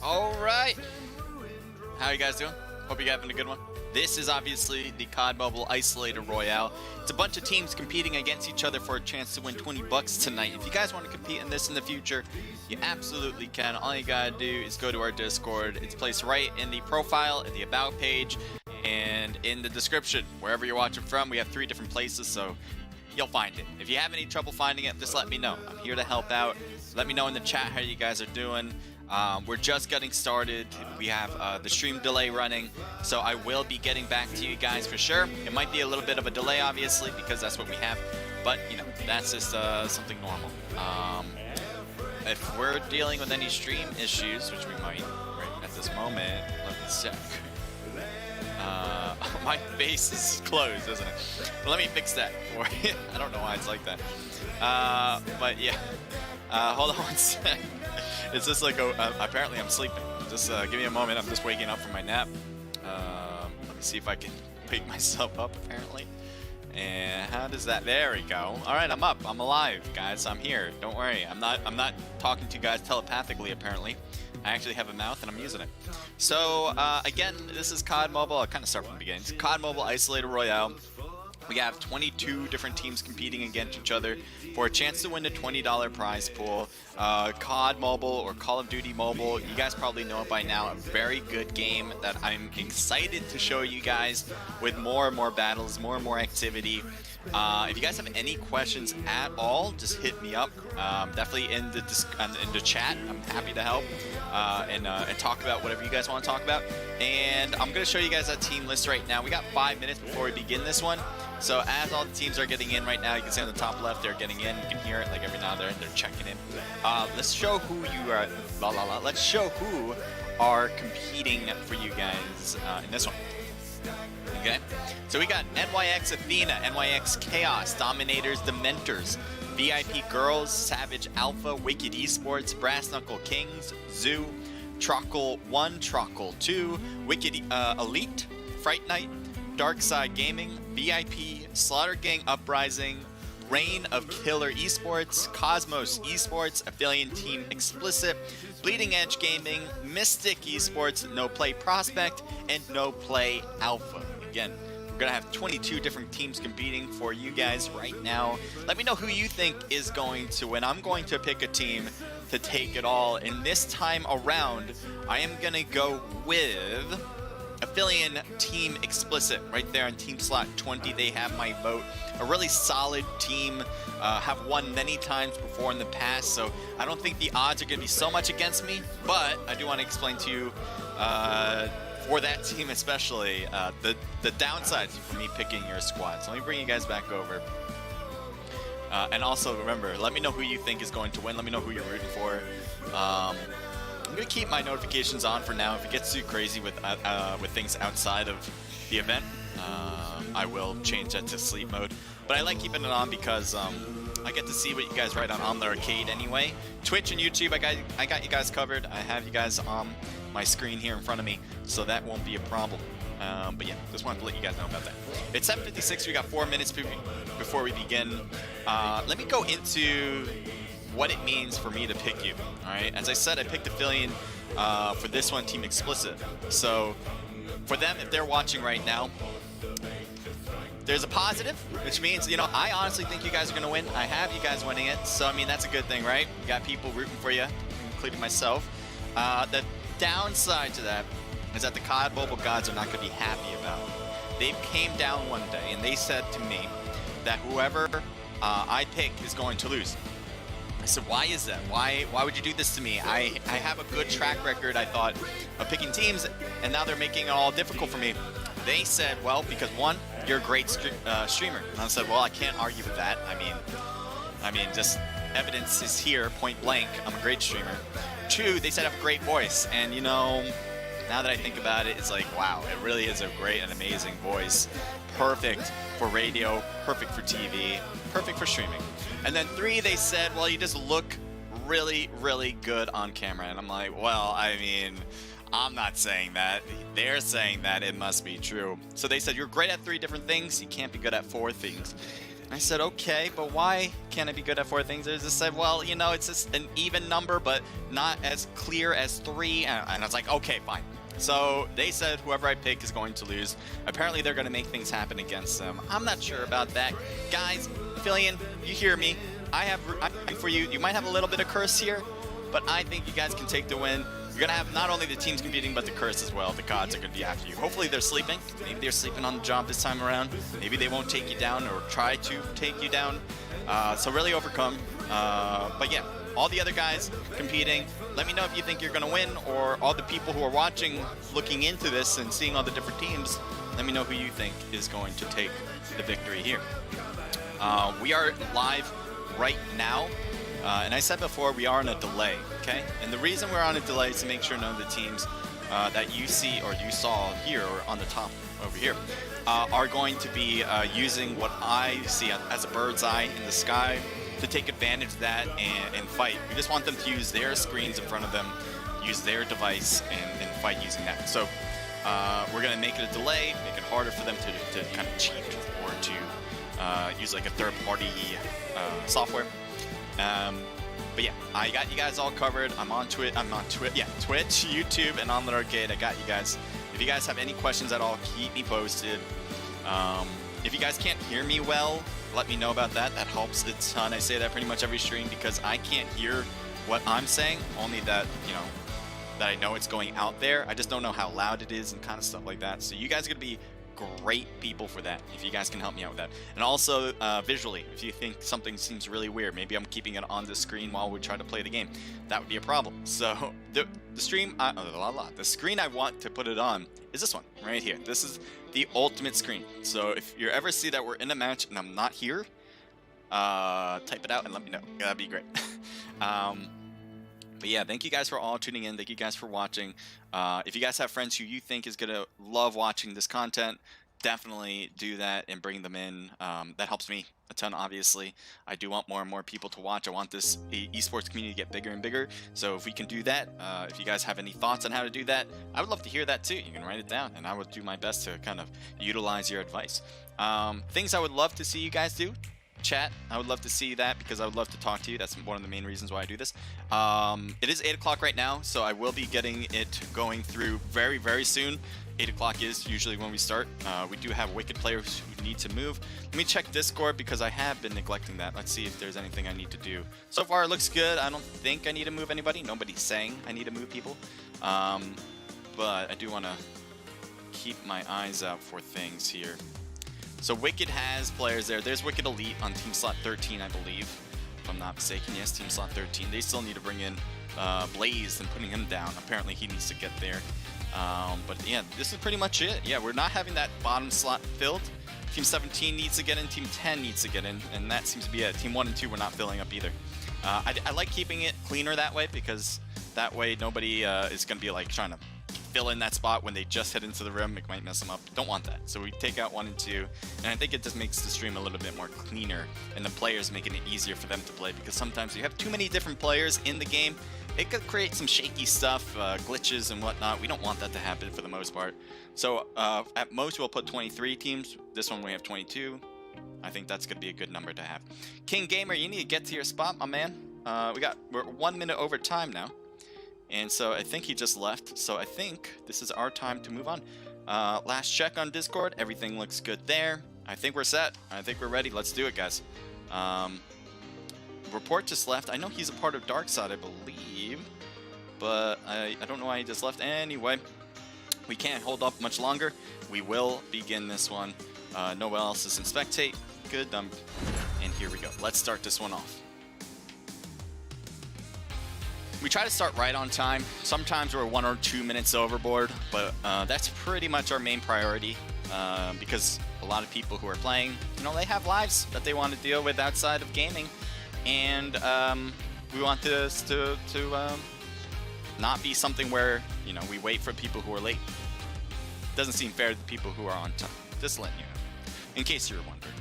All right. How are you guys doing? Hope you're having a good one. This is obviously the CODMobile Isolated Royale. It's a bunch of teams competing against each other for a chance to win 20 bucks tonight. If you guys want to compete in this in the future, you absolutely can. All you gotta do is go to our Discord. It's placed right in the profile, in the About page, and in the description. Wherever you're watching from, we have 3 different places, so you'll find it. If you have any trouble finding it, just let me know. I'm here to help out. Let me know in the chat how you guys are doing. We're just getting started. We have the stream delay running, so I will be getting back to you guys for sure. It might be a little bit of a delay, obviously, because that's what we have, but you know, that's just something normal. If we're dealing with any stream issues, which we might right at this moment, let me check. My face is closed, isn't it? But let me fix that for you. I don't know why it's like that. But yeah, hold on one sec. It's just like, apparently I'm sleeping. Just give me a moment, I'm just waking up from my nap. Let me see if I can wake myself up, apparently. And how does that, there we go. All right, I'm up, I'm alive, guys, I'm here. Don't worry, I'm not talking to you guys telepathically, apparently. I actually have a mouth and I'm using it. So, again, this is COD Mobile. I'll kind of start from the beginning. It's COD Mobile Isolated Royale. We have 22 different teams competing against each other for a chance to win the $20 prize pool. COD Mobile or Call of Duty Mobile, you guys probably know it by now, a very good game that I'm excited to show you guys with more and more battles, more and more activity. If you guys have any questions at all, just hit me up. Definitely in the chat. I'm happy to help and talk about whatever you guys want to talk about. And I'm going to show you guys that team list right now. We got 5 minutes before we begin this one. So as all the teams are getting in right now, you can see on the top left they're getting in. You can hear it like every now and then they're checking in. Let's show who you are. Let's show who are competing for you guys in this one. Okay, so we got NYX Athena, NYX Chaos, Dominators, Dementors, VIP Girls, Savage Alpha, Wicked Esports, Brass Knuckle Kings, Zoo, Trockle 1, Trockle 2, Wicked Elite, Fright Night, Dark Side Gaming, VIP, Slaughter Gang Uprising, Reign of Killer Esports, Cosmos Esports, Affiliate Team Explicit, Bleeding Edge Gaming, Mystic Esports, No Play Prospect, and No Play Alpha. Again, we're gonna have 22 different teams competing for you guys right now. Let me know who you think is going to win. I'm going to pick a team to take it all, and this time around, I am gonna go with Affiliate Team Explicit right there in team slot 20. They have my vote. A really solid team, have won many times before in the past, so I don't think the odds are gonna be so much against me, but I do want to explain to you for that team especially, the downsides for me picking your squad. So let me bring you guys back over. And also remember, let me know who you think is going to win. Let me know who you're rooting for. I'm gonna keep my notifications on for now. If it gets too crazy with things outside of the event, I will change that to sleep mode. But I like keeping it on because I get to see what you guys write on the arcade anyway. Twitch and YouTube, I got you guys covered. I have you guys on my screen here in front of me, so that won't be a problem. But yeah, just wanted to let you guys know about that. It's 7:56, we got 4 minutes before we begin. Let me go into what it means for me to pick you, alright? As I said, I picked Affiliate for this one, Team Explicit. So, for them, if they're watching right now, there's a positive, which means, you know, I honestly think you guys are going to win. I have you guys winning it, so I mean, that's a good thing, right? You got people rooting for you, including myself. The downside to that is that the COD Mobile gods are not going to be happy about it. They came down one day and they said to me that whoever I pick is going to lose. I said, why is that? Why would you do this to me? I have a good track record, I thought, of picking teams, and now they're making it all difficult for me. They said, well, because one, you're a great streamer. And I said, well, I can't argue with that. I mean, just evidence is here, point blank. I'm a great streamer. 2, they said I have a great voice, and you know, now that I think about it, it's like, wow, it really is a great and amazing voice. Perfect for radio, perfect for TV, perfect for streaming. And then 3, they said, well, you just look really, really good on camera. And I'm like, well, I mean, I'm not saying that. They're saying that. It must be true. So they said, you're great at 3 different things. You can't be good at 4 things. I said, okay, but why can't I be good at 4 things? They just said, well, you know, it's just an even number, but not as clear as 3. And I was like, okay, fine. So they said whoever I pick is going to lose. Apparently they're going to make things happen against them. I'm not sure about that. Guys, Fillion, you hear me. I'm for you. You might have a little bit of curse here, but I think you guys can take the win. You're going to have not only the teams competing, but the curse as well. The CODs are going to be after you. Hopefully they're sleeping. Maybe they're sleeping on the job this time around. Maybe they won't take you down or try to take you down. So really overcome. But yeah, all the other guys competing, let me know if you think you're going to win, or all the people who are watching, looking into this and seeing all the different teams, let me know who you think is going to take the victory here. We are live right now. And I said before, we are on a delay, okay? And the reason we're on a delay is to make sure none of the teams that you see or you saw here or on the top over here are going to be using what I see as a bird's eye in the sky to take advantage of that and fight. We just want them to use their screens in front of them, use their device, and fight using that. So we're going to make it a delay, make it harder for them to kind of cheat or to use like a third-party software. But yeah, I got you guys all covered. I'm on Twitch, YouTube, and Online Arcade. I got you guys. If you guys have any questions at all, keep me posted. If you guys can't hear me well, let me know about that. That helps a ton. I say that pretty much every stream because I can't hear what I'm saying, only that, you know, that I know it's going out there. I just don't know how loud it is and kind of stuff like that. So you guys are going to be great people for that, if you guys can help me out with that. And also visually, if you think something seems really weird, maybe I'm keeping it on the screen while we try to play the game, that would be a problem. So the screen I want to put it on is this one right here. This is the ultimate screen. So if you ever see that we're in a match and I'm not here, type it out and let me know. That'd be great. But yeah, thank you guys for all tuning in. Thank you guys for watching. If you guys have friends who you think is going to love watching this content, definitely do that and bring them in. That helps me a ton, obviously. I do want more and more people to watch. I want this esports community to get bigger and bigger. So if we can do that, if you guys have any thoughts on how to do that, I would love to hear that too. You can write it down, and I would do my best to kind of utilize your advice. Things I would love to see you guys do. Chat, I would love to see that because I would love to talk to you. That's one of the main reasons why I do this. It is 8 o'clock right now, so I will be getting it going through very, very soon. 8 o'clock is usually when we start. We do have Wicked players who need to move. Let me check Discord because I have been neglecting that. Let's see if there's anything I need to do. So far it looks good. I don't think I need to move anybody. Nobody's saying I need to move people. But I do want to keep my eyes out for things here. So Wicked has players there. There's Wicked Elite on team slot 13, I believe, if I'm not mistaken. Yes, team slot 13. They still need to bring in Blaze and putting him down. Apparently he needs to get there. But yeah, this is pretty much it. Yeah, we're not having that bottom slot filled. Team 17 needs to get in, team 10 needs to get in, and that seems to be it. Team 1 and 2 we're not filling up either. I like keeping it cleaner that way because that way nobody is going to be like trying to fill in that spot when they just head into the rim. It might mess them up. Don't want that. So we take out 1 and 2, and I think it just makes the stream a little bit more cleaner, and the players making it easier for them to play, because sometimes you have too many different players in the game. It could create some shaky stuff, glitches and whatnot. We don't want that to happen for the most part. So at most we'll put 23 teams. This one we have 22. I think that's going to be a good number to have. King Gamer, you need to get to your spot, my man. We're 1 minute over time now. And so I think he just left. So I think this is our time to move on. Last check on Discord. Everything looks good there. I think we're set. I think we're ready. Let's do it, guys. Report just left. I know he's a part of Darkside, I believe. But I don't know why he just left. Anyway, we can't hold up much longer. We will begin this one. No one else is in spectate. Good. And here we go. Let's start this one off. We try to start right on time. Sometimes we're 1 or 2 minutes overboard, but that's pretty much our main priority because a lot of people who are playing, you know, they have lives that they want to deal with outside of gaming, and we want this to not be something where, you know, we wait for people who are late. Doesn't seem fair to the people who are on time. Just letting you know, in case you're wondering.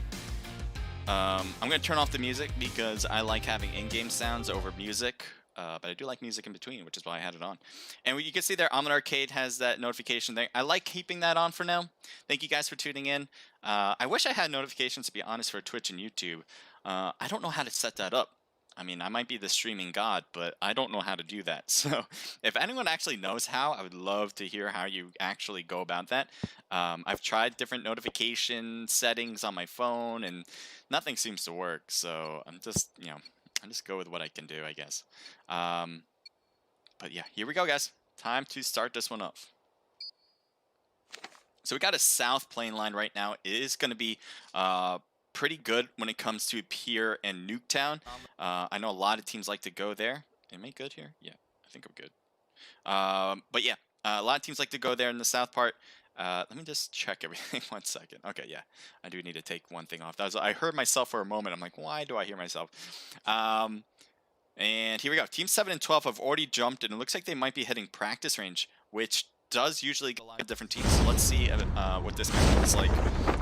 I'm going to turn off the music because I like having in-game sounds over music but I do like music in between, which is why I had it on. And you can see there, Almond Arcade has that notification there. I like keeping that on for now. Thank you guys for tuning in. I wish I had notifications, to be honest, for Twitch and YouTube. I don't know how to set that up. I mean, I might be the streaming god, but I don't know how to do that. So if anyone actually knows how, I would love to hear how you actually go about that. I've tried different notification settings on my phone, and nothing seems to work. So I'm just, I just go with what I can do, I guess. But yeah, here we go, guys. Time to start this one off. So we got a south plane line right now. It is going to be pretty good when it comes to Pier and Nuketown. I know a lot of teams like to go there. Am I good here? Yeah, I think I'm good. But yeah, a lot of teams like to go there in the south part. Let me just check everything 1 second. Okay, yeah, I do need to take one thing off. I heard myself for a moment. I'm like, why do I hear myself? And here we go. Team 7 and 12 have already jumped, and it looks like they might be hitting practice range, which does usually get a lot of different teams. So let's see what this map looks like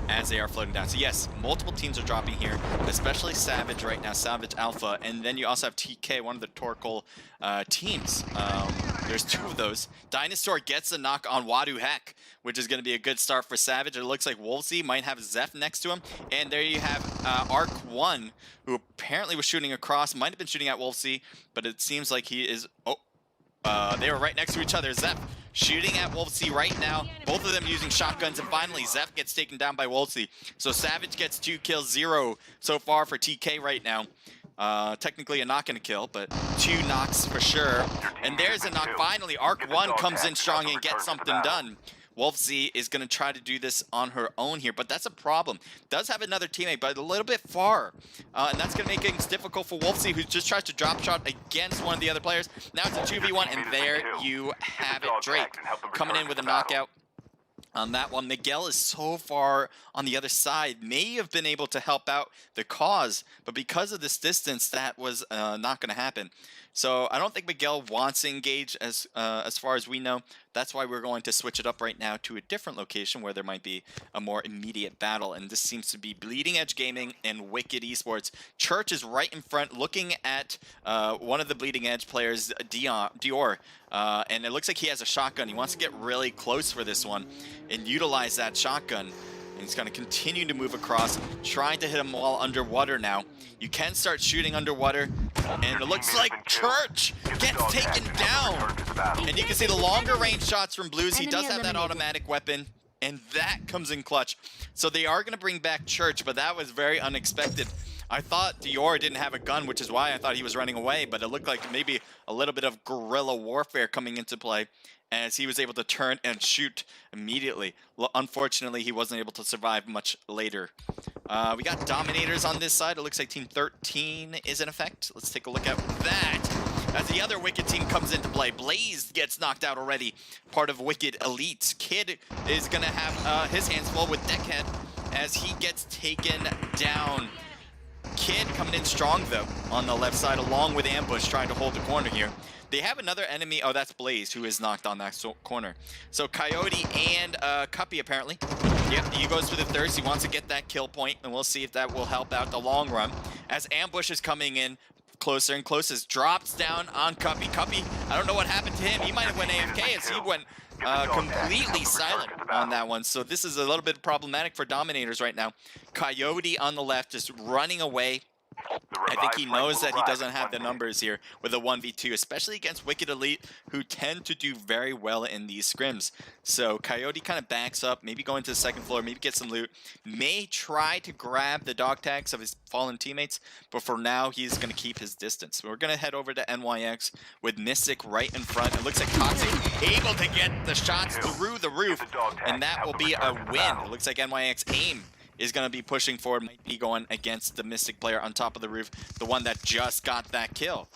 as they are floating down. So yes, multiple teams are dropping here, especially Savage right now, Savage Alpha, and then you also have TK, one of the Torkoal teams. There's 2 of those. Dinosaur gets the knock on Wadu Heck, which is going to be a good start for Savage. It looks like Wolsey might have Zeph next to him, and there you have Arc1, who apparently was shooting across, might have been shooting at Wolsey, but it seems like he is... they were right next to each other. Zeph shooting at Wolsey right now. Both of them using shotguns, and finally Zeph gets taken down by Wolsey. So Savage gets 2 kills, 0 so far for TK right now. Technically a knock and a kill, but 2 knocks for sure. And there's a knock finally. Arc1 comes in strong and gets something done. Wolfsy is going to try to do this on her own here, but that's a problem. Does have another teammate, but a little bit far. And that's going to make things difficult for Wolfsy, who just tries to drop shot against one of the other players. Now it's a 2v1, and there you have it. Drake coming in with a knockout on that one. Miguel is so far on the other side, may have been able to help out the cause, but because of this distance, that was not going to happen. So I don't think Miguel wants to engage as far as we know. That's why we're going to switch it up right now to a different location where there might be a more immediate battle. And this seems to be Bleeding Edge Gaming and Wicked Esports. Church is right in front looking at one of the Bleeding Edge players, Dior. And it looks like he has a shotgun. He wants to get really close for this one and utilize that shotgun. And he's going to continue to move across, trying to hit him while underwater now. You can start shooting underwater, and it looks like Church gets taken down. And you can see the longer range shots from Blues. He does have that automatic weapon, and that comes in clutch. So they are going to bring back Church, but that was very unexpected. I thought Dior didn't have a gun, which is why I thought he was running away, but it looked like maybe a little bit of guerrilla warfare coming into play, as he was able to turn and shoot immediately. Unfortunately, he wasn't able to survive much later. We got Dominators on this side. It looks like Team 13 is in effect. Let's take a look at that. As the other Wicked team comes into play, Blaze gets knocked out already, part of Wicked Elite. Kid is going to have his hands full with Deckhead as he gets taken down. Kid coming in strong, though, on the left side, along with Ambush trying to hold the corner here. They have another enemy. Oh, that's Blaze, who is knocked on that corner. So Coyote and Cuppy, apparently. Yep, he goes for the thirst. He wants to get that kill point, and we'll see if that will help out the long run. As Ambush is coming in closer and closer, drops down on Cuppy. Cuppy, I don't know what happened to him. He might have went AFK as he went completely silent on that one. So this is a little bit problematic for Dominators right now. Coyote on the left just running away. I think he knows that he doesn't have the numbers here with a 1v2, especially against Wicked Elite, who tend to do very well in these scrims. So Coyote kind of backs up, maybe go into the second floor, maybe get some loot, may try to grab the dog tags of his fallen teammates, but for now, he's going to keep his distance. We're going to head over to NYX with Mystic right in front. It looks like Toxic able to get the shots through the roof, and that will be a win. It looks like NYX aim is going to be pushing forward, might be going against the Mystic player on top of the roof, the one that just got that kill.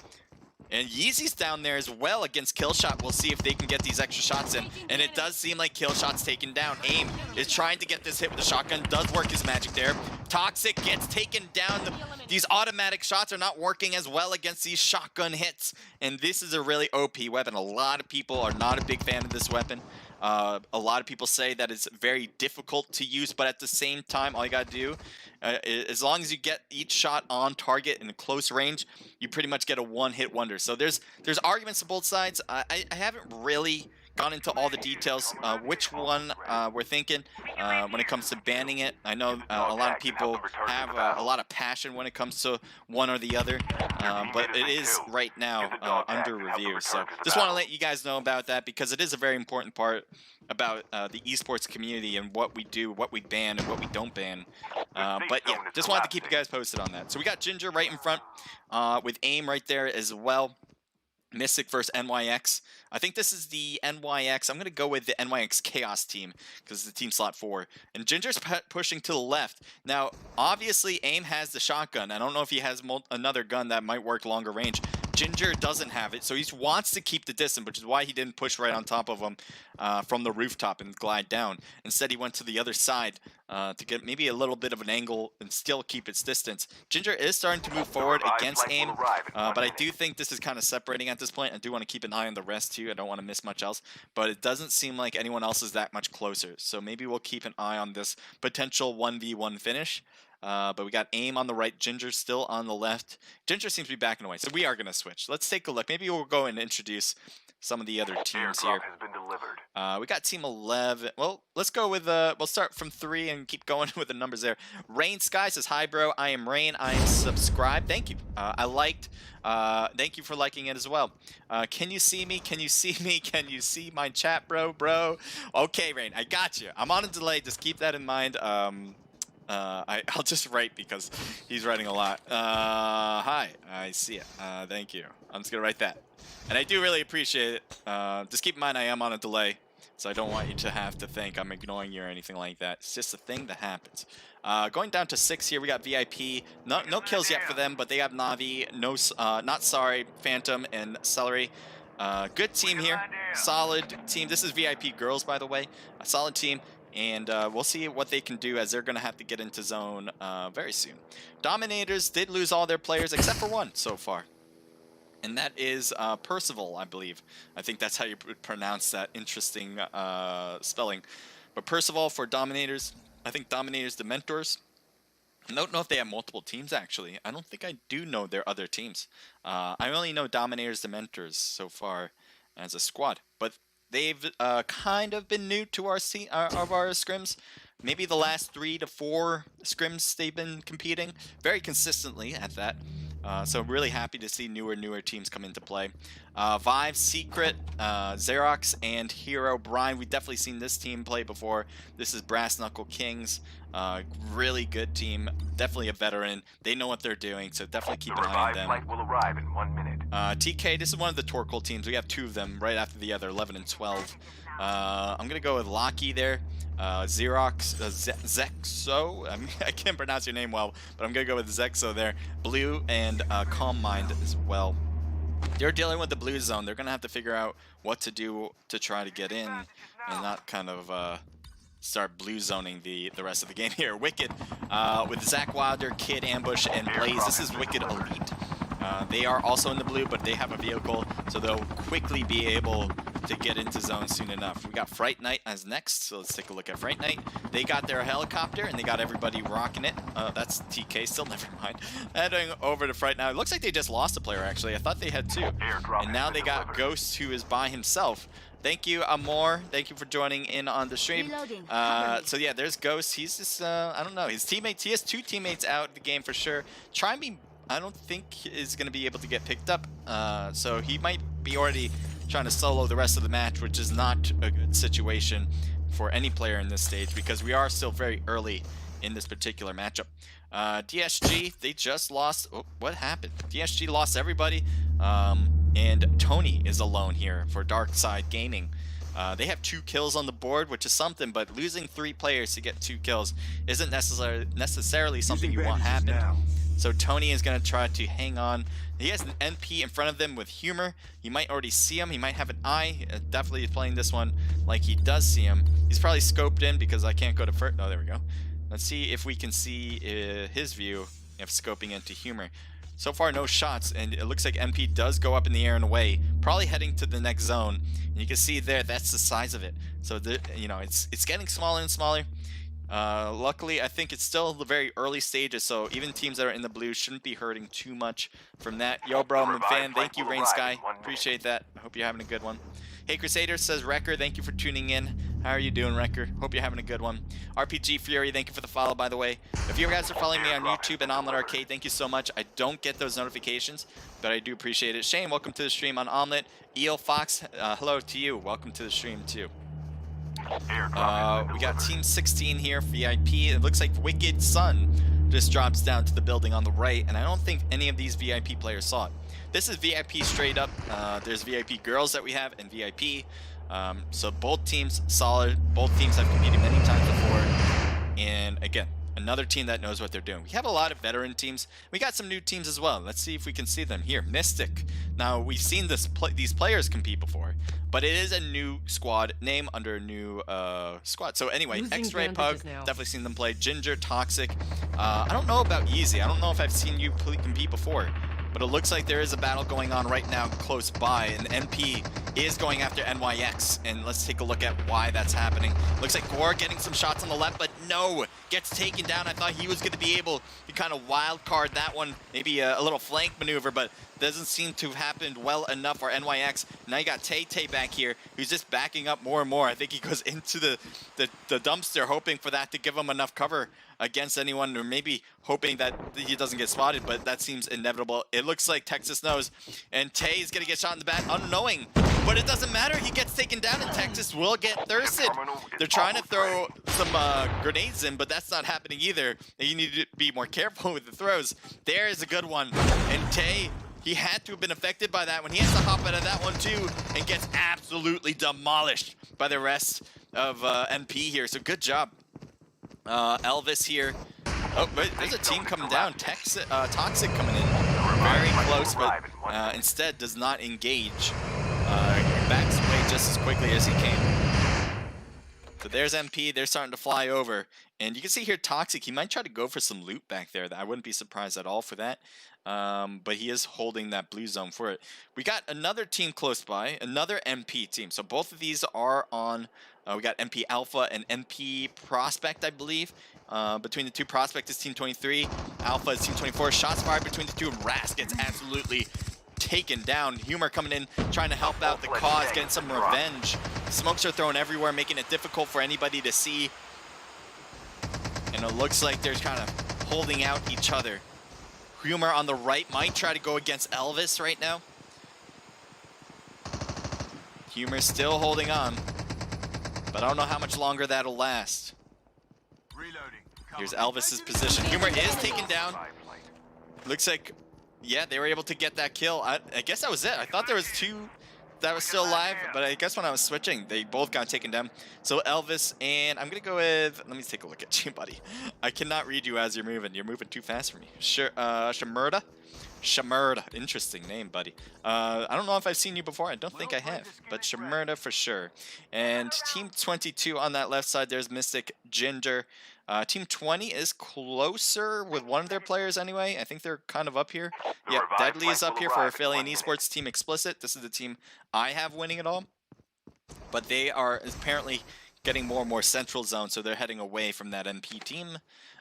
And Yeezy's down there as well against Killshot. We'll see if they can get these extra shots in. And it does seem like Killshot's taken down. Aim is trying to get this hit with the shotgun, does work his magic there. Toxic gets taken down. These automatic shots are not working as well against these shotgun hits. And this is a really OP weapon. A lot of people are not a big fan of this weapon. A lot of people say that it's very difficult to use, but at the same time, all you gotta do, as long as you get each shot on target in close range, you pretty much get a one-hit wonder. So there's arguments to both sides. I haven't really gone into all the details, which one we're thinking when it comes to banning it. I know a lot of people have a lot of passion when it comes to one or the other, but it is right now under review. So just want to let you guys know about that, because it is a very important part about the esports community and what we do, what we ban, and what we don't ban. But yeah, just wanted to keep you guys posted on that. So we got Ginger right in front with AIM right there as well. Mystic versus NYX. I think this is the NYX. I'm going to go with the NYX Chaos team because it's the team slot 4. And Ginger's pushing to the left. Now, obviously, AIM has the shotgun. I don't know if he has another gun that might work longer range. Ginger doesn't have it, so he wants to keep the distance, which is why he didn't push right on top of him from the rooftop and glide down. Instead, he went to the other side to get maybe a little bit of an angle and still keep its distance. Ginger is starting to move forward against AIM, but I do think this is kind of separating at this point. I do want to keep an eye on the rest too. I don't want to miss much else, but it doesn't seem like anyone else is that much closer. So maybe we'll keep an eye on this potential 1v1 finish. But we got AIM on the right, Ginger still on the left. Ginger seems to be backing away, so we are going to switch. Let's take a look. Maybe we'll go and introduce some of the other teams here. We got Team 11. Well, let's go with, we'll start from 3 and keep going with the numbers there. Rain Sky says, hi, bro. I am Rain. I am subscribed. Thank you. I liked. Thank you for liking it as well. Can you see me? Can you see me? Can you see my chat, bro? Okay, Rain, I got you. I'm on a delay. Just keep that in mind. I'll just write because he's writing a lot. Hi, I see it. Thank you. I'm just gonna write that. And I do really appreciate it. Just keep in mind I am on a delay, so I don't want you to have to think I'm ignoring you or anything like that. It's just a thing that happens. Going down to 6 here, we got VIP. No kills yet for them, but they have Navi, Not Sorry, Phantom, and Celery. Good team here. Solid team. This is VIP girls, by the way. A solid team. And we'll see what they can do, as they're going to have to get into zone very soon. Dominators did lose all their players except for one so far. And that is Percival, I believe. I think that's how you pronounce that interesting spelling. But Percival for Dominators. I think Dominators, the Mentors. I don't know if they have multiple teams, actually. I don't think I do know their other teams. I only know Dominators, the Mentors so far as a squad. But they've kind of been new to our scrims. Maybe the last 3 to 4 scrims they've been competing very consistently at that. So I'm really happy to see newer teams come into play. Vive, Secret, Xerox, and Hero Brian. We've definitely seen this team play before. This is Brass Knuckle Kings. Really good team. Definitely a veteran. They know what they're doing, so definitely keep an eye on them. Flight will arrive in 1 minute. TK, this is one of the Torkoal teams. We have 2 of them right after the other, 11 and 12. I'm going to go with Locky there. Xerox, Zexo. I can't pronounce your name well, but I'm going to go with Zexo there. Blue and Calm Mind as well. They're dealing with the blue zone. They're going to have to figure out what to do to try to get in and not kind of start blue zoning the rest of the game here. Wicked with Zach Wilder, Kid, Ambush, and Blaze. This is Wicked Elite. They are also in the blue, but they have a vehicle, so they'll quickly be able to get into zone soon enough. We got Fright Night as next, so let's take a look at Fright Night. They got their helicopter, and they got everybody rocking it. That's TK still, never mind. Heading over to Fright Night. It looks like they just lost a player, actually. I thought they had 2. And now they got Ghost, who is by himself. Thank you, Amor. Thank you for joining in on the stream. So yeah, there's Ghost. He's just, I don't know. His teammates, he has 2 teammates out of the game for sure. Try and be, I don't think is going to be able to get picked up. So he might be already trying to solo the rest of the match, which is not a good situation for any player in this stage because we are still very early in this particular matchup. DSG, they just lost. Oh, what happened? DSG lost everybody. And Tony is alone here for Dark Side Gaming. They have 2 kills on the board, which is something, but losing 3 players to get 2 kills isn't necessarily something you want happen. So Tony is going to try to hang on. He has an NP in front of them with Humor. You might already see him. He might have an eye. Definitely is playing this one like he does see him. He's probably scoped in because I can't go to first. Oh, there we go. Let's see if we can see his view of scoping into Humor. So far, no shots, and it looks like MP does go up in the air and away. probably heading to the next zone. And you can see there, that's the size of it. So, you know, it's getting smaller and smaller. Luckily, I think it's still the very early stages, so even teams that are in the blue shouldn't be hurting too much from that. Yo, bro, I'm a fan. Thank you, Rain Sky. Appreciate that. I hope you're having a good one. Hey, Crusader says, Wrecker, thank you for tuning in. How are you doing, Wrecker? Hope you're having a good one. RPG Fury, thank you for the follow, by the way. If you guys are following me on YouTube and Omelet Arcade, thank you so much. I don't get those notifications, but I do appreciate it. Shane, welcome to the stream on Omelet. EO Fox, hello to you. Welcome to the stream, too. We got Team 16 here, VIP. It looks like Wicked Sun just drops down to the building on the right, and I don't think any of these VIP players saw it. This is VIP straight up. There's VIP girls that we have and VIP. So both teams solid. Both teams have competed many times before. And again, another team that knows what they're doing. We have a lot of veteran teams. We got some new teams as well. Let's see if we can see them here. Mystic. Now, we've seen these players compete before, but it is a new squad name under a new squad. So anyway, X-Ray Pug, definitely seen them play. Ginger, Toxic. I don't know about Yeezy. I don't know if I've seen you compete before, but it looks like there is a battle going on right now close by, and NP is going after NYX, and let's take a look at why that's happening. Looks like Gore getting some shots on the left, but no, gets taken down. I thought he was going to be able to kind of wild card that one, maybe a little flank maneuver, but doesn't seem to have happened well enough for NYX. Now you got Tay back here, who's just backing up more and more. I think he goes into the dumpster, hoping for that to give him enough cover against anyone, or maybe hoping that he doesn't get spotted, but that seems inevitable. It looks like Texas knows, and Tay is gonna get shot in the back, unknowing, but it doesn't matter. He gets taken down, and Texas will get thirsted. They're trying to throw some grenades in, but that's not happening either. You need to be more careful with the throws. There is a good one, and Tay, he had to have been affected by that one. He has to hop out of that one too, and gets absolutely demolished by the rest of NP here. So good job. Elvis here. Oh, but there's a team coming down. Toxic coming in. Very close, but instead does not engage. Backs away just as quickly as he came. So there's MP. They're starting to fly over. And you can see here Toxic. He might try to go for some loot back there. I wouldn't be surprised at all for that. But he is holding that blue zone for it. We got another team close by. Another MP team. So both of these are on... we got MP Alpha and MP Prospect, I believe. Between the two, Prospect is Team 23, Alpha is Team 24. Shots fired between the two, and Ras gets absolutely taken down. Humor coming in, trying to help out the cause, getting some revenge. Smokes are thrown everywhere, making it difficult for anybody to see. And it looks like they're kind of holding out each other. Humor on the right might try to go against Elvis right now. Humor still holding on. But I don't know how much longer that'll last. Here's Elvis's position. Humor is taken down. Looks like, yeah, they were able to get that kill. I guess that was it. I thought there was two that was still alive, but I guess when I was switching, they both got taken down. So Elvis, and I'm gonna go with, let me take a look at you, buddy. I cannot read you as you're moving. You're moving too fast for me. Shamerda? Shamerda, interesting name, buddy. I don't know if I've seen you before. I don't think I have, but Shamerda for sure. And Team 22 on that left side, there's Mystic, Ginger. Team 20 is closer with one of their players anyway. I think they're kind of up here. Yeah, Deadly is up here for Affiliate Esports, Team Explicit. This is the team I have winning it all. But they are apparently getting more and more central zone, so they're heading away from that MP team.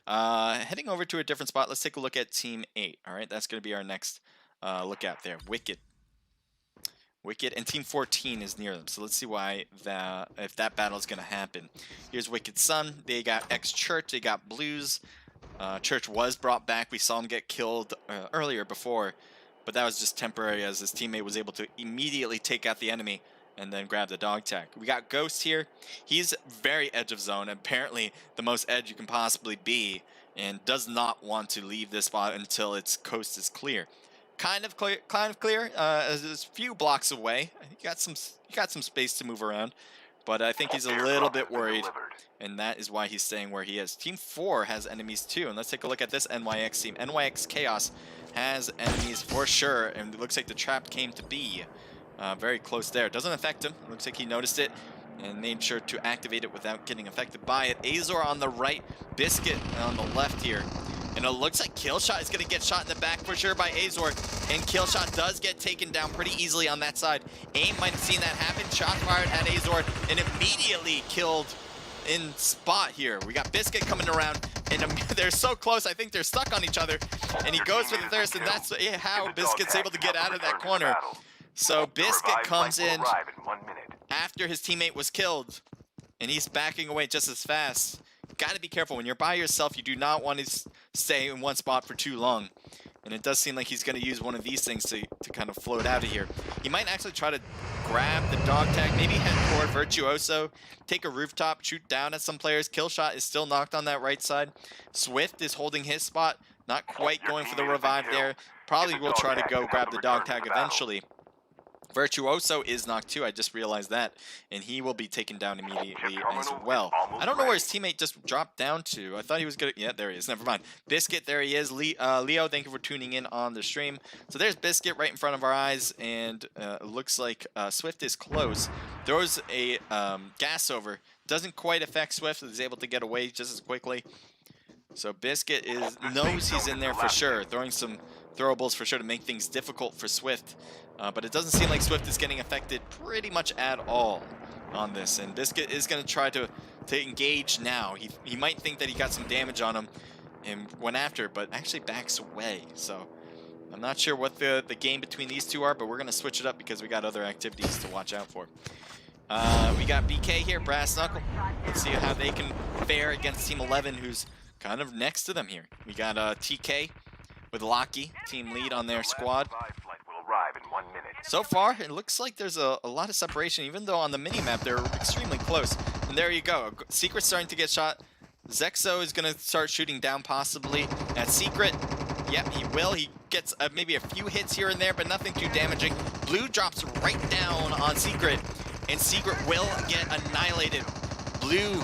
Heading over to a different spot. Let's take a look at Team 8. All right, that's going to be our next lookout there. Wicked, and Team 14 is near them. So let's see why if that battle is going to happen. Here's Wicked Sun. They got X-Church. They got Blues. Church was brought back. We saw him get killed earlier before, but that was just temporary as his teammate was able to immediately take out the enemy and then grab the dog tag. We got Ghost here. He's very edge of zone, apparently the most edge you can possibly be, and does not want to leave this spot until its coast is clear. Kind of clear. As a few blocks away. He got some space to move around, but I think he's a little bit worried, and that is why he's staying where he is. Team 4 has enemies too, and let's take a look at this NYX team. NYX Chaos has enemies for sure, and it looks like the trap came to be very close there. It doesn't affect him. It looks like he noticed it and made sure to activate it without getting affected by it. Azor on the right, Biscuit on the left here. And And it looks like Killshot is going to get shot in the back for sure by Azor. And Killshot does get taken down pretty easily on that side. AIM might have seen that happen. Shots fired at Azor and immediately killed in spot here. We got Biscuit coming around. And they're so close, I think they're stuck on each other. And he goes for the thirst, and that's how Biscuit's able to get out of that corner. So Biscuit comes in after his teammate was killed. And he's backing away just as fast. Gotta be careful. When you're by yourself, you do not want to stay in one spot for too long. And it does seem like he's going to use one of these things to kind of float out of here. He might actually try to grab the dog tag, maybe head toward Virtuoso, take a rooftop, shoot down at some players. Killshot is still knocked on that right side. Swift is holding his spot, not quite going for the revive there. Probably will try to go grab the dog tag eventually. Virtuoso is knocked too, I just realized that, and he will be taken down immediately as well. I don't know where his teammate just dropped down to. I thought he was gonna, yeah, there he is, never mind. Biscuit, there he is. Leo, thank you for tuning in on the stream. So there's Biscuit right in front of our eyes, and it looks like Swift is close. Throws a gas over. Doesn't quite affect Swift, is able to get away just as quickly. So Biscuit knows he's in there for sure, throwing some throwables for sure to make things difficult for Swift. But it doesn't seem like Swift is getting affected pretty much at all on this. And Biscuit is going to try to engage now. He might think that he got some damage on him and went after, but actually backs away. So I'm not sure what the game between these two are, but we're going to switch it up because we got other activities to watch out for. We got BK here, Brass Knuckle. Let's see how they can fare against Team 11, who's kind of next to them here. We got TK with Locky, team lead on their squad. So far, it looks like there's a lot of separation, even though on the mini-map they're extremely close. And there you go. Secret's starting to get shot. Zexo is going to start shooting down possibly at Secret. Yep, he will. He gets maybe a few hits here and there, but nothing too damaging. Blue drops right down on Secret, and Secret will get annihilated. Blue,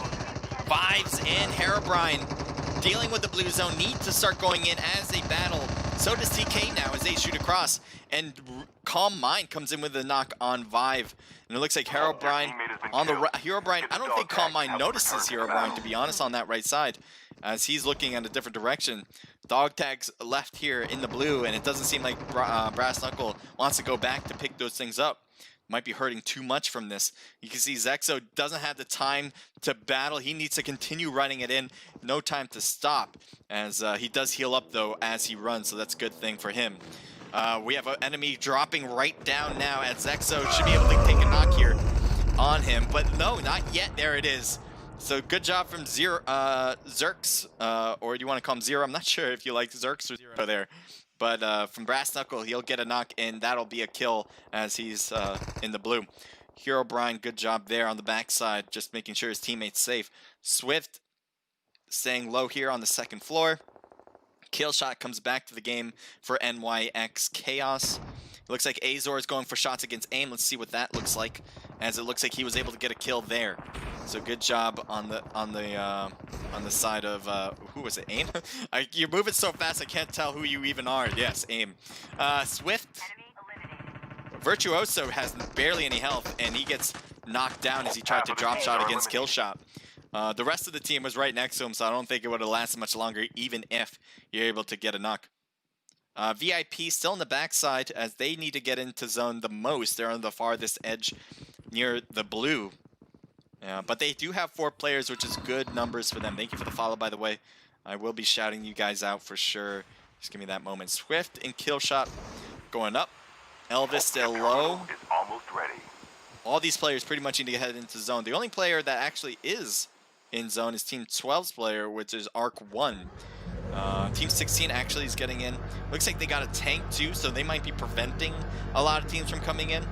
Vibes, and Herobrine dealing with the blue zone need to start going in as they battle. So does TK now as they shoot across. And Calm Mind comes in with a knock on Vive. And it looks like Herobrine on the right. Herobrine, I don't think Calm Mind notices Herobrine, to be honest, on that right side, as he's looking at a different direction. Dog tags left here in the blue, and it doesn't seem like Brass Knuckle wants to go back to pick those things up. Might be hurting too much from this. You can see Zexo doesn't have the time to battle. He needs to continue running it in. No time to stop, as he does heal up, though, as he runs, so that's a good thing for him. We have an enemy dropping right down now, as Zexo should be able to take a knock here on him, but no, not yet. There it is. So good job from Zerx, or do you want to call him Zero? I'm not sure if you like Zerx or Zero there. But from Brass Knuckle, he'll get a knock, and that'll be a kill as he's in the blue. Herobrine, good job there on the backside, just making sure his teammate's safe. Swift staying low here on the second floor. Killshot comes back to the game for NYX Chaos. It looks like Azor is going for shots against AIM. Let's see what that looks like, as it looks like he was able to get a kill there. So good job on the side of who was it? AIM? You're moving so fast I can't tell who you even are. Yes, AIM. Swift. Virtuoso has barely any health, and he gets knocked down as he tried to drop shot against Killshot. The rest of the team was right next to him, so I don't think it would have lasted much longer, even if you're able to get a knock. VIP still on the backside, as they need to get into zone the most. They're on the farthest edge near the blue. But they do have 4 players, which is good numbers for them. Thank you for the follow, by the way. I will be shouting you guys out for sure. Just give me that moment. Swift and Killshot going up. Elvis still low. All these players pretty much need to head into zone. The only player that actually is in zone is Team 12's player, which is Arc 1. Team 16 actually is getting in. Looks like they got a tank too, so they might be preventing a lot of teams from coming in.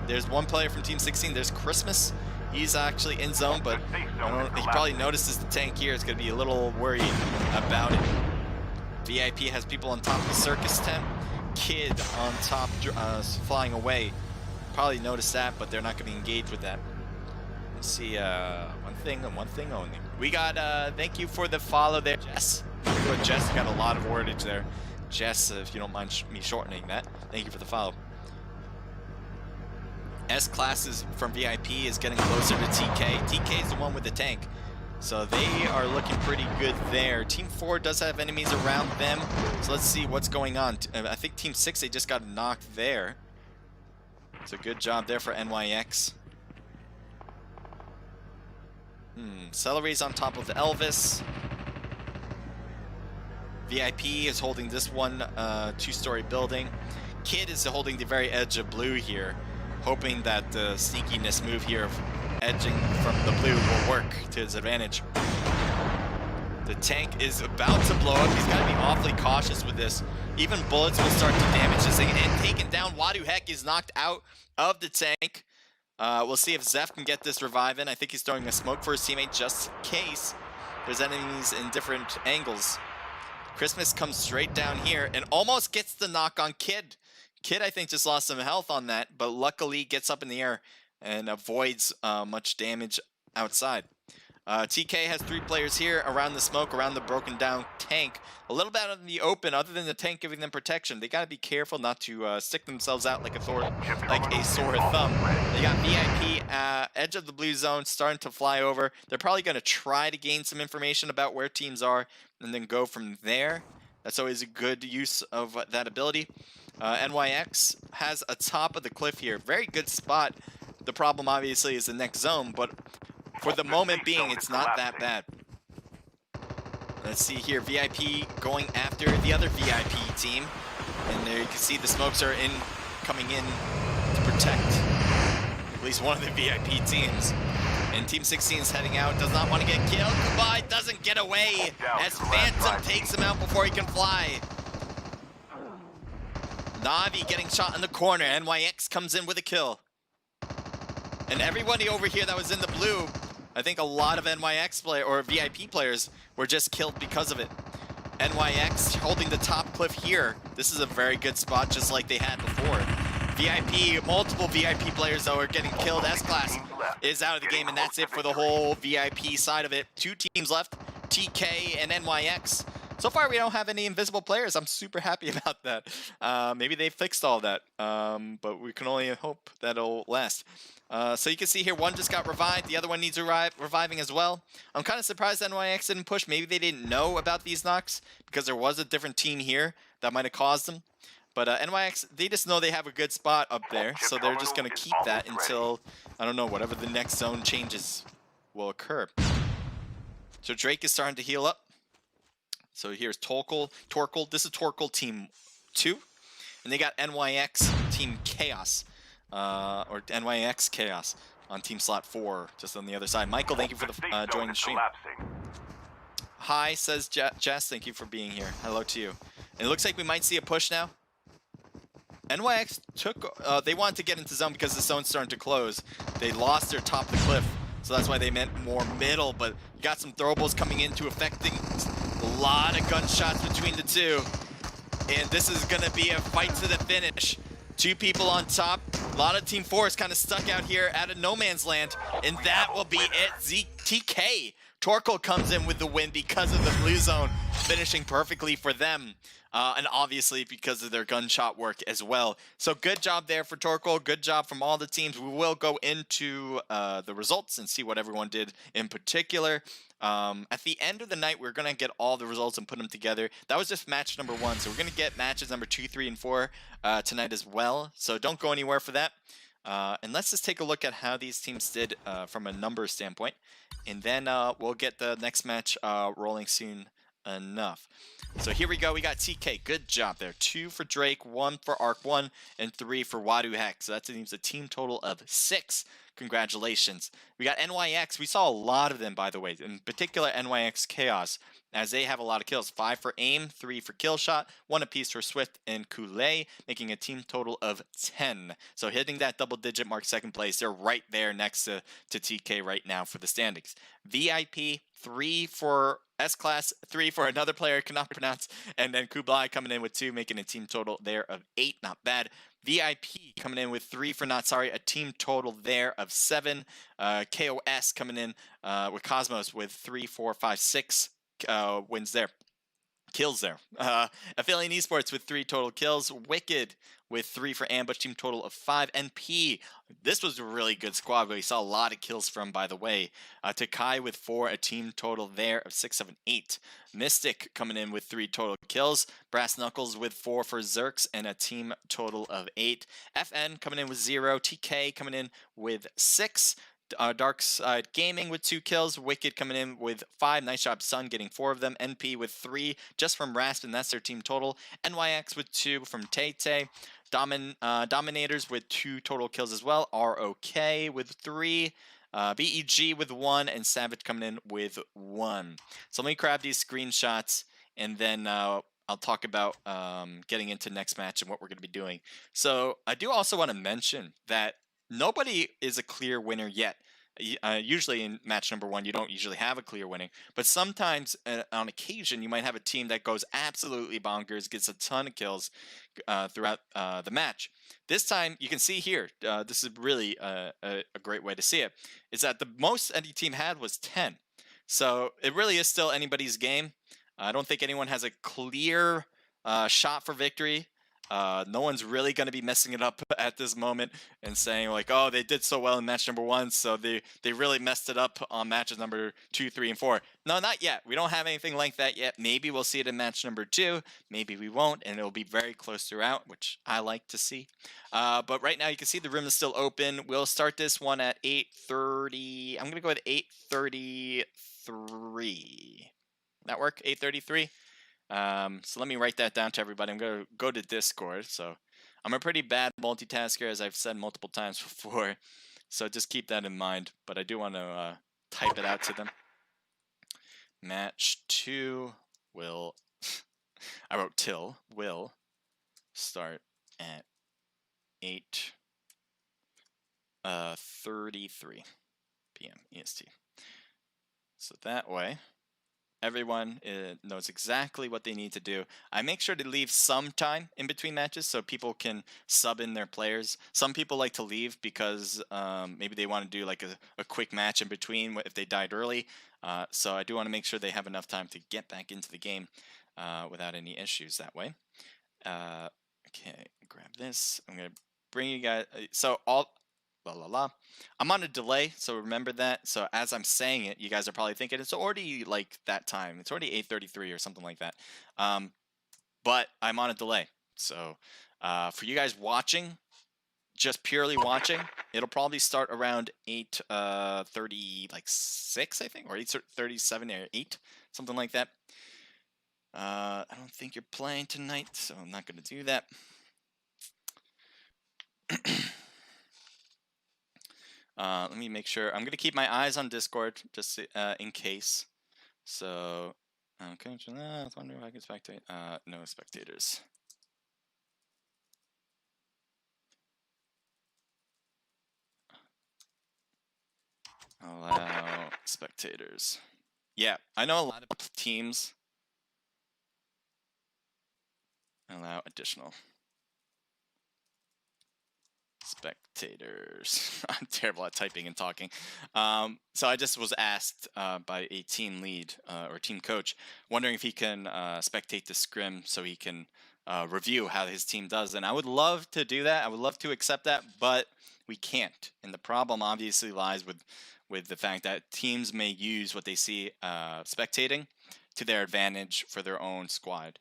There's one player from Team 16. There's Christmas. He's actually in zone, but he probably notices the tank here. It's going to be a little worried about it. VIP has people on top of the circus tent. Kid on top flying away. Probably noticed that, but they're not going to be engaged with that. Let's see, one thing and one thing only. We got, thank you for the follow there, Jess. Jess got a lot of wordage there. Jess, if you don't mind me shortening that, thank you for the follow. S-Classes from VIP is getting closer to TK. TK is the one with the tank. So they are looking pretty good there. Team 4 does have enemies around them. So let's see what's going on. I think Team 6, they just got knocked there. It's a good job there for NYX. Celery's on top of the Elvis. VIP is holding this one 2-story building. Kid is holding the very edge of blue here, hoping that the sneakiness move here of edging from the blue will work to his advantage. The tank is about to blow up. He's got to be awfully cautious with this. Even bullets will start to damage this thing, and taken down. Waduhek is knocked out of the tank. We'll see if Zeph can get this revive in. I think he's throwing a smoke for his teammate just in case there's enemies in different angles. Christmas comes straight down here and almost gets the knock on Kid. Kid, I think, just lost some health on that, but luckily gets up in the air and avoids much damage outside. TK has 3 players here around the smoke, around the broken down tank. A little bit out in the open, other than the tank giving them protection. They got to be careful not to stick themselves out like a sore thumb. They got VIP edge of the blue zone starting to fly over. They're probably going to try to gain some information about where teams are and then go from there. That's always a good use of that ability. NYX has a top of the cliff here. Very good spot. The problem obviously is the next zone, but for the moment being, it's not that bad. Let's see here, VIP going after the other VIP team. And there you can see the smokes are coming in to protect at least one of the VIP teams. And Team 16 is heading out, does not want to get killed. Goodbye, doesn't get away as Phantom takes him out before he can fly. Navi getting shot in the corner. NYX comes in with a kill. And everybody over here that was in the blue, I think a lot of NYX or VIP players were just killed because of it. NYX holding the top cliff here. This is a very good spot, just like they had before. VIP, multiple VIP players though are getting killed. S-Class is out of the game, and that's it for the whole VIP side of it. 2 teams left, TK and NYX. So far, we don't have any invisible players. I'm super happy about that. Maybe they fixed all that, but we can only hope that'll last. So you can see here, one just got revived. The other one needs reviving as well. I'm kind of surprised NYX didn't push. Maybe they didn't know about these knocks because there was a different team here that might have caused them. But NYX, they just know they have a good spot up there, so they're just going to keep that until, I don't know, whatever the next zone changes will occur. So Drake is starting to heal up. So here's Torkel. This is Torkel Team 2. And they got NYX Team Chaos. Or NYX Chaos on Team Slot 4, just on the other side. Michael, thank you for joining the stream. Hi, says Jess. Thank you for being here. Hello to you. And it looks like we might see a push now. NYX took, they wanted to get into zone because the zone's starting to close. They lost their top of the cliff, so that's why they meant more middle, but you got some throwables coming into affecting a lot of gunshots between the two. And this is going to be a fight to the finish. 2 people on top. A lot of Team 4 is kind of stuck out here at a no man's land, and that will be it. TK. Torkel comes in with the win because of the blue zone, finishing perfectly for them. And obviously because of their gunshot work as well. So good job there for Torkel. Good job from all the teams. We will go into the results and see what everyone did in particular. At the end of the night, we're going to get all the results and put them together. That was just match number 1. So we're going to get matches number 2, 3, and 4 tonight as well. So don't go anywhere for that. And let's just take a look at how these teams did from a numbers standpoint. And then we'll get the next match rolling soon enough. So here we go. We got TK. Good job there. 2 for Drake, 1 for Arc1, and 3 for Waduhek. So that seems a team total of 6. Congratulations. We got NYX. We saw a lot of them, by the way. In particular, NYX Chaos, as they have a lot of kills. 5 for aim, 3 for kill shot, 1 apiece for Swift and Kool-Aid, making a team total of 10. So hitting that double-digit mark, 2nd place. They're right there next to TK right now for the standings. VIP, 3 for S-Class, 3 for another player I cannot pronounce, and then Kublai coming in with 2, making a team total there of 8. Not bad. VIP coming in with 3 for Not Sorry, a team total there of 7. KOS coming in with Cosmos with 3, 4, 5, 6 wins there. kills there. Affiliate Esports with 3 total kills. Wicked with 3 for ambush, team total of 5. NP, this was a really good squad. We saw a lot of kills from, by the way. Takai with 4, a team total there of 6, 7, 8. Mystic coming in with 3 total kills. Brass Knuckles with 4 for Zerks and a team total of 8. FN coming in with 0. TK coming in with 6. Dark Side Gaming with 2 kills. Wicked coming in with 5. Nice job, Sun, getting 4 of them. NP with 3 just from Raspin. That's their team total. NYX with 2 from Tay Tay. Dominators with 2 total kills as well. ROK with 3. BEG with 1. And Savage coming in with 1. So let me grab these screenshots and then I'll talk about getting into next match and what we're going to be doing. So I do also want to mention that nobody is a clear winner yet. Usually in match number 1, you don't usually have a clear winning, but sometimes on occasion you might have a team that goes absolutely bonkers, gets a ton of kills throughout the match. This time you can see here, this is really a great way to see it, is that the most any team had was 10. So it really is still anybody's game. I don't think anyone has a clear shot for victory. No one's really going to be messing it up at this moment and saying like, oh, they did so well in match number 1, so they really messed it up on matches number 2, 3, and 4. No, not yet. We don't have anything like that yet. Maybe we'll see it in match number 2. Maybe we won't, and it'll be very close throughout, which I like to see. But right now you can see the room is still open. We'll start this one at 8:30. I'm going to go with 8:33. That work? 8:33? So let me write that down to everybody. I'm going to go to Discord. So I'm a pretty bad multitasker, as I've said multiple times before. So just keep that in mind. But I do want to type it out to them. Match 2 will, I wrote till, will start at 8:33 p.m. EST. So that way, everyone knows exactly what they need to do. I make sure to leave some time in between matches so people can sub in their players. Some people like to leave because maybe they want to do like a quick match in between if they died early. So I do want to make sure they have enough time to get back into the game without any issues that way. Okay, grab this. I'm going to bring you guys. So I'm on a delay, so remember that. So as I'm saying it, you guys are probably thinking it's already like that time. It's already 8:33 or something like that. But I'm on a delay. So for you guys watching, just purely watching, it'll probably start around 8:36, I think, or 8:37 or 8, something like that. I don't think you're playing tonight, so I'm not going to do that. Let me make sure. I'm going to keep my eyes on Discord just in case. So, okay, I was wondering if I can spectate. No spectators. Allow spectators. Yeah, I know a lot of teams allow additional spectators. I'm terrible at typing and talking. So I just was asked by a team lead or team coach, wondering if he can spectate the scrim so he can review how his team does. And I would love to do that. I would love to accept that, but we can't. And the problem obviously lies with the fact that teams may use what they see spectating to their advantage for their own squad.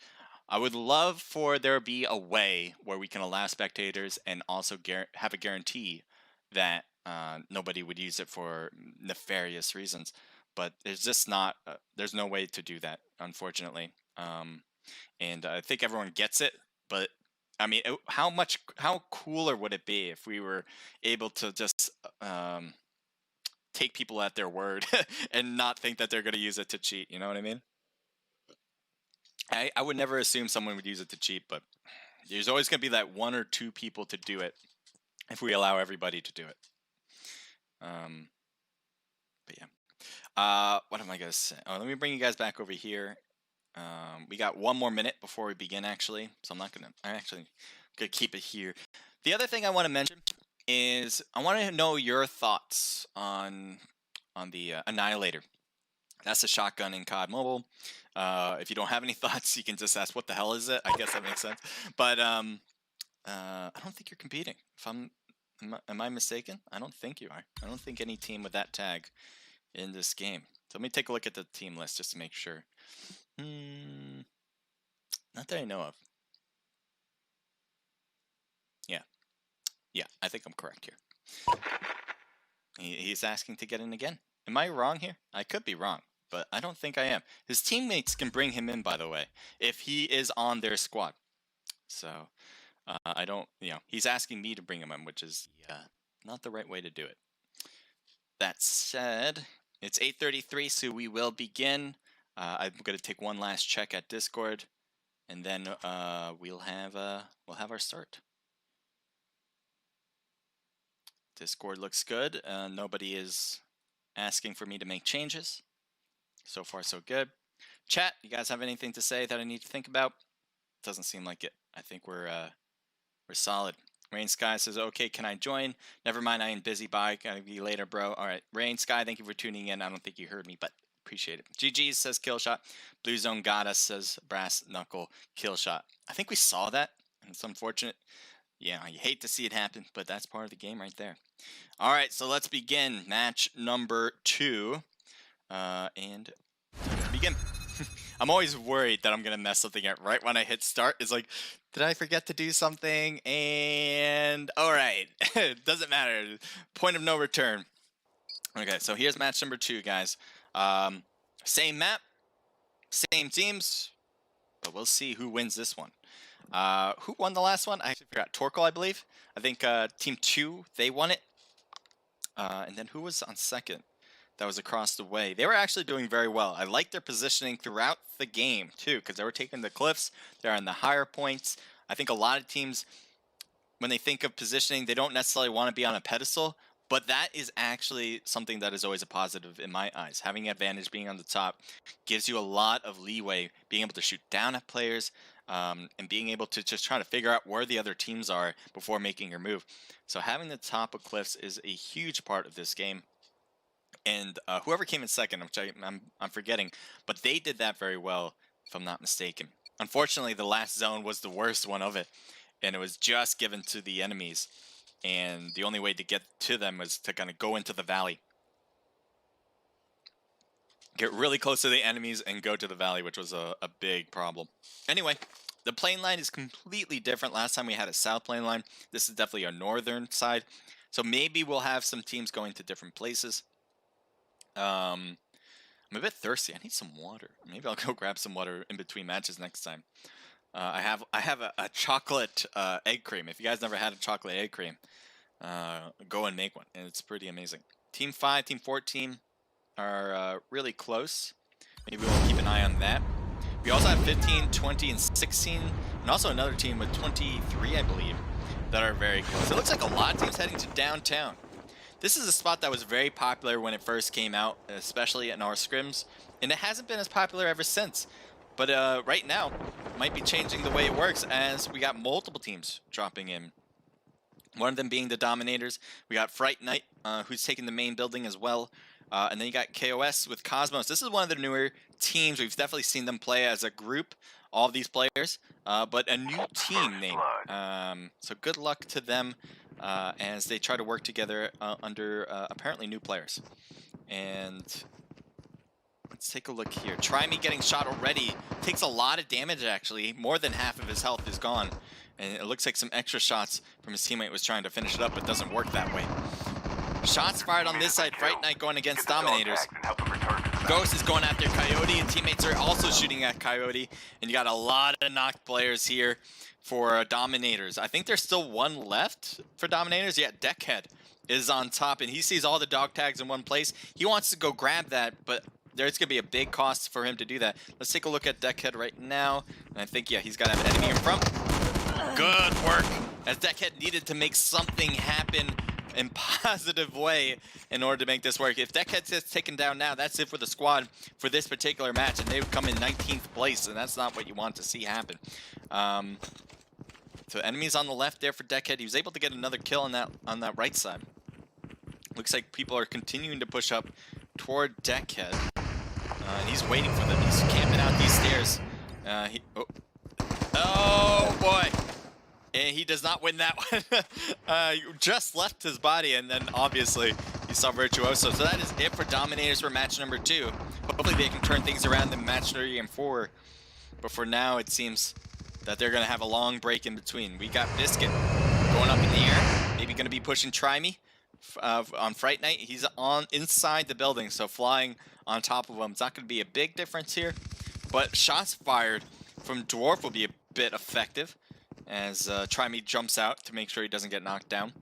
I would love for there be a way where we can allow spectators and also have a guarantee that nobody would use it for nefarious reasons. But there's just not, there's no way to do that, unfortunately. And I think everyone gets it, but I mean, how cooler would it be if we were able to just take people at their word and not think that they're going to use it to cheat, you know what I mean? I would never assume someone would use it to cheat, but there's always going to be that 1 or 2 people to do it if we allow everybody to do it. But yeah. What am I going to say? Oh, let me bring you guys back over here. We got 1 more minute before we begin, actually. So I'm actually going to keep it here. The other thing I want to mention is I want to know your thoughts on the Annihilator. That's a shotgun in COD Mobile. If you don't have any thoughts, you can just ask, what the hell is it? I guess that makes sense. But I don't think you're competing. If am I mistaken? I don't think you are. I don't think any team with that tag in this game. So let me take a look at the team list just to make sure. Not that I know of. Yeah, I think I'm correct here. He's asking to get in again. Am I wrong here? I could be wrong, but I don't think I am. His teammates can bring him in, by the way, if he is on their squad. So I don't, he's asking me to bring him in, which is not the right way to do it. That said, it's 8:33, so we will begin. I'm going to take one last check at Discord, and then we'll have our start. Discord looks good. Nobody is asking for me to make changes. So far, so good. Chat, you guys have anything to say that I need to think about? Doesn't seem like it. I think we're solid. Rain Sky says, okay, can I join? Never mind, I am busy. Bye. Gotta be later, bro. All right. Rain Sky, thank you for tuning in. I don't think you heard me, but appreciate it. GG says kill shot. Blue Zone got us, says Brass Knuckle kill shot. I think we saw that, and it's unfortunate. Yeah, you hate to see it happen, but that's part of the game right there. All right, so let's begin match number 2. And begin. I'm always worried that I'm going to mess something up right when I hit start. It's like, did I forget to do something? And all right, it doesn't matter. Point of no return. Okay, so here's match number 2, guys. Same map, same teams, but we'll see who wins this one. Who won the last one? I actually forgot. Torkel, I believe. I think Team 2, they won it. And then who was on second? That was across the way. They were actually doing very well. I liked their positioning throughout the game, too, because they were taking the cliffs. They're on the higher points. I think a lot of teams, when they think of positioning, they don't necessarily want to be on a pedestal, but that is actually something that is always a positive in my eyes. Having advantage being on the top gives you a lot of leeway, being able to shoot down at players, and being able to just try to figure out where the other teams are before making your move. So having the top of cliffs is a huge part of this game. And whoever came in second, which I'm forgetting, but they did that very well, if I'm not mistaken. Unfortunately, the last zone was the worst one of it, and it was just given to the enemies. And the only way to get to them was to kind of go into the valley. Get really close to the enemies and go to the valley, which was a big problem. Anyway, the plane line is completely different. Last time we had a south plane line. This is definitely our northern side. So maybe we'll have some teams going to different places. I'm a bit thirsty. I need some water. Maybe I'll go grab some water in between matches next time. I have a chocolate egg cream. If you guys never had a chocolate egg cream, go and make one, and it's pretty amazing. Team 5, Team 14 are really close. Maybe we'll keep an eye on that. We also have 15, 20, and 16, and also another team with 23, I believe, that are very close. It looks like a lot of teams heading to downtown. This is a spot that was very popular when it first came out, especially in our scrims, and it hasn't been as popular ever since. But right now, it might be changing the way it works as we got multiple teams dropping in. One of them being the Dominators. We got Fright Knight, who's taking the main building as well. And then you got KOS with Cosmos. This is one of the newer teams. We've definitely seen them play as a group, all of these players, but a new team name. So good luck to them as they try to work together under apparently new players. And let's take a look here. Try Me getting shot already. Takes a lot of damage, actually. More than half of his health is gone. And it looks like some extra shots from his teammate was trying to finish it up, but doesn't work that way. Shots fired on this side. Fright Knight going against Dominators. Ghost is going after Coyote, and teammates are also shooting at Coyote. And you got a lot of knocked players here for Dominators. I think there's still one left for Dominators. Yeah, Deckhead is on top, and he sees all the dog tags in one place. He wants to go grab that, but there's going to be a big cost for him to do that. Let's take a look at Deckhead right now. And I think, yeah, he's got an enemy in front. Good work, as Deckhead needed to make something happen in positive way in order to make this work. If Deckhead gets taken down now, that's it for the squad for this particular match, and they would come in 19th place, and that's not what you want to see happen. So enemies on the left there for Deckhead. He was able to get another kill on that right side. Looks like people are continuing to push up toward Deckhead. And he's waiting for them. He's camping out these stairs. Oh boy! And he does not win that one. Just left his body, and then obviously he saw Virtuoso. So that is it for Dominators for match number 2. Hopefully they can turn things around in match 3 and 4. But for now, it seems that they're going to have a long break in between. We got Biscuit going up in the air. Maybe going to be pushing Try Me on Fright Night. He's on inside the building, so flying on top of him. It's not going to be a big difference here. But shots fired from Dwarf will be a bit effective as Try Me jumps out to make sure he doesn't get knocked down.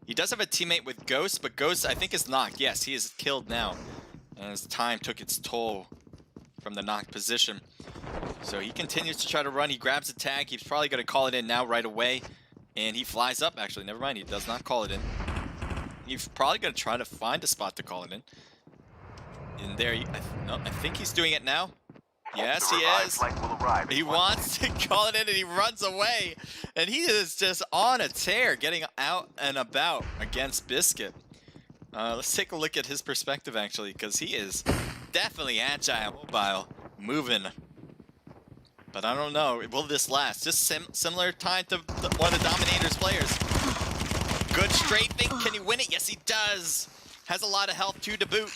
He does have a teammate with Ghost, but Ghost I think is knocked. Yes, he is killed now as time took its toll from the knocked position. So he continues to try to run. He grabs a tag. He's probably going to call it in now right away. And he flies up, actually. Never mind, he does not call it in. He's probably going to try to find a spot to call it in. And there, I think he's doing it now. Yes, he is. He wants to call it in, and he runs away. And he is just on a tear, getting out and about against Biscuit. Let's take a look at his perspective, actually, because he is definitely agile, mobile, moving. But I don't know, will this last? Just similar time to one of the Dominators players. Good strafing, can he win it? Yes, he does. Has a lot of health too to boot.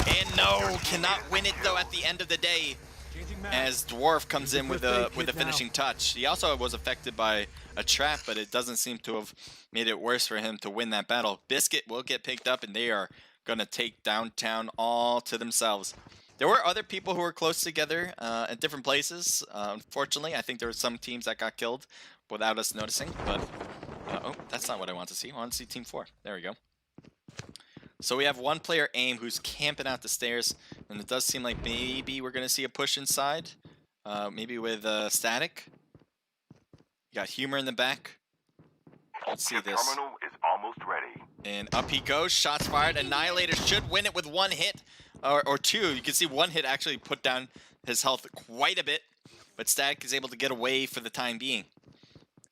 And no, cannot win it though at the end of the day, as Dwarf comes in with a finishing touch. He also was affected by a trap, but it doesn't seem to have made it worse for him to win that battle. Biscuit will get picked up, and they are gonna take downtown all to themselves. There were other people who were close together at different places. Unfortunately, I think there were some teams that got killed without us noticing, but oh, that's not what I want to see. I want to see Team 4. There we go. So we have one player, Aim, who's camping out the stairs, and it does seem like maybe we're going to see a push inside, maybe with Static. You got Humor in the back. Let's see this. Terminal is almost ready. And up he goes, shots fired. Annihilator should win it with one hit, or two. You can see one hit actually put down his health quite a bit, but Static is able to get away for the time being.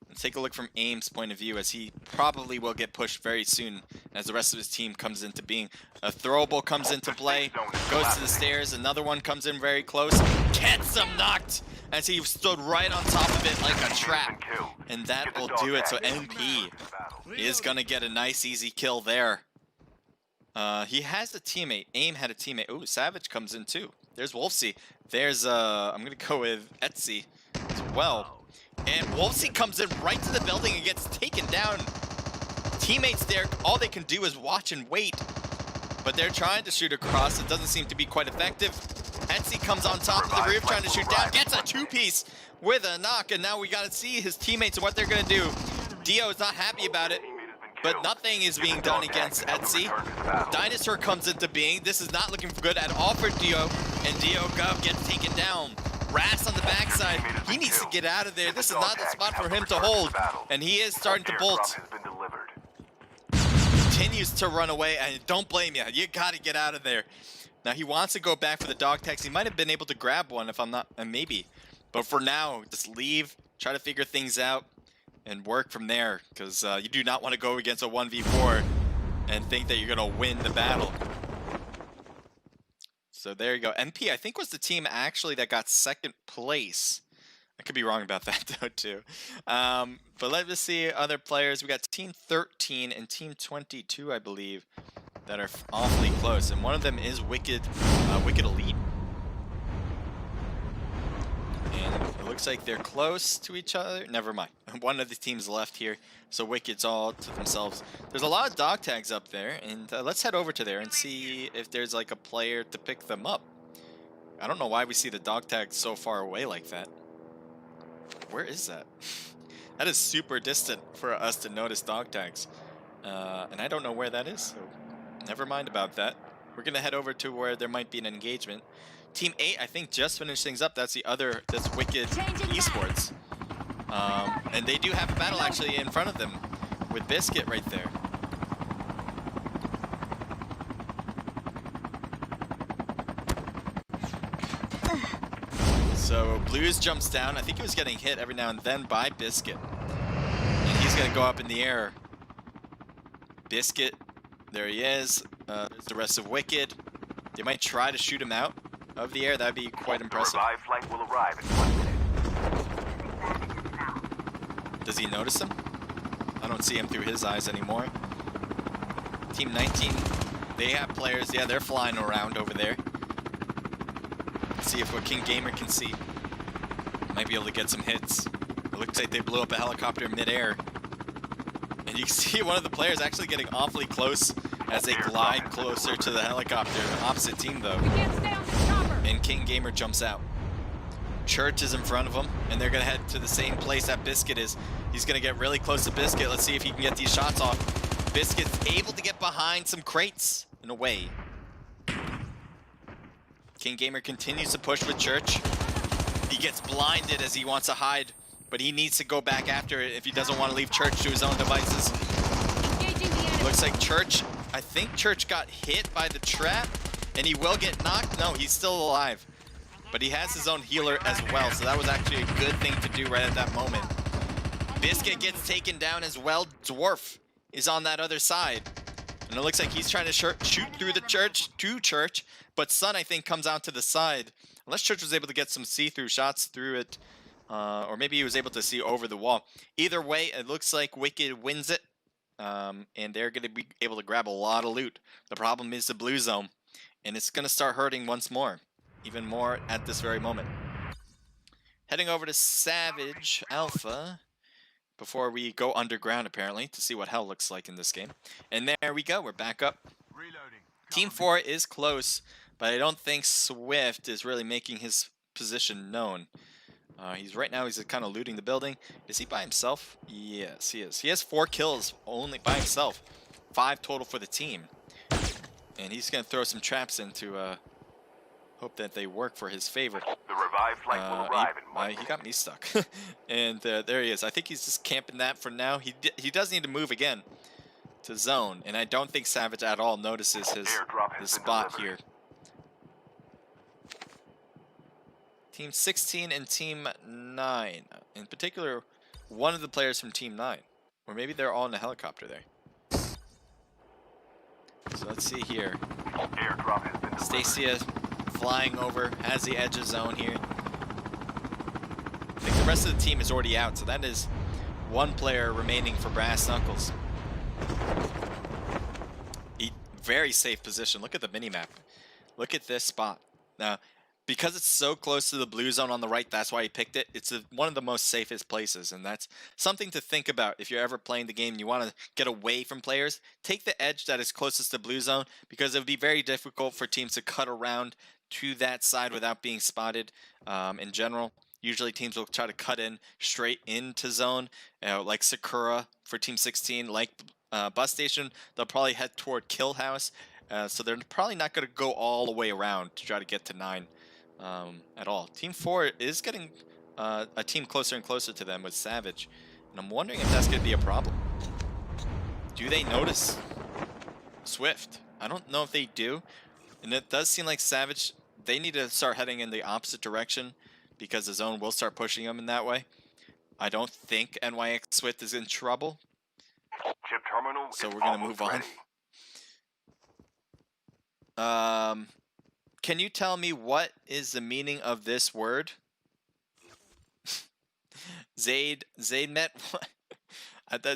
Let's take a look from Aim's point of view, as he probably will get pushed very soon as the rest of his team comes into being. A throwable comes into play, goes to the stairs, another one comes in very close, gets him knocked as he stood right on top of it like a trap. And that will do it, so NP is going to get a nice easy kill there. He has a teammate. Aim had a teammate. Ooh, Savage comes in too. There's Wolfsy. There's, I'm going to go with Etsy as well. And Wolfsy comes in right to the building and gets taken down. Teammates there, all they can do is watch and wait. But they're trying to shoot across. It doesn't seem to be quite effective. Etsy comes on top of the roof trying to shoot down. Gets a two-piece with a knock. And now we got to see his teammates and what they're going to do. Dio is not happy about it. But nothing is being done against Etsy. Dinosaur comes into being. This is not looking good at all for Dio. And Dio Gov gets taken down. Ras on the backside. He needs to get out of there. This is not the spot for him to hold. And he is starting to bolt. Continues to run away. And don't blame you. You got to get out of there. Now he wants to go back for the dog tags. He might have been able to grab one if I'm not, maybe. But for now, just leave. Try to figure things out and work from there. Because you do not want to go against a 1v4 and think that you're going to win the battle. So there you go. MP, I think, was the team actually that got second place. I could be wrong about that, though, too. But let's see other players. We got Team 13 and Team 22, I believe, that are awfully close. And one of them is Wicked Elite. And it looks like they're close to each other. Never mind. One of the teams left here. So Wicked's all to themselves. There's a lot of dog tags up there. And let's head over to there and see if there's like a player to pick them up. I don't know why we see the dog tags so far away like that. Where is that? That is super distant for us to notice dog tags. And I don't know where that is. So never mind about that. We're going to head over to where there might be an engagement. Team 8, I think, just finished things up. That's the other, that's Wicked Esports. And they do have a battle actually in front of them with Biscuit right there. So Blues jumps down. I think he was getting hit every now and then by Biscuit. And he's going to go up in the air. Biscuit, there he is. There's the rest of Wicked. They might try to shoot him out of the air. That'd be quite impressive. The revived flight will arrive in 1 minute. Does he notice him? I don't see him through his eyes anymore. Team 19, they have players. Yeah, they're flying around over there. Let's see if what King Gamer can see. Might be able to get some hits. It looks like they blew up a helicopter mid-air. And you can see one of the players actually getting awfully close as they glide closer to the helicopter. Opposite team, though. We can't stay on the chopper. And King Gamer jumps out. Church is in front of him, and they're going to head to the same place that Biscuit is. He's going to get really close to Biscuit. Let's see if he can get these shots off. Biscuit's able to get behind some crates in a way. King Gamer continues to push with Church. He gets blinded as he wants to hide, but he needs to go back after it if he doesn't want to leave Church to his own devices. Engaging the enemy. Looks like Church, I think Church got hit by the trap, and he will get knocked. No, he's still alive. But he has his own healer as well, so that was actually a good thing to do right at that moment. Biscuit gets taken down as well. Dwarf is on that other side. And it looks like he's trying to shoot through the church, but Sun, I think, comes out to the side. Unless Church was able to get some see-through shots through it, or maybe he was able to see over the wall. Either way, it looks like Wicked wins it, and they're going to be able to grab a lot of loot. The problem is the blue zone, and it's going to start hurting once more. Even more at this very moment. Heading over to Savage Alpha before we go underground, apparently, to see what hell looks like in this game. And there we go. We're back up. Reloading. Team 4 is close, but I don't think Swift is really making his position known. He's kind of looting the building. Is he by himself? Yes, he is. He has 4 kills only by himself. 5 total for the team. And he's going to throw some traps in to hope that they work for his favor. The revived flight will arrive in 1 minute. He got me stuck. And there he is. I think he's just camping that for now. He does need to move again to zone. And I don't think Savage at all notices his spot here. Team 16 and Team 9. In particular, one of the players from Team 9. Or maybe they're all in a helicopter there. So let's see here. Airdrop has been delivered. Stacia flying over, has the edge of zone here. I think the rest of the team is already out, so that is 1 player remaining for Brass Knuckles. Very safe position. Look at the minimap. Look at this spot. Now, because it's so close to the blue zone on the right, that's why he picked it. It's one of the most safest places, and that's something to think about if you're ever playing the game and you want to get away from players. Take the edge that is closest to blue zone, because it would be very difficult for teams to cut around to that side without being spotted. In general, usually teams will try to cut in straight into zone, like Sakura for Team 16, like Bus Station. They'll probably head toward Kill House, so they're probably not going to go all the way around to try to get to 9 at all. Team 4 is getting a team closer and closer to them with Savage, and I'm wondering if that's going to be a problem. Do they notice Swift? I don't know if they do. And it does seem like Savage, they need to start heading in the opposite direction because the zone will start pushing them in that way. I don't think NYX Swift is in trouble. Chip terminal So is we're going to move almost on. ready. Can you tell me what is the meaning of this word? Zaid met?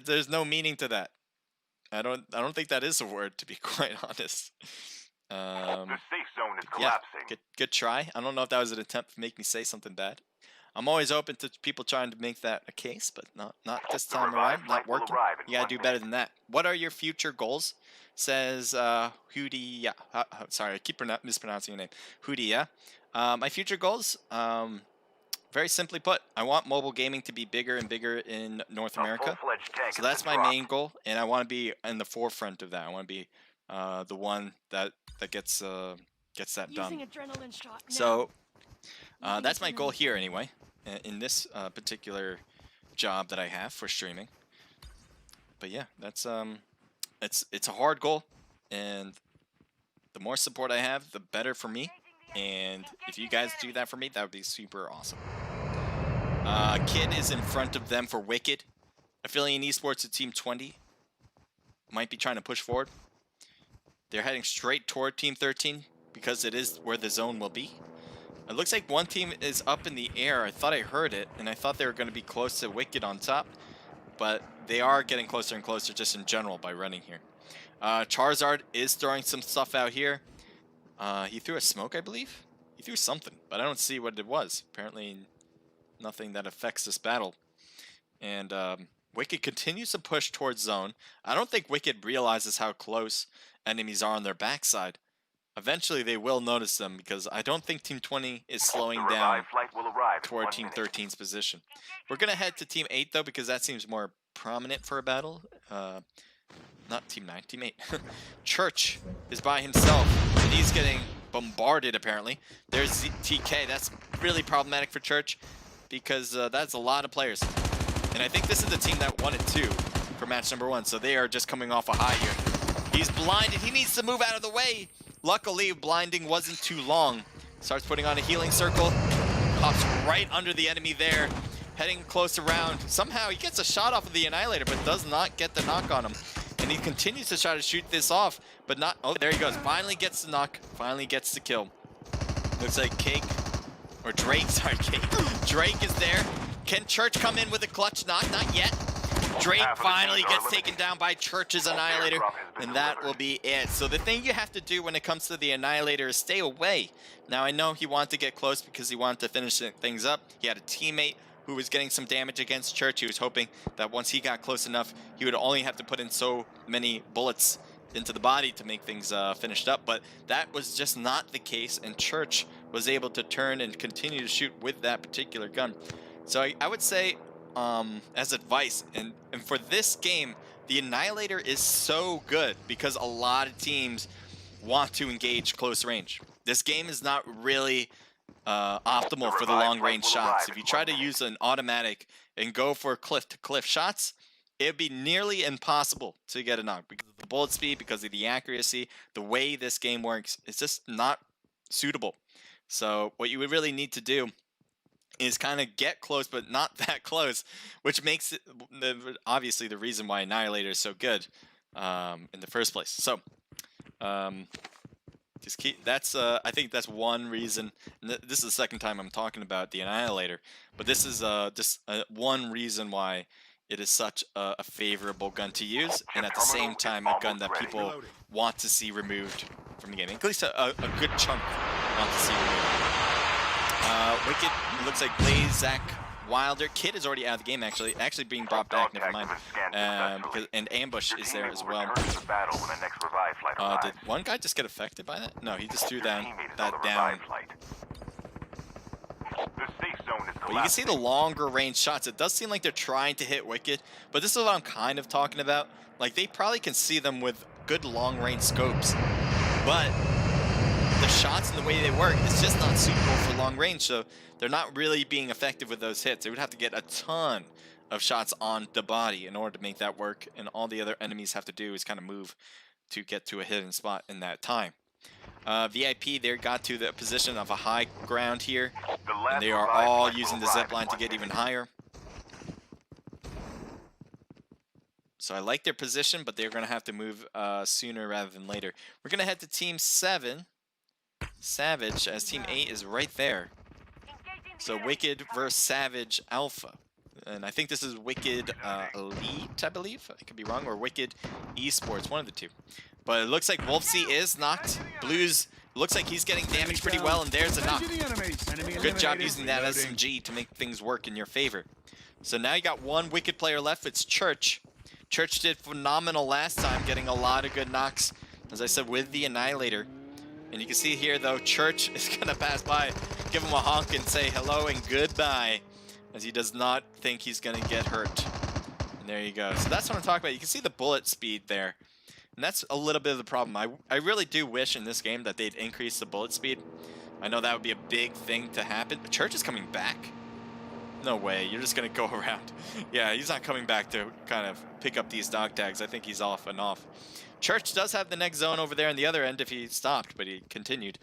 There's no meaning to that. I don't think that is a word, to be quite honest. The safe zone is Yeah, collapsing. good try. I don't know if that was an attempt to make me say something bad. I'm always open to people trying to make that a case, but not this The time revived around. flight Not will working. arrive in You gotta 1 do minute. better than that. What are your future goals? Says Hootie. Yeah. Sorry, I keep mispronouncing your name. Hootie. Yeah. My future goals. Very simply put, I want mobile gaming to be bigger and bigger in North A America. full-fledged tank So has that's been my dropped. main goal, and I want to be in the forefront of that. I want to be the one that gets that Using done. adrenaline shot. Now. So that's my goal here anyway, in this particular job that I have for streaming. But yeah, that's it's a hard goal, and the more support I have, the better for me. And if you guys do that for me, that would be super awesome. Kid is in front of them for Wicked. Affiliate Esports at Team 20. Might be trying to push forward. They're heading straight toward Team 13. because it is where the zone will be. It looks like one team is up in the air. I thought I heard it, and I thought they were going to be close to Wicked on top, but they are getting closer and closer just in general by running here. Charizard is throwing some stuff out here. He threw a smoke, I believe. He threw something, but I don't see what it was. Apparently nothing that affects this battle. And Wicked continues to push towards zone. I don't think Wicked realizes how close enemies are on their backside. Eventually they will notice them, because I don't think Team 20 is slowing down toward Team 13's position. We're going to head to Team 8 though, because that seems more prominent for a battle. Not Team 9, Team 8. Church is by himself, and he's getting bombarded apparently. There's TK. That's really problematic for Church, because that's a lot of players. And I think this is the team that won it too for match number 1, so they are just coming off a high here. He's blinded. He needs to move out of the way. Luckily, blinding wasn't too long. Starts putting on a healing circle. Pops right under the enemy there. Heading close around. Somehow he gets a shot off of the Annihilator, but does not get the knock on him. And he continues to try to shoot this off, but not... Oh, there he goes. Finally gets the knock. Finally gets the kill. Looks like Cake... Or Drake, sorry, Cake. Drake is there. Can Church come in with a clutch knock? Not yet. Drake finally gets taken down by Church's Annihilator, and that will be it. So the thing you have to do when it comes to the Annihilator is stay away. Now, I know he wanted to get close because he wanted to finish things up. He had a teammate who was getting some damage against Church. He was hoping that once he got close enough, he would only have to put in so many bullets into the body to make things finished up, but that was just not the case, and Church was able to turn and continue to shoot with that particular gun. So I would say, as advice, and for this game, the Annihilator is so good because a lot of teams want to engage close range. This game is not really optimal for the long range shots. If you try to use an automatic and go for cliff-to-cliff shots, it'd be nearly impossible to get a knock because of the bullet speed, because of the accuracy, the way this game works. It's just not suitable. So what you would really need to do is kind of get close, but not that close, which makes it obviously the reason why Annihilator is so good in the first place. So just keep. That's I think that's one reason. This is the second time I'm talking about the Annihilator, but this is just one reason why it is such a favorable gun to use, and at the same time a gun that people want to see removed from the game. At least a good chunk want to see removed. Wicked, it looks like Blaze, Zach, Wilder. Kid is already out of the game, actually being brought back, never mind. And Ambush is there as well. Did one guy just get affected by that? No, he just threw that down. But you can see the longer range shots. It does seem like they're trying to hit Wicked, but this is what I'm kind of talking about. Like, they probably can see them with good long range scopes, but the shots and the way they work, it's just not suitable for long range, so they're not really being effective with those hits. They would have to get a ton of shots on the body in order to make that work, and all the other enemies have to do is kind of move to get to a hidden spot in that time. VIP there got to the position of a high ground here, and they are all using the zipline to get even higher. So I like their position, but they're going to have to move sooner rather than later. We're going to head to Team 7. Savage, as Team 8 is right there. So Wicked versus Savage Alpha. And I think this is Wicked Elite, I believe. I could be wrong, or Wicked Esports, one of the two. But it looks like Wolfsy is knocked. Blues looks like he's getting damaged pretty well, and there's a knock. Good job using that SMG to make things work in your favor. So now you got one Wicked player left. It's Church. Church did phenomenal last time, getting a lot of good knocks, as I said, with the Annihilator. And you can see here, though, Church is going to pass by, give him a honk and say hello and goodbye, as he does not think he's going to get hurt. And there you go. So that's what I'm talking about. You can see the bullet speed there. And that's a little bit of the problem. I really do wish in this game that they'd increase the bullet speed. I know that would be a big thing to happen. But Church is coming back. No way. You're just going to go around. Yeah, he's not coming back to kind of pick up these dog tags. I think he's off and off. Church does have the next zone over there on the other end if he stopped, but he continued.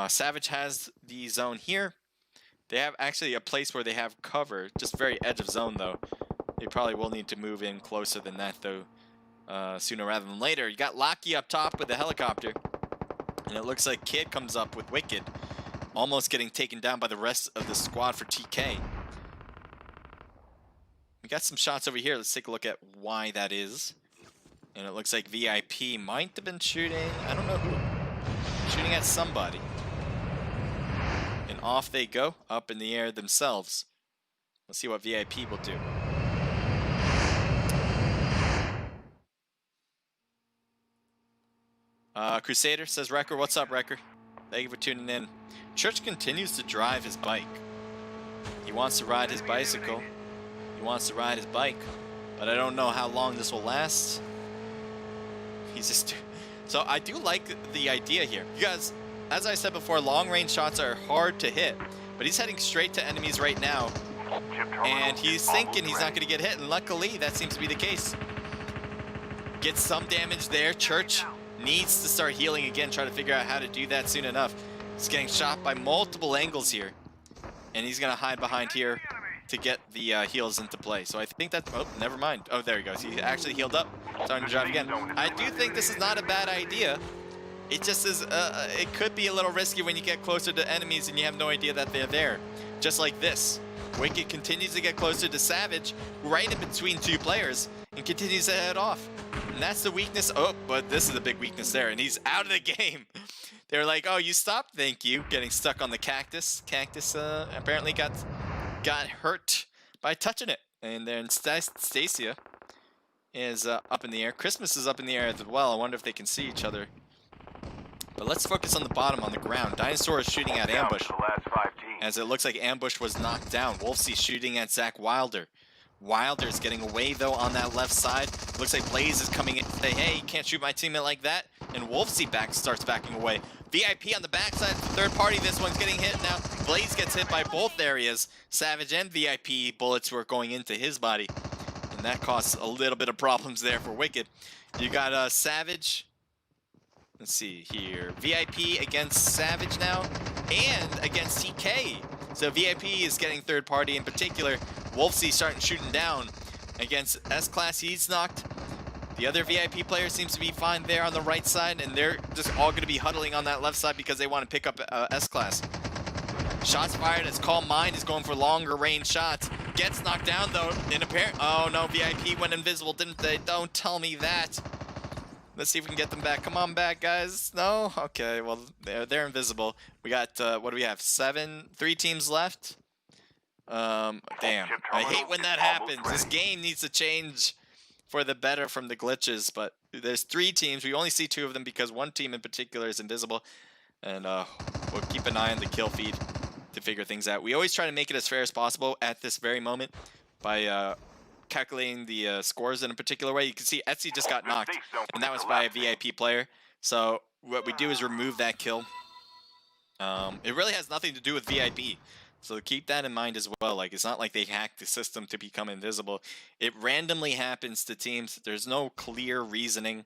Savage has the zone here. They have actually a place where they have cover, just very edge of zone, though. They probably will need to move in closer than that, though, sooner rather than later. You got Locky up top with the helicopter. And it looks like Kid comes up with Wicked, almost getting taken down by the rest of the squad for TK. We got some shots over here. Let's take a look at why that is. And it looks like VIP might have been shooting, I don't know who, shooting at somebody. And off they go, up in the air themselves. Let's see what VIP will do. Crusader says, Wrecker, what's up, Wrecker? Thank you for tuning in. Church continues to drive his bike. He wants to ride his bicycle. He wants to ride his bike. But I don't know how long this will last. He's just... So I do like the idea here. Because, as I said before, long-range shots are hard to hit. But he's heading straight to enemies right now. And he's thinking he's not going to get hit. And luckily, that seems to be the case. Gets some damage there. Church needs to start healing again. Try to figure out how to do that soon enough. He's getting shot by multiple angles here. And he's going to hide behind here to get the heals into play. So I think that... Oh, never mind. Oh, there he goes. He actually healed up. Starting to drive again. I do think this is not a bad idea. It just is... it could be a little risky when you get closer to enemies and you have no idea that they're there. Just like this. Wicked continues to get closer to Savage, right in between two players, and continues to head off. And that's the weakness. Oh, but this is a big weakness there, and he's out of the game. They're like, oh, you stopped, thank you. Getting stuck on the cactus. Cactus apparently got hurt by touching it. And then Stacia is up in the air. Christmas is up in the air as well. I wonder if they can see each other. But let's focus on the bottom, on the ground. Dinosaur is shooting at Ambush. As it looks like Ambush was knocked down. Wolfsy shooting at Zach Wilder. Wilder's getting away, though, on that left side. Looks like Blaze is coming in to say, hey, you can't shoot my teammate like that. And Wolfsy starts backing away. VIP on the backside, third party. This one's getting hit now. Blaze gets hit by both areas. Savage and VIP bullets were going into his body. And that caused a little bit of problems there for Wicked. You got Savage... Let's see here. VIP against Savage now, and against TK. So VIP is getting third party in particular. Wolfsy starting shooting down against S-Class. He's knocked. The other VIP player seems to be fine there on the right side, and they're just all going to be huddling on that left side because they want to pick up S-Class. Shots fired as Calm Mind is going for longer range shots. Gets knocked down though. In apparent. Oh no, VIP went invisible, didn't they? Don't tell me that. Let's see if we can get them back. Come on back, guys. No? Okay, well, they're invisible. We got, what do we have? 3 teams left? Damn. I hate when that happens. This game needs to change for the better from the glitches, but there's 3 teams. We only see 2 of them because one team in particular is invisible. And we'll keep an eye on the kill feed to figure things out. We always try to make it as fair as possible at this very moment by calculating the scores in a particular way. You can see Etsy just got knocked, and that was by a VIP player. So what we do is remove that kill. It really has nothing to do with VIP. So keep that in mind as well. Like, it's not like they hacked the system to become invisible. It randomly happens to teams. There's no clear reasoning,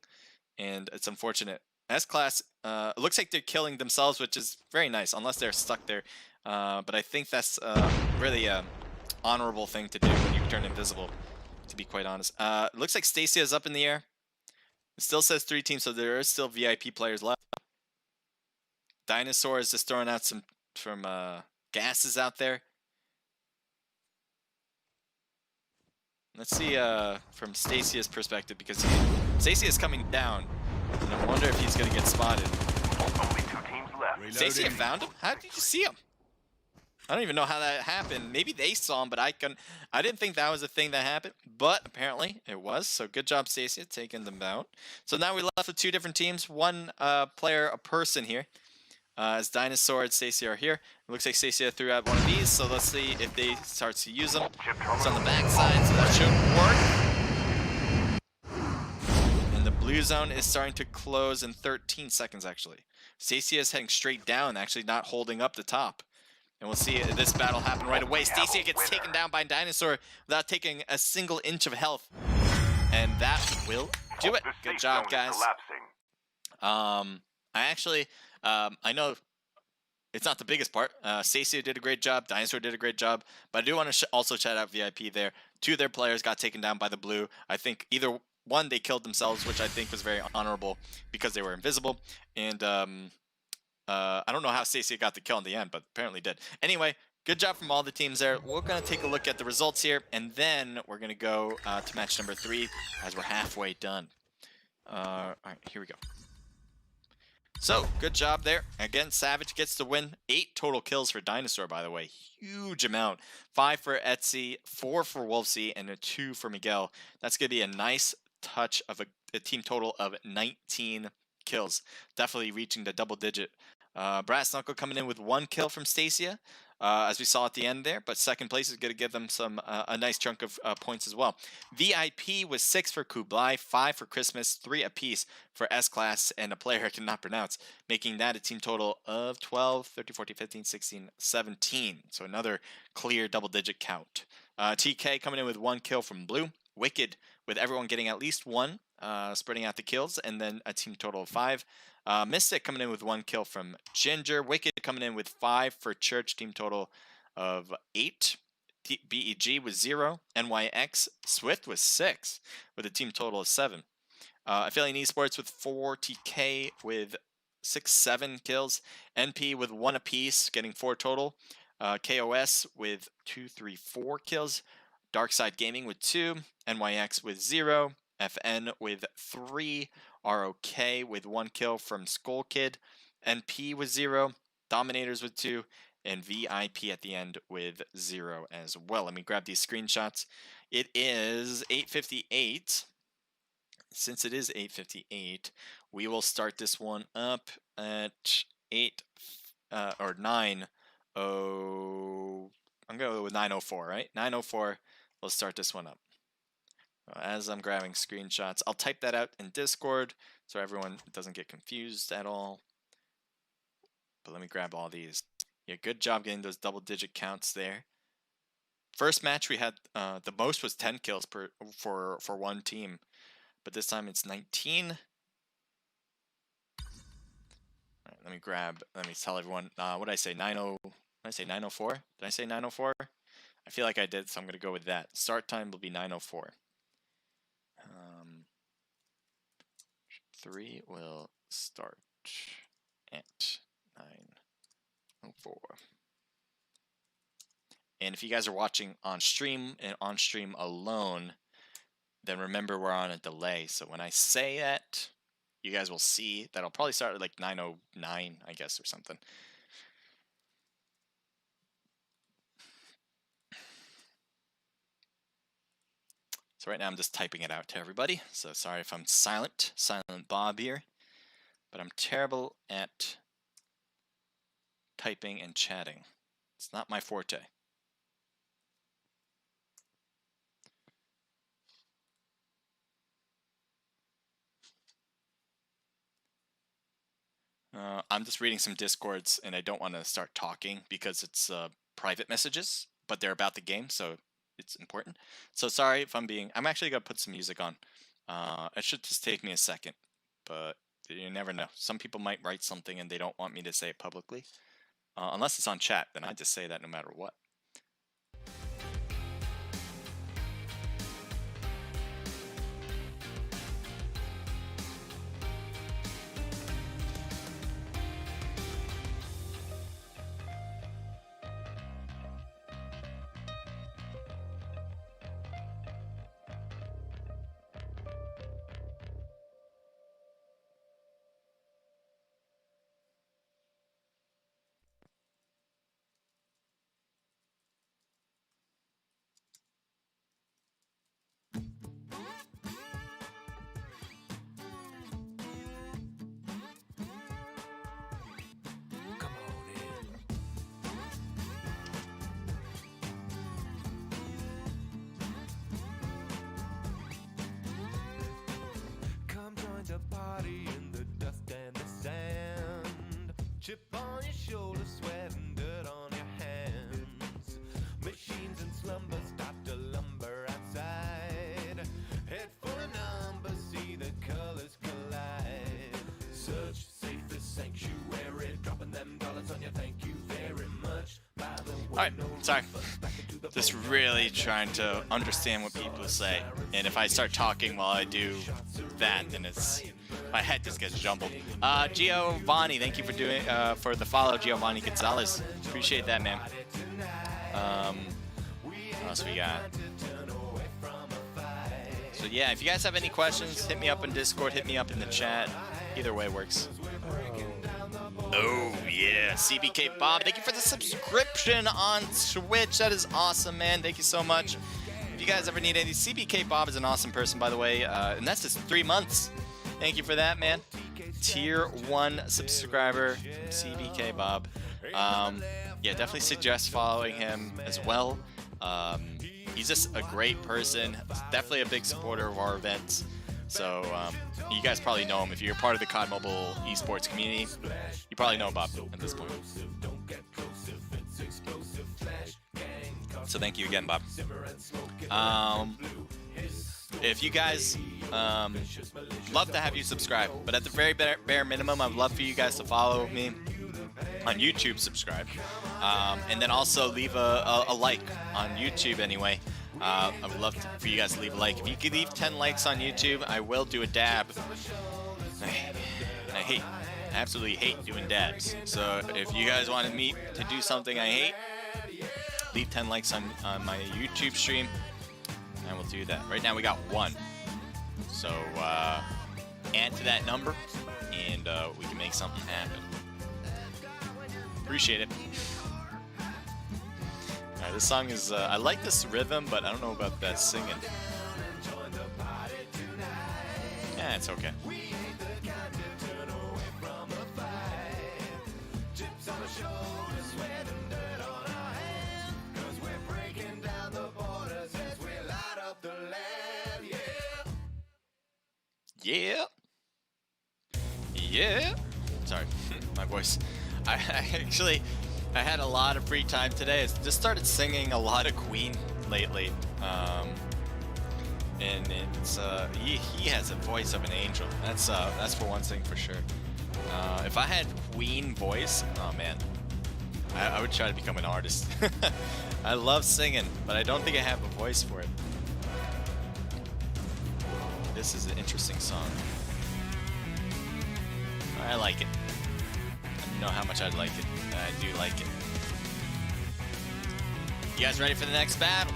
and it's unfortunate. S-Class, it looks like they're killing themselves, which is very nice, unless they're stuck there. But I think that's really an honorable thing to do when you turn invisible, to be quite honest. It looks like Stacia is up in the air. It still says 3 teams, so there are still VIP players left. Dinosaur is just throwing out some gases out there. Let's see from Stacia's perspective, because Stacia is coming down, and I wonder if he's going to get spotted. Only 2 teams left. Stacia found him? How did you see him? I don't even know how that happened. Maybe they saw him, but I didn't think that was a thing that happened, but apparently it was. So good job, Stacia, taking them out. So now we left with 2 different teams, 1 player a person here. As Dinosaur and Stacia are here. It looks like Stacia threw out one of these, so let's see if they start to use them. It's on the backside, so that should work. And the blue zone is starting to close in 13 seconds, actually. Stacia is heading straight down, actually not holding up the top. And we'll see this battle happen right away. Stacia gets taken down by Dinosaur without taking a single inch of health. And that will do it. Good job, guys. I know it's not the biggest part. Stacia did a great job. Dinosaur did a great job. But I do want to also shout out VIP there. 2 of their players got taken down by the blue. I think either one, they killed themselves, which I think was very honorable because they were invisible. And I don't know how Stacia got the kill in the end, but apparently did. Anyway, good job from all the teams there. We're going to take a look at the results here, and then we're going to go to match number 3 as we're halfway done. All right, here we go. So, good job there. Again, Savage gets the win. 8 total kills for Dinosaur, by the way. Huge amount. 5 for Etsy, 4 for Wolfsy, and a 2 for Miguel. That's going to be a nice touch of a team total of 19 kills. Definitely reaching the double digit. Brass Knuckle coming in with 1 kill from Stacia, as we saw at the end there, but second place is going to give them some a nice chunk of points as well. VIP was 6 for Kublai, 5 for Christmas, 3 apiece for S-Class, and a player I cannot pronounce, making that a team total of 12, 13, 14, 15, 16, 17. So another clear double-digit count. TK coming in with 1 kill from Blue. Wicked with everyone getting at least 1, spreading out the kills, and then a team total of 5. Mystic coming in with 1 kill from Ginger. Wicked coming in with 5 for Church, team total of 8. BEG was 0. NYX Swift was 6 with a team total of 7. Affiliate Esports with 4. TK with 6, 7 kills. NP with 1 apiece, getting 4 total. KOS with 2, 3, 4 kills. Darkside Gaming with 2. NYX with 0. FN with 3. ROK with 1 kill from Skull Kid. NP with 0. Dominators with 2. And VIP at the end with 0 as well. Let me grab these screenshots. It is 8:58. Since it is 8:58, we will start this one up at 8 or 9. I'm going to go with 9:04, right? 9:04. We'll start this one up. As I'm grabbing screenshots, I'll type that out in Discord so everyone doesn't get confused at all. But let me grab all these. Yeah, good job getting those double-digit counts there. First match we had the most was 10 kills for one team, but this time it's 19. All right, let me tell everyone. What did I say? 90. Did I say 9:04? Did I say 9:04? I feel like I did, so I'm gonna go with that. Start time will be 9:04. 3 will start at 9:04. And if you guys are watching on stream and on stream alone, then remember we're on a delay. So when I say that, you guys will see that I'll probably start at like 9:09, I guess, or something. So right now I'm just typing it out to everybody. So sorry if I'm silent Bob here, but I'm terrible at typing and chatting. It's not my forte. I'm just reading some Discords and I don't want to start talking because it's private messages, but they're about the game, so it's important. So sorry if I'm actually going to put some music on. It should just take me a second, but you never know. Some people might write something and they don't want me to say it publicly. Unless it's on chat, then I just say that no matter what. Party in the dust and the sand. Chip on your shoulder, sweat and dirt on your hands. Machines in slumber start to lumber outside. Head full of numbers, see the colors collide. Search safest sanctuary, dropping them dollars on you. Thank you very much. Alright, sorry. Just really trying to understand what people say. And if I start talking while I do that, then it's My head just gets jumbled. Giovanni, thank you for doing for the follow, Giovanni Gonzalez. Appreciate that, man. What else we got? So yeah, if you guys have any questions, hit me up in Discord, hit me up in the chat. Either way works. Oh yeah, CBK Bob, thank you for the subscription on Twitch. That is awesome, man. Thank you so much. If you guys ever need any, CBK Bob is an awesome person, by the way, and that's just 3 months. Thank you for that, man. Tier 1 subscriber from CBK Bob. Yeah, definitely suggest following him as well. He's just a great person. Definitely a big supporter of our events. So you guys probably know him. If you're part of the CODMobile Esports community, you probably know Bob at this point. So thank you again, Bob. If you guys love to have you subscribe, but at the very bare minimum, I'd love for you guys to follow me on YouTube, subscribe, and then also leave a like on YouTube anyway. I would love for you guys to leave a like. If you could leave 10 likes on YouTube, I will do a dab. I absolutely hate doing dabs. So if you guys wanted me to do something I hate, leave 10 likes on my YouTube stream, and we'll do that. Right now we got 1. So add to that number, and we can make something happen. Appreciate it. This song is, I like this rhythm, but I don't know about that singing. Yeah, it's okay. Yeah. Yeah. Sorry, my voice. I had a lot of free time today. I just started singing a lot of Queen lately. And it's he has a voice of an angel. That's for one thing for sure. If I had Queen voice, oh man, I would try to become an artist. I love singing, but I don't think I have a voice for it. This is an interesting song. I like it. I don't know how much I'd like it. I do like it. You guys ready for the next battle?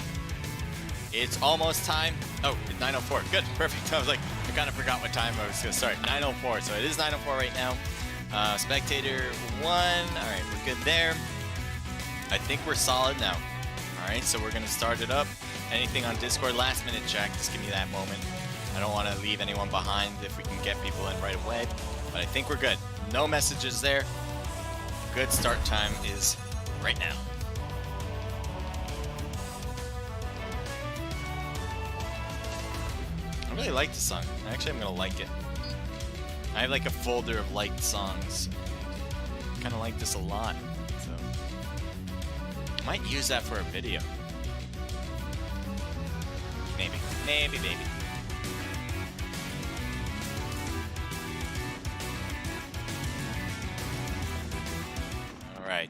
It's almost time. Oh, it's 9:04. Good, perfect. I was like, I kind of forgot what time I was going to start. 9:04. So it is 9:04 right now. Spectator 1. All right, we're good there. I think we're solid now. All right, so we're going to start it up. Anything on Discord, last minute check. Just give me that moment. I don't want to leave anyone behind if we can get people in right away. But I think we're good. No messages there. Good start time is right now. I really like the song. Actually, I'm gonna like it. I have like a folder of liked songs. Kind of like this a lot, so I might use that for a video. Maybe. All right.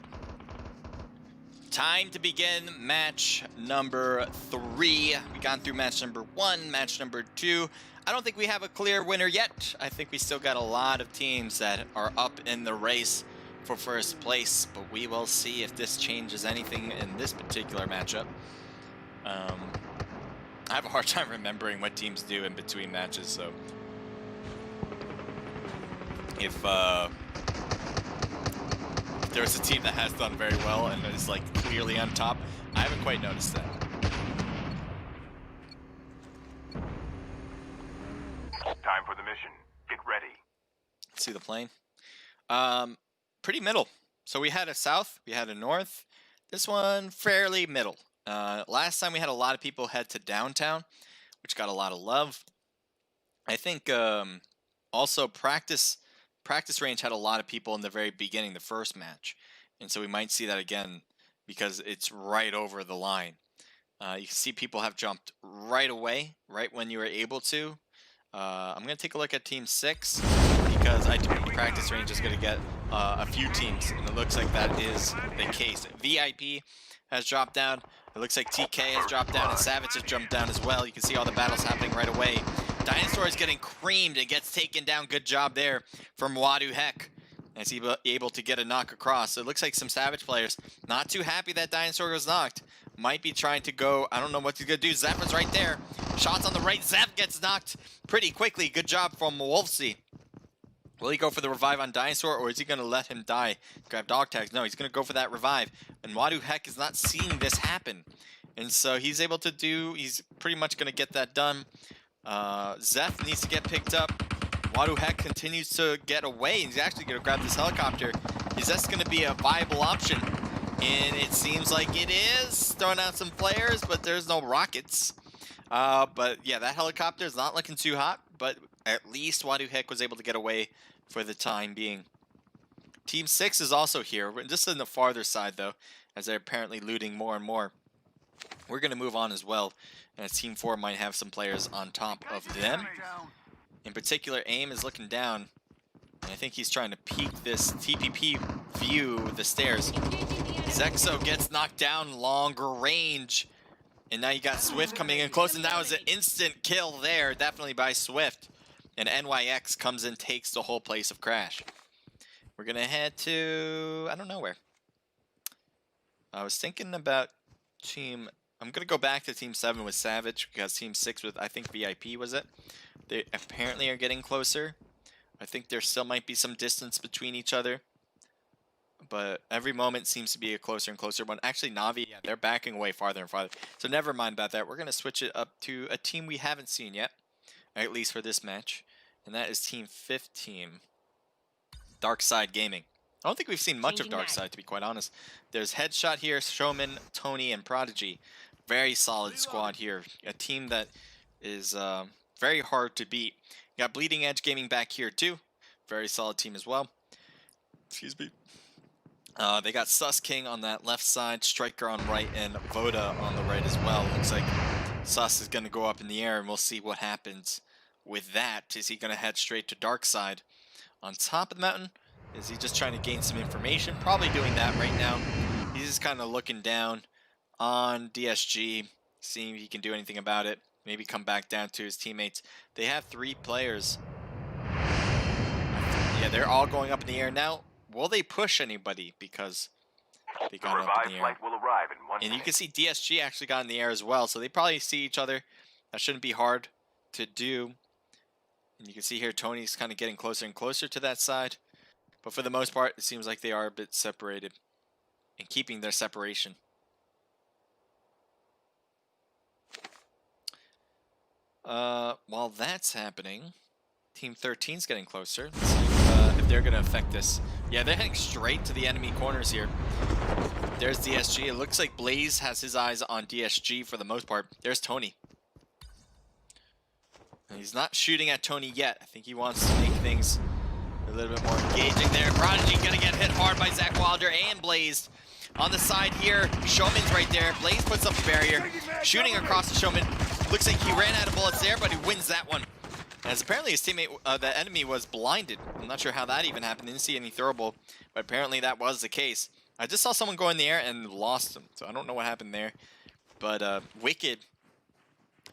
Time to begin match number 3. We gone through match number 1, match number 2. I don't think we have a clear winner yet. I think we still got a lot of teams that are up in the race for first place, but we will see if this changes anything in this particular matchup. I have a hard time remembering what teams do in between matches, so if there's a team that has done very well and is like clearly on top, I haven't quite noticed that. Time for the mission. Get ready. Let's see the plane. Pretty middle. So we had a south, we had a north. This one fairly middle. Last time we had a lot of people head to downtown, which got a lot of love. I think also practice range had a lot of people in the very beginning, the first match. And so we might see that again because it's right over the line. You can see people have jumped right away, right when you were able to. I'm going to take a look at Team 6 because I do think practice range is going to get a few teams. And it looks like that is the case. VIP has dropped down. It looks like TK has dropped down and Savage has jumped down as well. You can see all the battles happening right away. Dinosaur is getting creamed and gets taken down. Good job there from Wadu Heck as he able to get a knock across. So it looks like some Savage players not too happy that Dinosaur was knocked. Might be trying to go, I don't know what he's going to do. Zeph is right there. Shots on the right. Zeph gets knocked pretty quickly. Good job from Wolfsy. Will he go for the revive on Dinosaur, or is he going to let him die? Grab dog tags. No, he's going to go for that revive. And Wadu Heck is not seeing this happen. And so he's able to do, he's pretty much going to get that done. Zeph needs to get picked up. Wadu Heck continues to get away. He's actually going to grab this helicopter. Is this going to be a viable option? And it seems like it is. Throwing out some flares, but there's no rockets. But yeah, that helicopter is not looking too hot, but at least Wadu Heck was able to get away for the time being. Team 6 is also here. We're just on the farther side, though, as they're apparently looting more and more. We're going to move on as well, as Team 4 might have some players on top of them. In particular, AIM is looking down, and I think he's trying to peek this TPP view of the stairs. Zexo gets knocked down longer range, and now you got Swift coming in close, and that was an instant kill there, definitely by Swift. And NYX comes in, takes the whole place of Crash. We're going to head to, I don't know where. I was thinking about Team, I'm going to go back to Team 7 with Savage, because Team 6 with, I think, VIP was it. They apparently are getting closer. I think there still might be some distance between each other. But every moment seems to be a closer and closer one. Actually, Na'Vi, yeah, they're backing away farther and farther. So never mind about that. We're going to switch it up to a team we haven't seen yet, at least for this match. And that is Team 15, Dark Side Gaming. I don't think we've seen much of Dark Side, to be quite honest. There's Headshot here, Showman, Tony, and Prodigy. Very solid squad here. A team that is very hard to beat. You got Bleeding Edge Gaming back here too. Very solid team as well. Excuse me. They got Sus King on that left side, Striker on right, and Voda on the right as well. Looks like Sus is going to go up in the air, and we'll see what happens with that. Is he going to head straight to Dark Side on top of the mountain? Is he just trying to gain some information? Probably doing that right now. He's just kind of looking down on DSG, seeing if he can do anything about it. Maybe come back down to his teammates. They have 3 players. Yeah, they're all going up in the air now. Will they push anybody? Because they got up in the air. Will arrive in 1 And you minute. can see DSG actually got in the air as well. So they probably see each other. That shouldn't be hard to do. And you can see here Tony's kind of getting closer and closer to that side. But for the most part, it seems like they are a bit separated and keeping their separation. While that's happening, Team 13's getting closer. Let's see if they're going to affect this. Yeah, they're heading straight to the enemy corners here. There's DSG. It looks like Blaze has his eyes on DSG for the most part. There's Tony. And he's not shooting at Tony yet. I think he wants to make things a little bit more engaging there. Prodigy going to get hit hard by Zach Wilder and Blaze. On the side here, Showman's right there. Blaze puts up a barrier, shooting across the Showman. Looks like he ran out of bullets there, but he wins that one. As apparently his teammate, the enemy, was blinded. I'm not sure how that even happened. Didn't see any throwable, but apparently that was the case. I just saw someone go in the air and lost him, so I don't know what happened there. But Wicked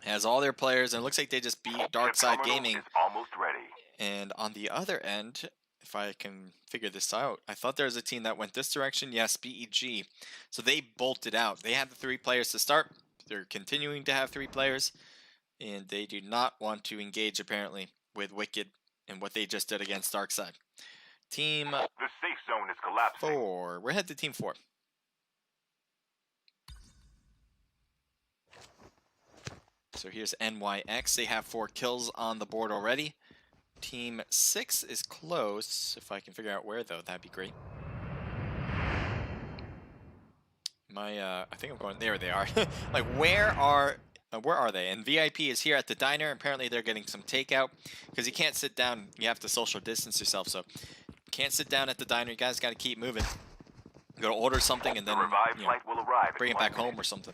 has all their players, and it looks like they just beat Dark Side Gaming. Is almost ready. And on the other end, if I can figure this out, I thought there was a team that went this direction. Yes, BEG. So they bolted out. They had the 3 players to start. They're continuing to have 3 players. And they do not want to engage, apparently, with Wicked and what they just did against Darkside. Team The safe zone is collapsing. 4. We're headed to Team 4. So here's NYX. They have 4 kills on the board already. Team 6 is close. If I can figure out where, though, that'd be great. I think I'm going, there they are. Like, where are they? And VIP is here at the diner. Apparently they're getting some takeout because you can't sit down. You have to social distance yourself, so you can't sit down at the diner. You guys got to keep moving. You got to order something and then bring it back home or something.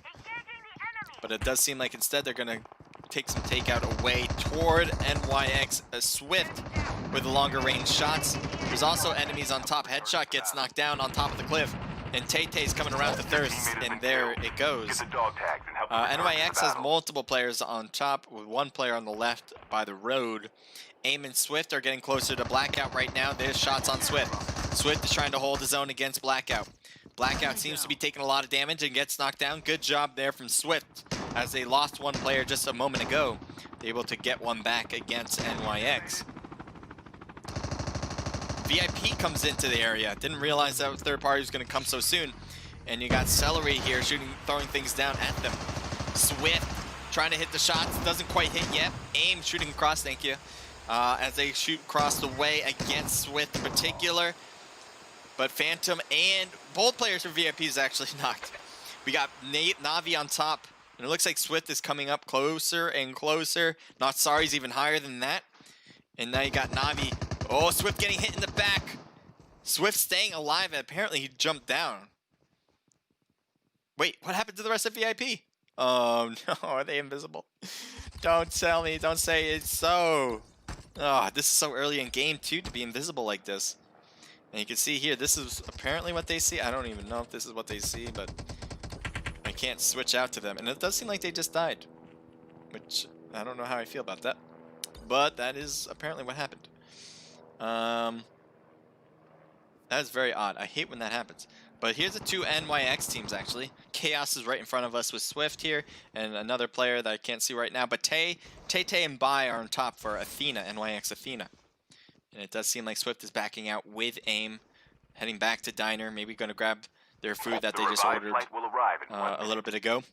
But it does seem like instead they're going to take some takeout away toward NYX. Swift with the longer range shots. There's also enemies on top. Headshot gets knocked down on top of the cliff. And Tay-Tay's coming around the thirst, and there it goes. Get the dog tags and help them return to the NYX has battle. multiple players on top, with one player on the left by the road. Aim and Swift are getting closer to Blackout right now. There's shots on Swift. Swift is trying to hold his own against Blackout. Blackout seems to be taking a lot of damage and gets knocked down. Good job there from Swift, as they lost one player just a moment ago. They're able to get one back against NYX. VIP comes into the area. Didn't realize that third party was going to come so soon. And you got Celery here shooting, throwing things down at them. Swift trying to hit the shots. Doesn't quite hit yet. Aim shooting across, thank you. As they shoot across the way against Swift in particular. But Phantom and both players for VIP is actually knocked. We got Navi on top. And it looks like Swift is coming up closer and closer. Not Sorry's even higher than that. And now you got Navi. Oh, Swift getting hit in the back. Swift staying alive, and apparently he jumped down. Wait, what happened to the rest of VIP? Oh no, are they invisible? Don't tell me, don't say it's so. Oh, this is so early in game too to be invisible like this. And you can see here, this is apparently what they see. I don't even know if this is what they see, but I can't switch out to them. And it does seem like they just died, which I don't know how I feel about that. But that is apparently what happened. That is very odd. I hate when that happens. But here's the two NYX teams, actually. Chaos is right in front of us with Swift here, and another player that I can't see right now. But Tay and Bai are on top for Athena, NYX Athena. And it does seem like Swift is backing out with aim, heading back to Diner, maybe going to grab their food that they just ordered a little bit ago.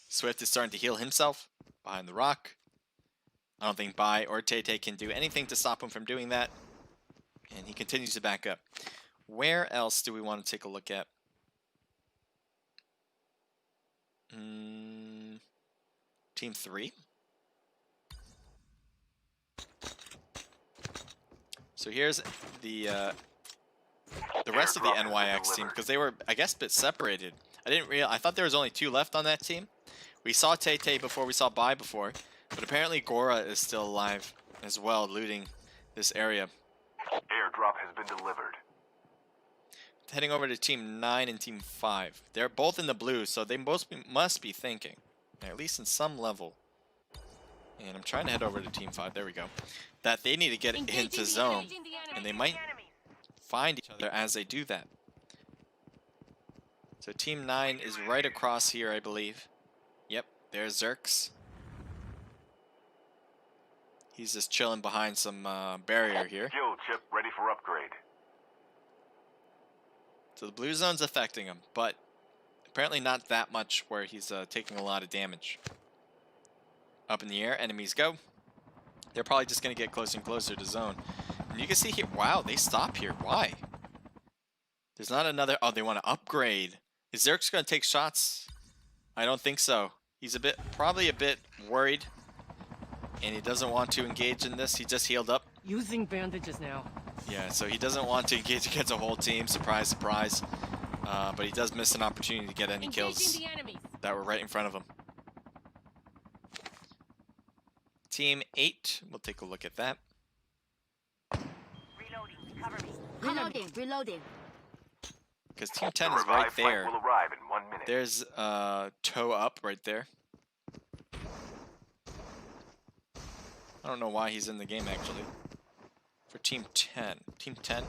Swift is starting to heal himself behind the rock. I don't think Bai or Tay can do anything to stop him from doing that. And he continues to back up. Where else do we want to take a look at? Team 3. So here's the rest of the NYX team, because they were, I guess, a bit separated. I thought there was only 2 left on that team. We saw Tay before, we saw Bai before, but apparently Gora is still alive as well, looting this area. Airdrop has been delivered. Heading over to Team 9 and Team 5. They're both in the blue, so they must be thinking, at least in some level. And I'm trying to head over to Team 5, there we go, that they need to get into zone, and they might find each other as they do that. So Team 9 is right across here, I believe. Yep, there's Zerx. He's just chilling behind some barrier here. Skill chip ready for upgrade. So the blue zone's affecting him, but apparently not that much where he's taking a lot of damage. Up in the air, enemies go. They're probably just going to get closer and closer to zone. And you can see here, wow, they stop here. Why? There's not another, oh, they want to upgrade. Is Zerx going to take shots? I don't think so. He's probably a bit worried. And he doesn't want to engage in this. He just healed up. Using bandages now. Yeah, so he doesn't want to engage against a whole team. Surprise, surprise. But he does miss an opportunity to get any kills that were right in front of him. Team 8, we'll take a look at that. Reloading, cover me. Reloading. Because Team 10 is right there. Will arrive in 1 minute. There's toe up right there. I don't know why he's in the game, actually. For Team 10. Team 10?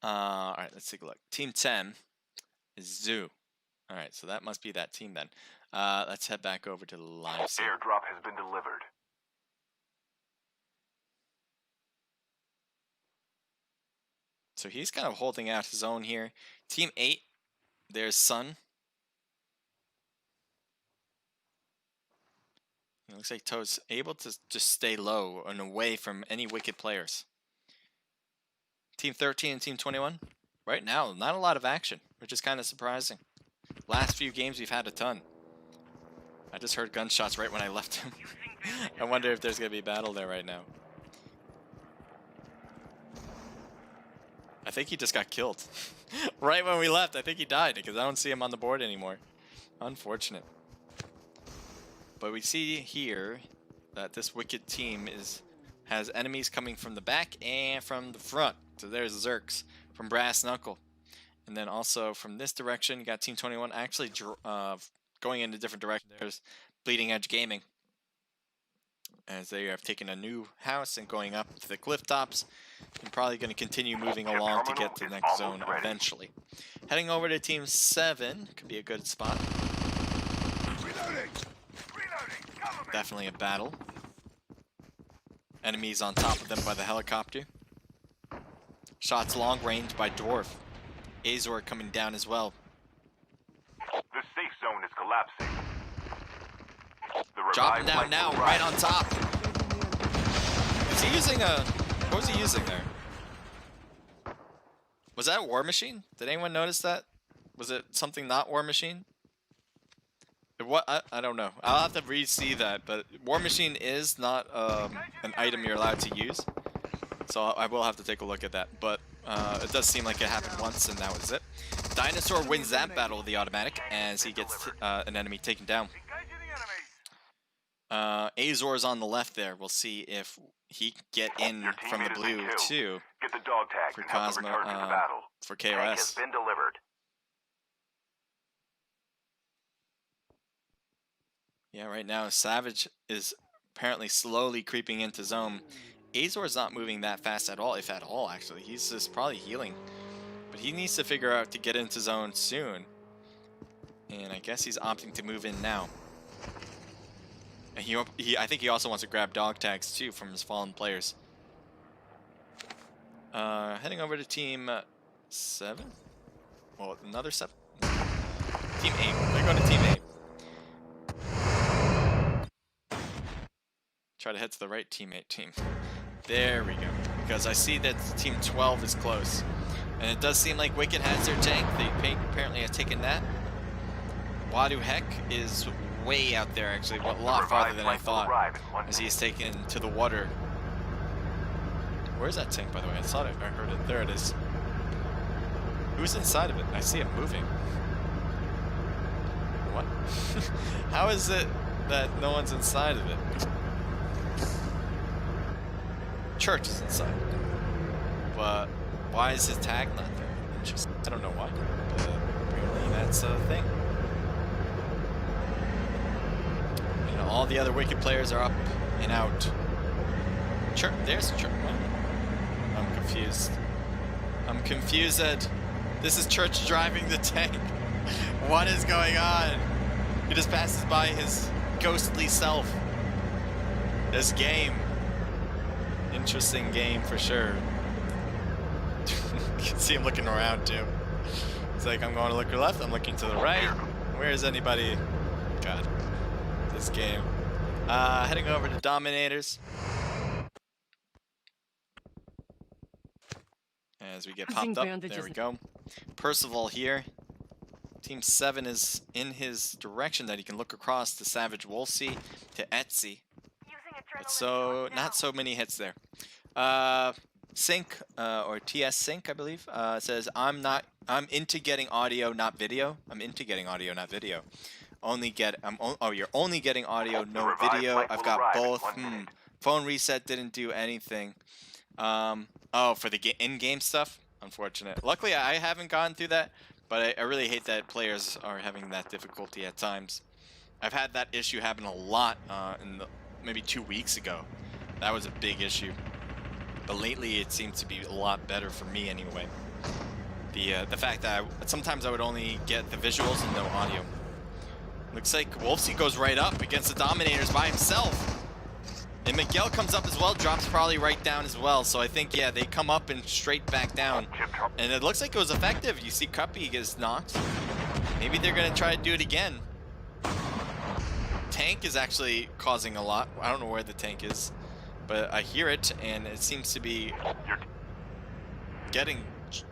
Alright, let's take a look. Team 10 is Zoo. Alright, so that must be that team then. Let's head back over to the live scene. Airdrop has been delivered. So he's kind of holding out his own here. Team 8, there's Sun. It looks like Toad's able to just stay low and away from any wicked players. Team 13 and Team 21, right now, not a lot of action, which is kind of surprising. Last few games, we've had a ton. I just heard gunshots right when I left him. I wonder if there's going to be a battle there right now. I think he just got killed. Right when we left, I think he died because I don't see him on the board anymore. Unfortunate. But we see here that this wicked team has enemies coming from the back and from the front. So there's Zerks from Brass Knuckle. And then also from this direction, you got Team 21 actually going into different directions. There's Bleeding Edge Gaming, as they have taken a new house and going up to the cliff tops, and probably going to continue moving along to get to the next zone eventually. Heading over to Team 7 could be a good spot. Definitely a battle. Enemies on top of them by the helicopter. Shots long range by Dwarf. Azor coming down as well. The safe zone is collapsing. The Dropping revived down flight now, will right rise. on top. Is he using a... What was he using there? Was that a War Machine? Did anyone notice that? Was it something not War Machine? What? I don't know. I'll have to re-see that, but War Machine is not an item you're allowed to use. So I will have to take a look at that. But it does seem like it happened once, and that was it. Dinosaur wins that battle with the automatic as he gets an enemy taken down. Azor's on the left there. We'll see if he can get in Your from the teammate has blue been killed. too Get the dog tags for and help them Cosmo, return to the battle. for Tank has KOS. been delivered. Yeah, right now Savage is apparently slowly creeping into zone. Azor's not moving that fast at all, if at all actually. He's just probably healing. But he needs to figure out to get into zone soon. And I guess he's opting to move in now. And I think he also wants to grab dog tags too from his fallen players. Heading over to Team 7. Well, another 7. Team 8. We're going to Team 8. Try to head to the right teammate team. There we go. Because I see that Team 12 is close. And it does seem like Wicked has their tank. They apparently have taken that. Wadu Heck is way out there, actually, a lot farther than I thought, as he's taken to the water. Where's that tank, by the way? I thought I heard it. There it is. Who's inside of it? I see it moving. What? How is it that no one's inside of it? Church is inside. But why is his tag not there? Interesting. I don't know why, but apparently that's a thing. And all the other Wicked players are up and out. Church, there's Church. I'm confused. I'm confused that this is Church driving the tank. What is going on? He just passes by his ghostly self. This game. Interesting game for sure. You can see him looking around too. He's like, I'm going to look to the left, I'm looking to the right. Where is anybody? God. This game. Heading over to Dominators. As we get popped up. There we go. Percival here. Team 7 is in his direction that he can look across to Savage Wolfsey, to Etsy. But so, not so many hits there. Sync, or TS Sync, I believe, says, I'm into getting audio, not video. I'm into getting audio, not video. You're only getting audio, no video. I've got both. Phone reset didn't do anything. Oh, for the in-game stuff? Unfortunate. Luckily, I haven't gone through that, but I really hate that players are having that difficulty at times. I've had that issue happen a lot maybe 2 weeks ago. That was a big issue. But lately, it seems to be a lot better for me anyway. The fact that sometimes I would only get the visuals and no audio. Looks like Wolfsey goes right up against the Dominators by himself. And Miguel comes up as well, drops probably right down as well. So I think, yeah, they come up and straight back down. And it looks like it was effective. You see Cuppy gets knocked. Maybe they're going to try to do it again. Tank is actually causing a lot. I don't know where the tank is, but I hear it, and it seems to be getting...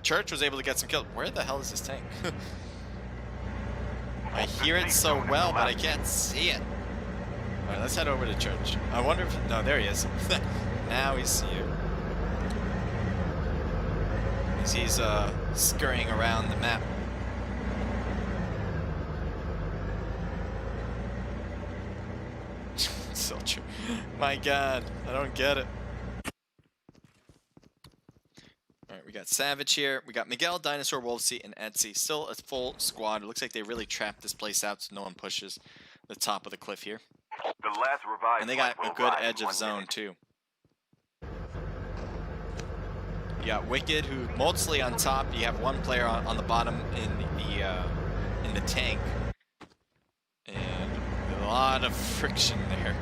Church was able to get some kills. Where the hell is this tank? I hear it so well, but I can't see it. Alright, let's head over to Church. I wonder if... No, there he is. Now he's here. As he's scurrying around the map. so true. My God, I don't get it. All right, we got Savage here. We got Miguel, Dinosaur, Wolfsy, and Etsy. Still a full squad. It looks like they really trapped this place out so no one pushes the top of the cliff here. The last revived And they got flight a will good arrive in edge of 1 zone minute. too. You got Wicked, who mostly on top. You have one player on the bottom in the tank, and a lot of friction there.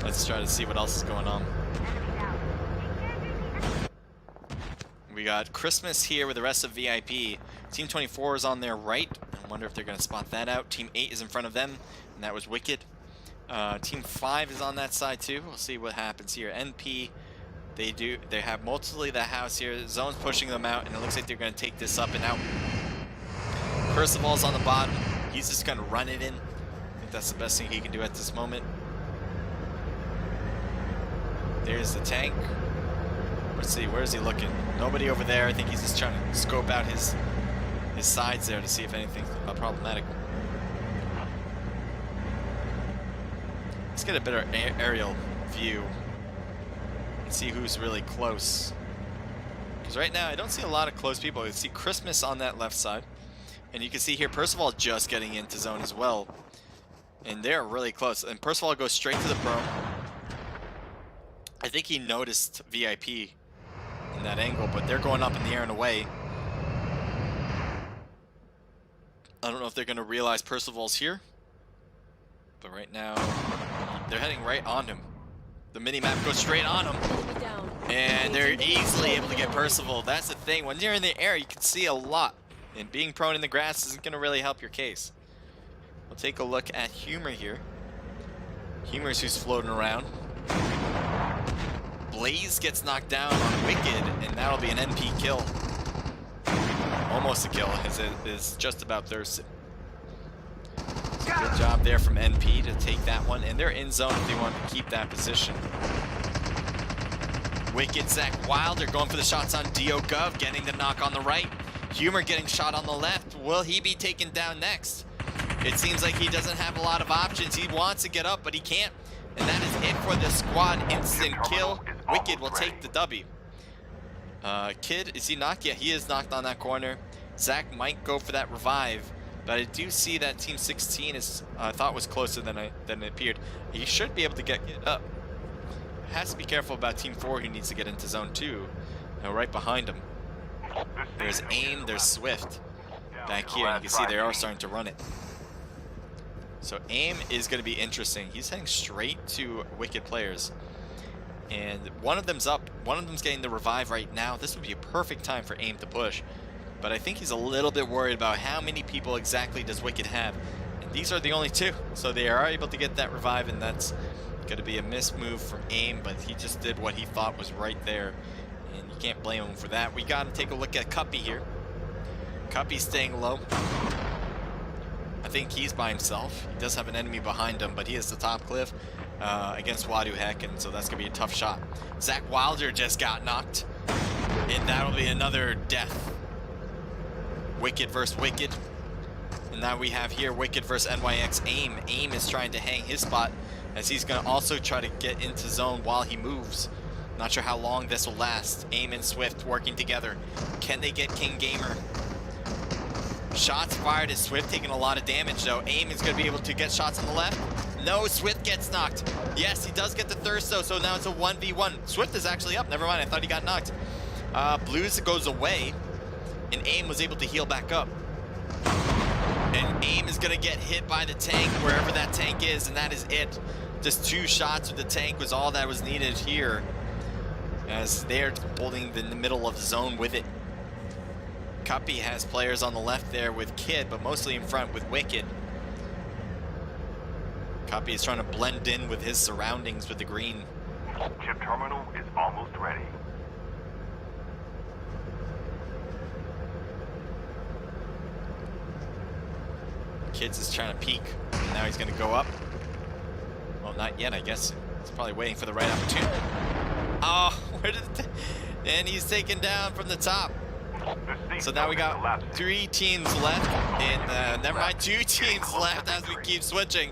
Let's try to see what else is going on. We got Christmas here with the rest of VIP. Team 24 is on their right. I wonder if they're going to spot that out. Team 8 is in front of them, and that was Wicked. Team 5 is on that side too. We'll see what happens here. NP, they have mostly the house here. Zone's pushing them out, and it looks like they're going to take this up and out. Percival's on the bottom. He's just going to run it in. I think that's the best thing he can do at this moment. There's the tank. Let's see, where is he looking? Nobody over there. I think he's just trying to scope out his sides there to see if anything's problematic. Let's get a better aerial view and see who's really close. Because right now I don't see a lot of close people. You see Christmas on that left side, and you can see here Percival just getting into zone as well, and they're really close. And Percival goes straight to the pro. I think he noticed VIP in that angle, but they're going up in the air and away. I don't know if they're going to realize Percival's here, but right now they're heading right on him. The mini-map goes straight on him, and they're easily able to get Percival. That's the thing. When you're in the air, you can see a lot, and being prone in the grass isn't going to really help your case. We'll take a look at Humor here. Humor's who's floating around. Blaze gets knocked down on Wicked, and that'll be an NP kill. Almost a kill, as it is just about thirsted. So good job there from NP to take that one, and they're in zone if they want to keep that position. Wicked, Zach Wilder going for the shots on DioGov, getting the knock on the right. Humor getting shot on the left. Will he be taken down next? It seems like he doesn't have a lot of options. He wants to get up, but he can't. And that is it for the squad. Instant kill. Wicked will take the W. Kid, is he knocked? Yeah, he is knocked on that corner. Zach might go for that revive, but I do see that Team 16 is, I thought was closer than it appeared. He should be able to get Kid up. Has to be careful about Team 4 who needs to get into zone 2. Right behind him. There's AIM, there's Swift back here, and you can see they are starting to run it. So AIM is going to be interesting. He's heading straight to Wicked players. And one of them's up. One of them's getting the revive right now. This would be a perfect time for AIM to push. But I think he's a little bit worried about how many people exactly does Wicked have. And these are the only 2. So they are able to get that revive, and that's going to be a missed move from AIM. But he just did what he thought was right there. And you can't blame him for that. We got to take a look at Cuppy here. Cuppy's staying low. I think he's by himself. He does have an enemy behind him, but he is the top cliff against Wadu Heck, and so that's going to be a tough shot. Zach Wilder just got knocked, and that'll be another death. Wicked versus Wicked. And now we have here Wicked versus NYX AIM. AIM is trying to hang his spot, as he's going to also try to get into zone while he moves. Not sure how long this will last. AIM and Swift working together. Can they get King Gamer? Shots fired as Swift taking a lot of damage though. AIM is going to be able to get shots on the left. No, Swift gets knocked. Yes, he does get the thirst though, so now it's a 1v1. Swift is actually up. Never mind, I thought he got knocked. Blues goes away, and AIM was able to heal back up. And AIM is going to get hit by the tank, wherever that tank is, and that is it. Just 2 shots with the tank was all that was needed here, as they're holding in the middle of the zone with it. Cuppy has players on the left there with Kid, but mostly in front with Wicked. Cuppy is trying to blend in with his surroundings with the green. Chip terminal is almost ready. Kids is trying to peek. Now he's going to go up. Well, not yet, I guess. He's probably waiting for the right opportunity. Oh, where did it... And he's taken down from the top. So now we got 3 teams left, and never mind, 2 teams left as we keep switching.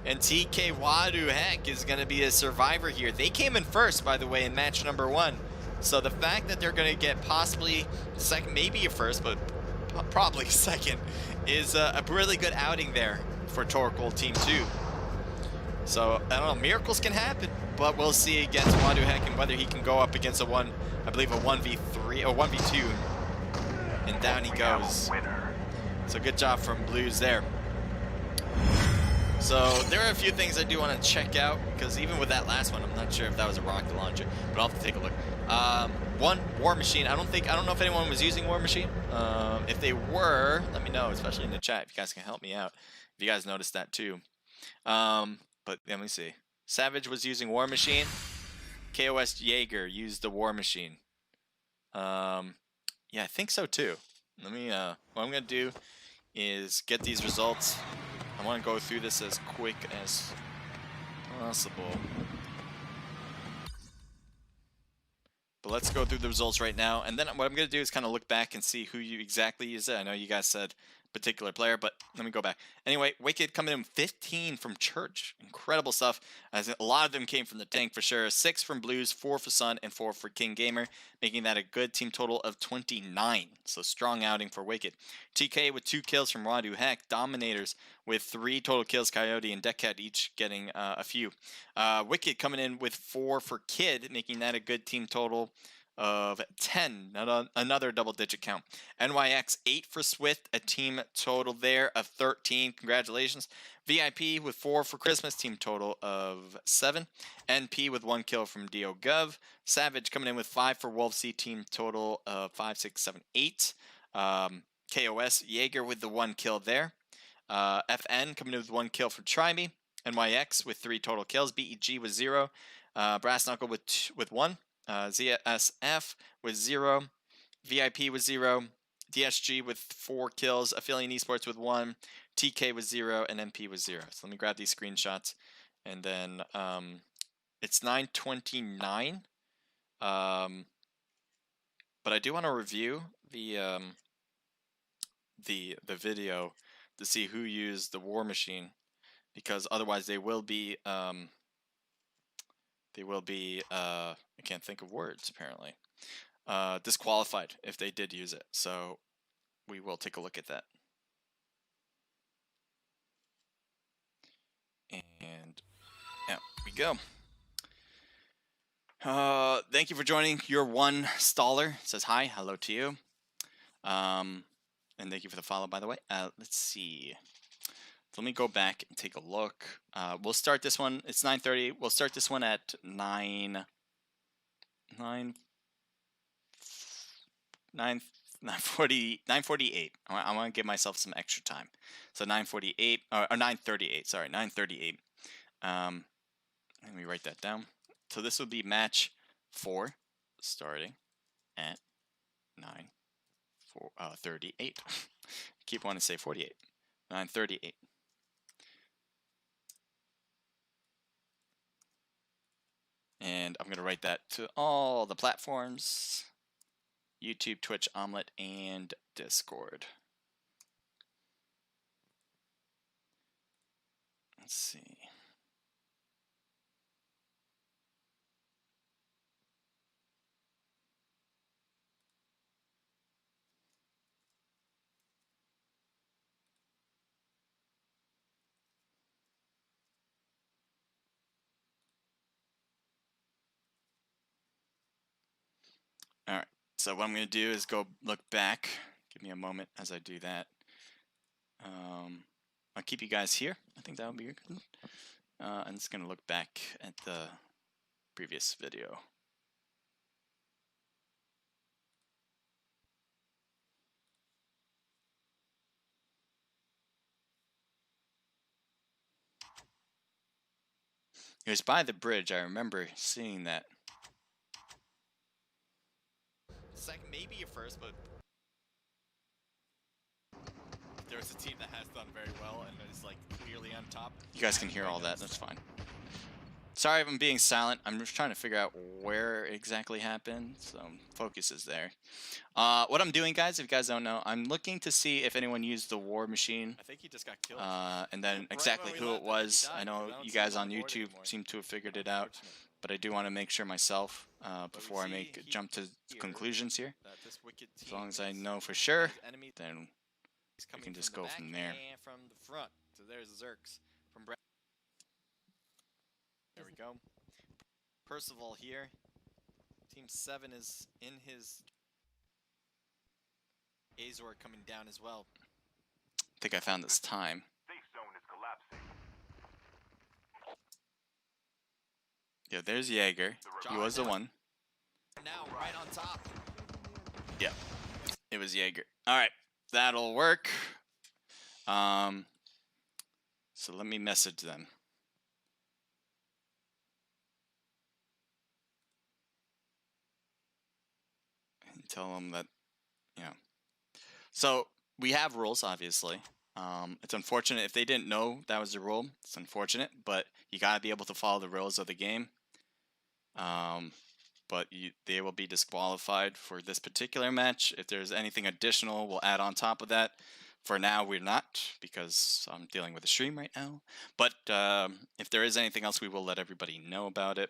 And TK Wadu Heck is going to be a survivor here. They came in first, by the way, in match number 1. So the fact that they're going to get possibly second, maybe a first, but probably second, is a really good outing there for Torkoal Team 2. So, I don't know, miracles can happen, but we'll see against Wadu Heck and whether he can go up against I believe a 1v3 or 1v2. And down he goes. So good job from Blues there. So there are a few things I do want to check out, because even with that last one, I'm not sure if that was a rocket launcher, but I'll have to take a look. One, War Machine. I don't know if anyone was using War Machine. If they were, let me know, especially in the chat, if you guys can help me out. If you guys noticed that too. But let me see. Savage was using War Machine. KOS Jaeger used the War Machine. Yeah, I think so too. Let me, what I'm gonna do is get these results. I want to go through this as quick as possible. But let's go through the results right now, and then what I'm going to do is kind of look back and see who you exactly used it. I know you guys said particular player, but let me go back. Anyway, Wicked coming in 15 from Church. Incredible stuff. As a lot of them came from the tank for sure. 6 from Blues, 4 for Sun, and 4 for King Gamer, making that a good team total of 29. So strong outing for Wicked. TK with 2 kills from Wadu Heck. Dominators with 3 total kills. Coyote and Deckhead each getting a few. Wicked coming in with 4 for Kid, making that a good team total of 10, another double-digit count. NYX 8 for Swift, a team total there of 13. Congratulations. VIP with 4 for Christmas, team total of 7. NP with 1 kill from Dio Gov. Savage coming in with 5 for Wolf C, team total of 5, 6, 7, 8. KOS Jaeger with the 1 kill there. FN coming in with 1 kill for Try Me. NYX with 3 total kills. BEG with 0. Brass Knuckle with 1. ZSF with 0, VIP with 0, DSG with 4 kills, Affiliate Esports with 1, TK with 0, and MP with 0. So let me grab these screenshots, and then it's 9:29. But I do want to review the video to see who used the War Machine, because otherwise they will be I can't think of words apparently, disqualified if they did use it. So we will take a look at that. And yeah, we go. Thank you for joining. Your one staller says hi, hello to you. And thank you for the follow, by the way. Let's see. So let me go back and take a look. We'll start this one. It's 9:30. We'll start this one at 9:48. I want to give myself some extra time. So 9:48 or 9:38. Sorry, 9:38. Let me write that down. So this will be match 4, starting at 9:38. Keep wanting to say 48. 9:38. And I'm going to write that to all the platforms: YouTube, Twitch, Omelette, and Discord. Let's see. All right, so what I'm going to do is go look back. Give me a moment as I do that. I'll keep you guys here. I think that would be good. I'm just going to look back at the previous video. It was by the bridge. I remember seeing that. Second, maybe a first, but there's a team that has done very well and is like clearly on top. You guys can hear all that. That's fine. Sorry if I'm being silent. I'm just trying to figure out where exactly happened. So focus is there. What I'm doing, guys, if you guys don't know, I'm looking to see if anyone used the war machine. I think he just got killed. And then exactly when we who left, it I think he was. died, I because know I don't you see him guys on on the board YouTube anymore. seem to have figured it out, Unfortunate. but I do want to make sure myself before I see make he- jump to here conclusions here. That this wicked As team long as I is- know for sure, his enemy then is coming can just from the go back from there. and from the front. So there's Zerks from Brett. There we go. Percival here. Team 7 is in his Azor coming down as well. I think I found this time. Safe zone is collapsing. Yeah, there's Jaeger. He was the one. Now right on top. Yeah, it was Jaeger. All right, that'll work. So let me message them. And tell them that, you know. So we have rules, obviously. It's unfortunate if they didn't know that was the rule. It's unfortunate, but you gotta be able to follow the rules of the game. But they will be disqualified for this particular match. If there's anything additional, we'll add on top of that. For now, we're not, because I'm dealing with a stream right now. But if there is anything else, we will let everybody know about it.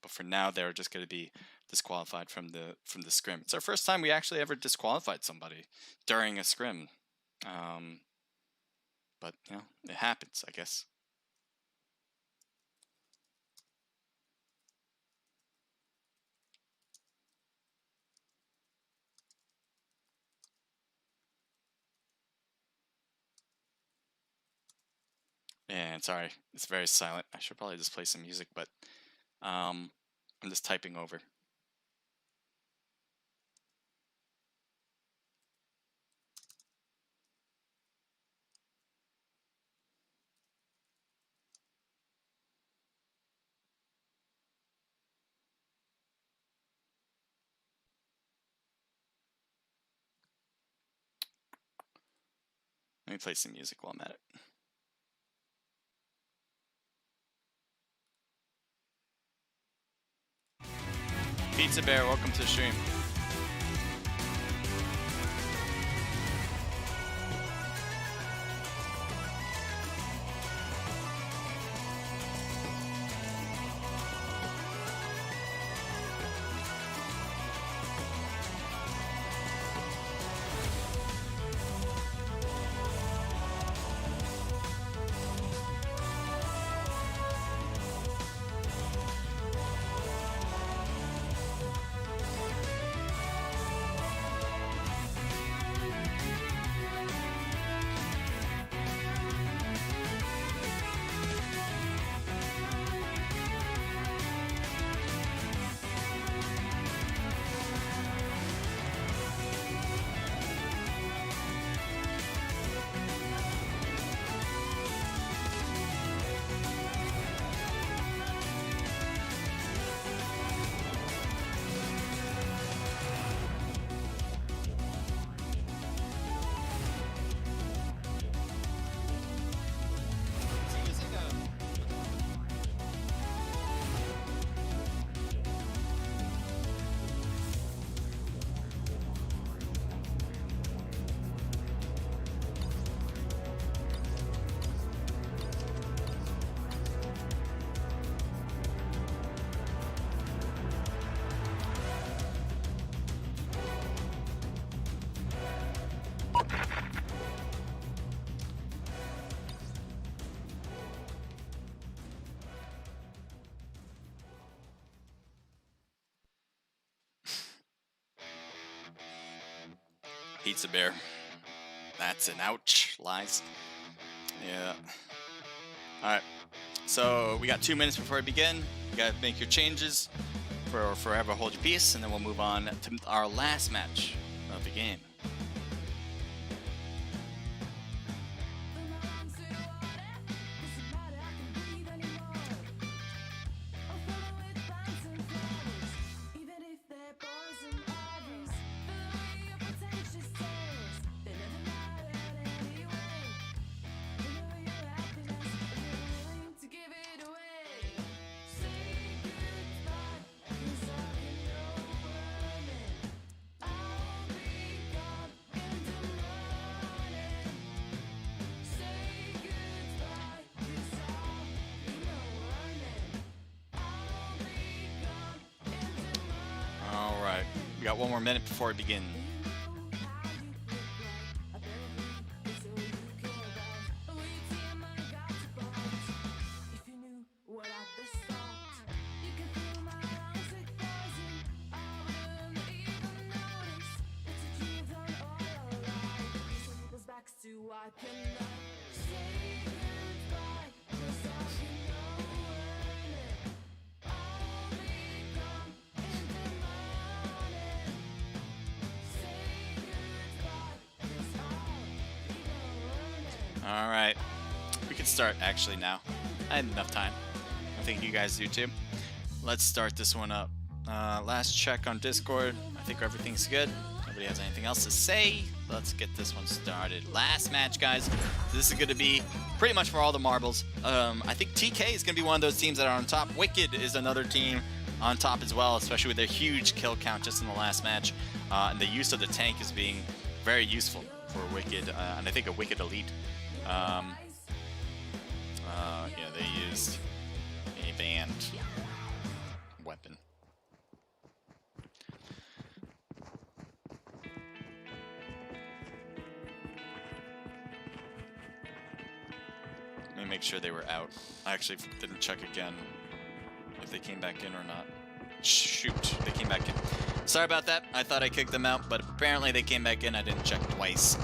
But for now, they're just going to be disqualified from the scrim. It's our first time we actually ever disqualified somebody during a scrim. But you know, it happens, I guess. And sorry, it's very silent. I should probably just play some music, but I'm just typing over. Let me play some music while I'm at it. Pizza Bear, welcome to the stream. Pizza Bear. That's an ouch. Lies. Yeah. Alright. So we got 2 minutes before we begin. You gotta make your changes for forever hold your peace, and then we'll move on to our last match of the game. We got one more minute before we begin. All right, we can start actually now. I had enough time. I think you guys do too. Let's start this one up. Last check on Discord. I think everything's good. Nobody has anything else to say. Let's get this one started. Last match, guys. This is going to be pretty much for all the marbles. I think TK is going to be one of those teams that are on top. Wicked is another team on top as well, especially with their huge kill count just in the last match. And the use of the tank is being very useful for Wicked, and I think a Wicked Elite. Yeah, they used a banned weapon. Let me make sure they were out. I actually didn't check again if they came back in or not. Shoot, they came back in. Sorry about that. I thought I kicked them out, but apparently they came back in. I didn't check twice.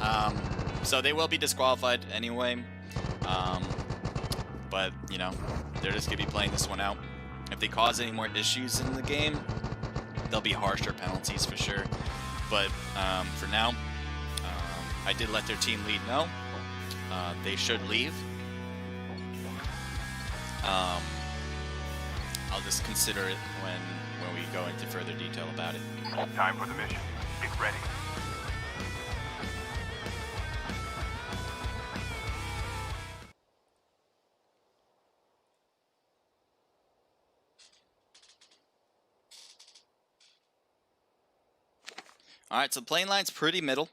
So they will be disqualified anyway. But, you know, they're just going to be playing this one out. If they cause any more issues in the game, there'll be harsher penalties for sure. But for now, I did let their team lead know. They should leave. I'll just consider it when we go into further detail about it. Time for the mission. Get ready. All right, so the playing line's pretty middle.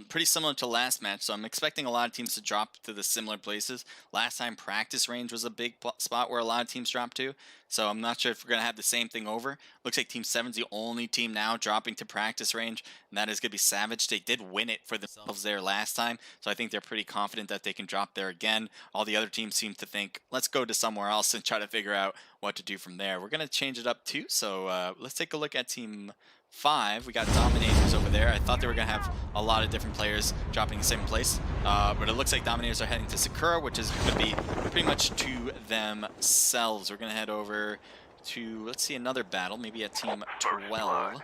Pretty similar to last match, so I'm expecting a lot of teams to drop to the similar places. Last time, practice range was a big spot where a lot of teams dropped to, so I'm not sure if we're going to have the same thing over. Looks like Team 7's the only team now dropping to practice range, and that is going to be Savage. They did win it for themselves there last time, so I think they're pretty confident that they can drop there again. All the other teams seem to think, let's go to somewhere else and try to figure out what to do from there. We're going to change it up too, so let's take a look at Team 5. We got Dominators over there. I thought they were going to have a lot of different players dropping in the same place, but it looks like Dominators are heading to Sakura, which is going to be pretty much to themselves. We're going to head over to, let's see, another battle, maybe at Team 12.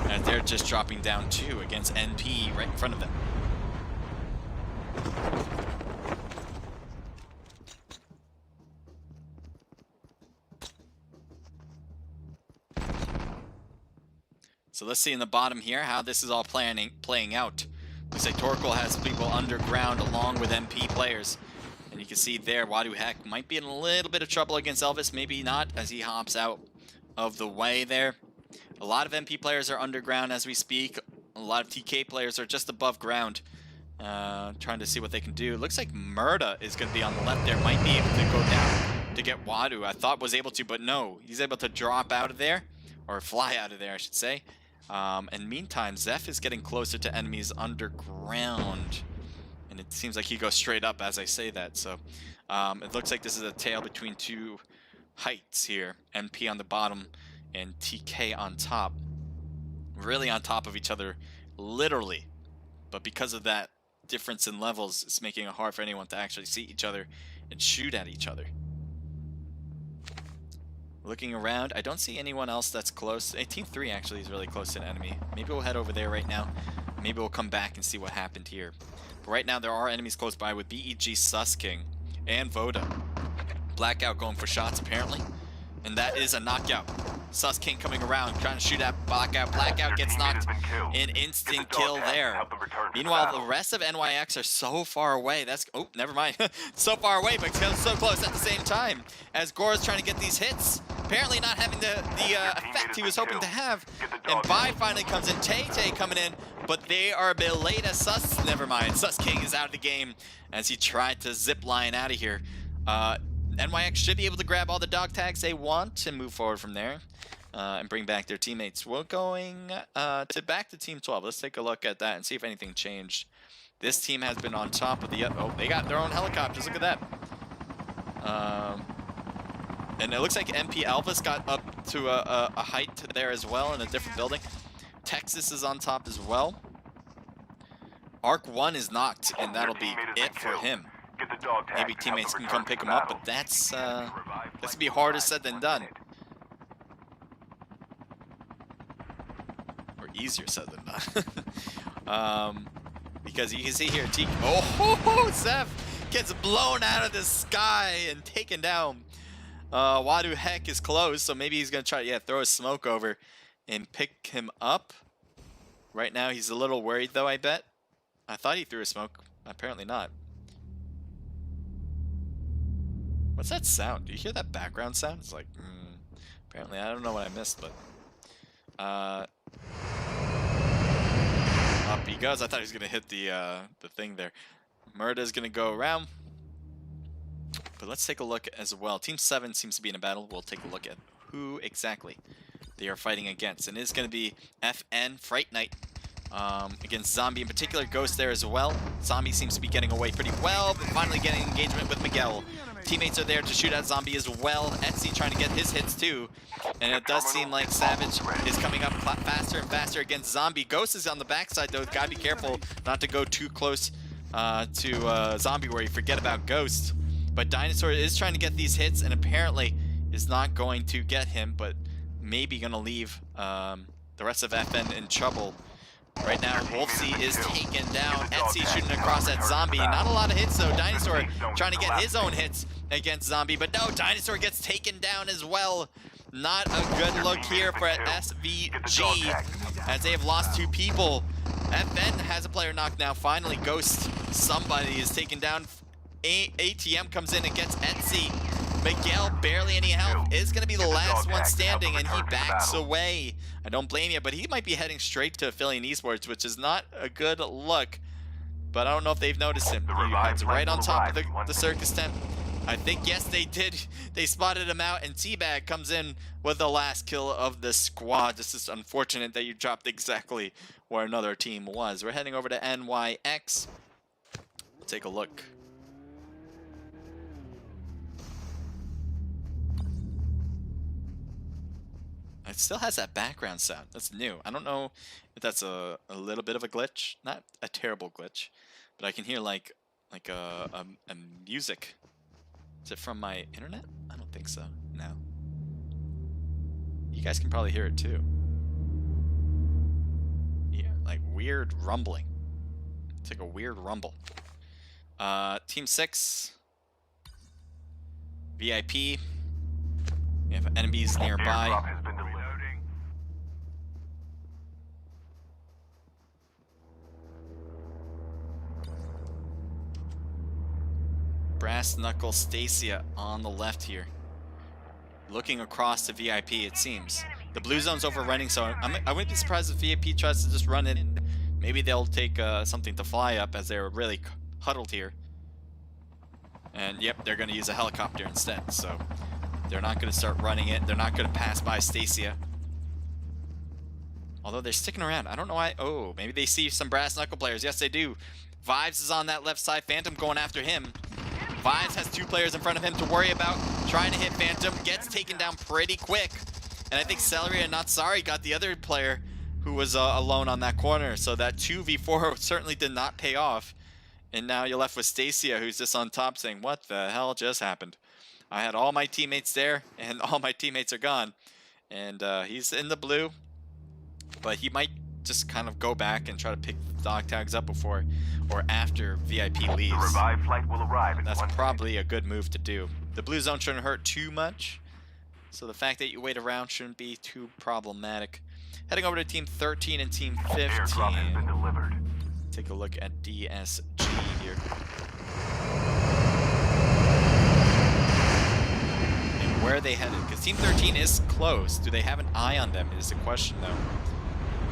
And they're just dropping down 2 against NP right in front of them. So let's see in the bottom here how this is all playing out. Looks like Torkoal has people underground along with MP players. And you can see there, Wadu Heck might be in a little bit of trouble against Elvis, maybe not, as he hops out of the way there. A lot of MP players are underground as we speak. A lot of TK players are just above ground, trying to see what they can do. Looks like Murda is going to be on the left there, might be able to go down to get Wadu. I thought was able to, but no. He's able to drop out of there, or fly out of there, I should say. And meantime, Zeph is getting closer to enemies underground. And it seems like he goes straight up as I say that. So it looks like this is a tale between 2 heights here. MP on the bottom and TK on top. Really on top of each other, literally. But because of that difference in levels, it's making it hard for anyone to actually see each other and shoot at each other. Looking around, I don't see anyone else that's close. Team 3 actually is really close to an enemy. Maybe we'll head over there right now. Maybe we'll come back and see what happened here. But right now, there are enemies close by with BEG, Susking, and Voda. Blackout going for shots, apparently. And that is a knockout. Susking coming around, trying to shoot at Blackout. Blackout gets knocked. An instant kill there. Meanwhile, the rest of NYX are so far away. That's, oh, never mind. So far away, but so close at the same time. As Gore's trying to get these hits. Apparently not having the effect he was hoping to have. And Vi finally comes in. Tay coming in, but they are a bit late as never mind. Susking is out of the game as he tried to zip line out of here. NYX should be able to grab all the dog tags they want and move forward from there. and bring back their teammates. We're going back to Team 12. Let's take a look at that and see if anything changed. This team has been on top of the... Oh, they got their own helicopters. Look at that. And it looks like MP Alvis got up to a height there as well in a different building. Texas is on top as well. Arc 1 is knocked, and that'll be it for him. Maybe teammates can come pick him up, but that's gonna be harder said than done. Or easier said than done. Because you can see here, Seth gets blown out of the sky and taken down. Wadu Heck is close, so maybe he's gonna try to throw a smoke over and pick him up. Right now he's a little worried though, I bet. I thought he threw a smoke. Apparently not. What's that sound? Do you hear that background sound? It's like, apparently I don't know what I missed, but up he goes. I thought he was gonna hit the thing there. Murda's gonna go around. But let's take a look as well. Team 7 seems to be in a battle. We'll take a look at who exactly they are fighting against. And it's going to be FN, Fright Knight, against Zombie in particular. Ghost there as well. Zombie seems to be getting away pretty well, but finally getting engagement with Miguel. Teammates are there to shoot at Zombie as well. Etsy trying to get his hits too. And it does seem like Savage is coming up faster and faster against Zombie. Ghost is on the backside though. Gotta be careful not to go too close to Zombie where you forget about Ghost. But Dinosaur is trying to get these hits and apparently is not going to get him, but maybe going to leave the rest of FN in trouble. Right now, Wolfsy is taken down. Etsy shooting across at Zombie. Not a lot of hits though. Dinosaur trying to get his own hits against Zombie, but no, Dinosaur gets taken down as well. Not a good look here for SVG as they have lost 2 people. FN has a player knocked now. Finally, Ghost, somebody is taken down. ATM comes in and gets Etsy. Miguel, barely any health, is going to be the last one standing, and he backs away. I don't blame you, but he might be heading straight to Affiliate Esports, which is not a good look. But I don't know if they've noticed him. He hides right on top of the circus tent. I think, yes, they did. They spotted him out, and Teabag comes in with the last kill of the squad. This is unfortunate that you dropped exactly where another team was. We're heading over to NYX. We'll take a look. It still has that background sound. That's new. I don't know if that's a little bit of a glitch. Not a terrible glitch, but I can hear like a music. Is it from my internet? I don't think so. No. You guys can probably hear it too. Yeah, like weird rumbling. It's like a weird rumble. Team 6. VIP. We have enemies nearby. Brass Knuckle Stacia on the left here. Looking across to VIP, it seems. The blue zone's overrunning, so I wouldn't be surprised if VIP tries to just run it in. Maybe they'll take something to fly up as they're really huddled here. And yep, they're going to use a helicopter instead, so they're not going to start running it. They're not going to pass by Stacia. Although they're sticking around. I don't know why. Oh, maybe they see some Brass Knuckle players. Yes, they do. Vibes is on that left side. Phantom going after him. Vibes has 2 players in front of him to worry about. Trying to hit Phantom. Gets taken down pretty quick. And I think Celery and Natsari got the other player who was alone on that corner. So that 2v4 certainly did not pay off. And now you're left with Stacia, who's just on top saying, what the hell just happened? I had all my teammates there, and all my teammates are gone. And he's in the blue. But he might just kind of go back and try to pick dog tags up before or after VIP leaves. The revived flight will arrive in That's 1 probably a good move to do. The blue zone shouldn't hurt too much, so the fact that you wait around shouldn't be too problematic. Heading over to Team 13 and Team 15. Airdrop has been delivered. Take a look at DSG here. And where are they headed? Because Team 13 is close. Do they have an eye on them is the question, though.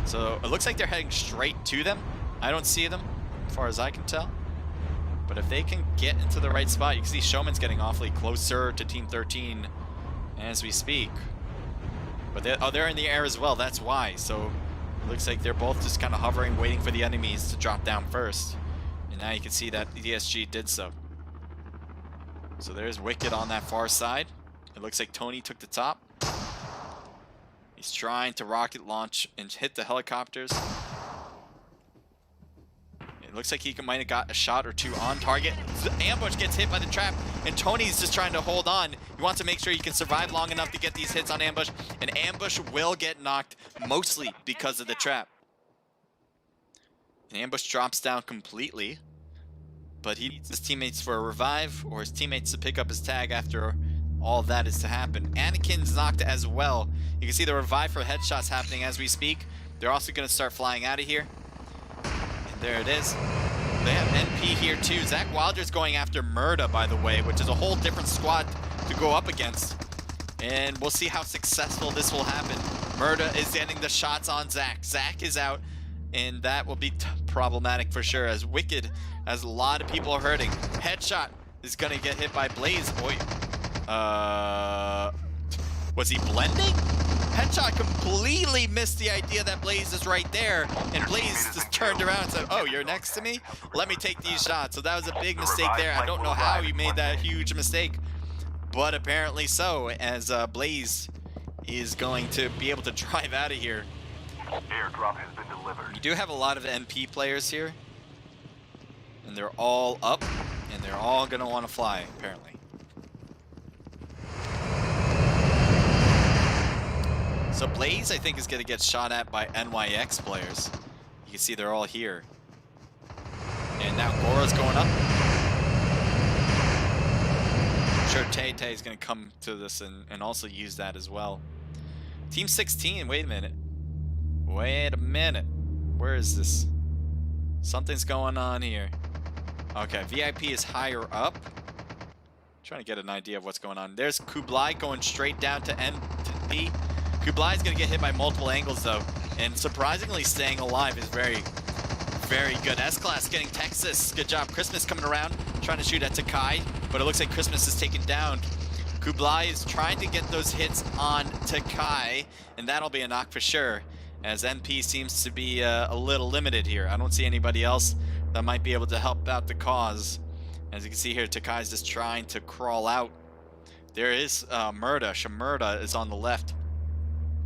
So it looks like they're heading straight to them. I don't see them, as far as I can tell. But if they can get into the right spot, you can see Showman's getting awfully closer to Team 13 as we speak. But they're in the air as well. That's why. So it looks like they're both just kind of hovering, waiting for the enemies to drop down first. And now you can see that DSG did so. So there's Wicked on that far side. It looks like Tony took the top. He's trying to rocket launch and hit the helicopters. It looks like he might have got a shot or two on target. The ambush gets hit by the trap, and Tony's just trying to hold on. He wants to make sure he can survive long enough to get these hits on ambush, and ambush will get knocked mostly because of the trap. And ambush drops down completely, but he needs his teammates for a revive or his teammates to pick up his tag after all that is to happen. Anakin's knocked as well. You can see the revive for headshots happening as we speak. They're also going to start flying out of here. And there it is. They have NP here too. Zach Wilder's going after Murda, by the way, which is a whole different squad to go up against. And we'll see how successful this will happen. Murda is getting the shots on Zach. Zach is out, and that will be problematic for sure, as Wicked, as a lot of people are hurting. Headshot is going to get hit by Blaze. Boy, was he blending? Headshot completely missed the idea that Blaze is right there, and Blaze just turned around and said, oh, you're next to me? Let me take these shots. So that was a big mistake there. I don't know how he made that huge mistake, but apparently so, as Blaze is going to be able to drive out of here. Airdrop has been delivered. You do have a lot of NP players here, and they're all up, and they're all going to want to fly, apparently. So Blaze, I think, is going to get shot at by NYX players. You can see they're all here. And now Gora's going up. I'm sure Tay Tay is going to come to this and also use that as well. Team 16, wait a minute. Wait a minute. Where is this? Something's going on here. Okay, VIP is higher up. Trying to get an idea of what's going on. There's Kublai going straight down to NP. Kublai's going to get hit by multiple angles, though, and surprisingly staying alive is very, very good. S-Class getting Texas. Good job. Christmas coming around, trying to shoot at Takai, but it looks like Christmas is taken down. Kublai is trying to get those hits on Takai, and that'll be a knock for sure, as NP seems to be a little limited here. I don't see anybody else that might be able to help out the cause. As you can see here, Takai's just trying to crawl out. There is Murda. Shamurda is on the left.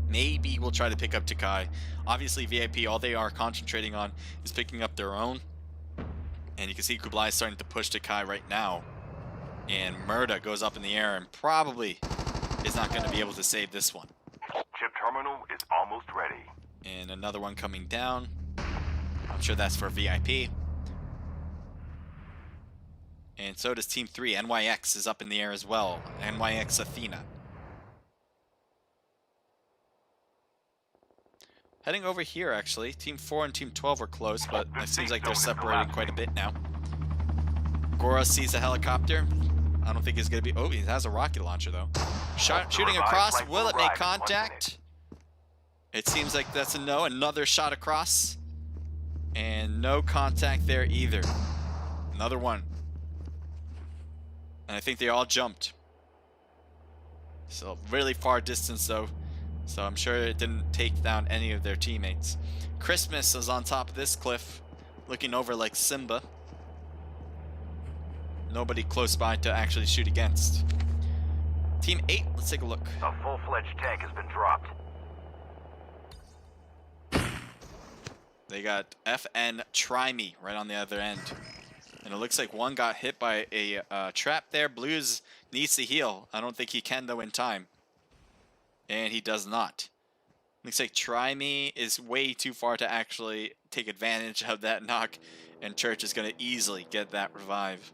Maybe we'll try to pick up Takai. Obviously, VIP, all they are concentrating on is picking up their own. And you can see Kublai starting to push Takai right now. And Murda goes up in the air and probably is not going to be able to save this one. Chip terminal is almost ready. And another one coming down. I'm sure that's for VIP. And so does Team 3. NYX is up in the air as well. NYX Athena. Heading over here, actually. Team 4 and Team 12 are close, but it seems like they're separating quite a bit now. Gora sees a helicopter. I don't think he's going to be... Oh, he has a rocket launcher, though. Shooting across. Will it make contact? It seems like that's a no. Another shot across. And no contact there either. Another one. And I think they all jumped. So, really far distance, though. So I'm sure it didn't take down any of their teammates. Christmas is on top of this cliff, looking over like Simba. Nobody close by to actually shoot against. Team 8, let's take a look. A full-fledged tank has been dropped. They got FN Try Me right on the other end. And it looks like one got hit by a trap there. Blues needs to heal. I don't think he can, though, in time. And he does not. Looks like Try Me is way too far to actually take advantage of that knock, and Church is going to easily get that revive.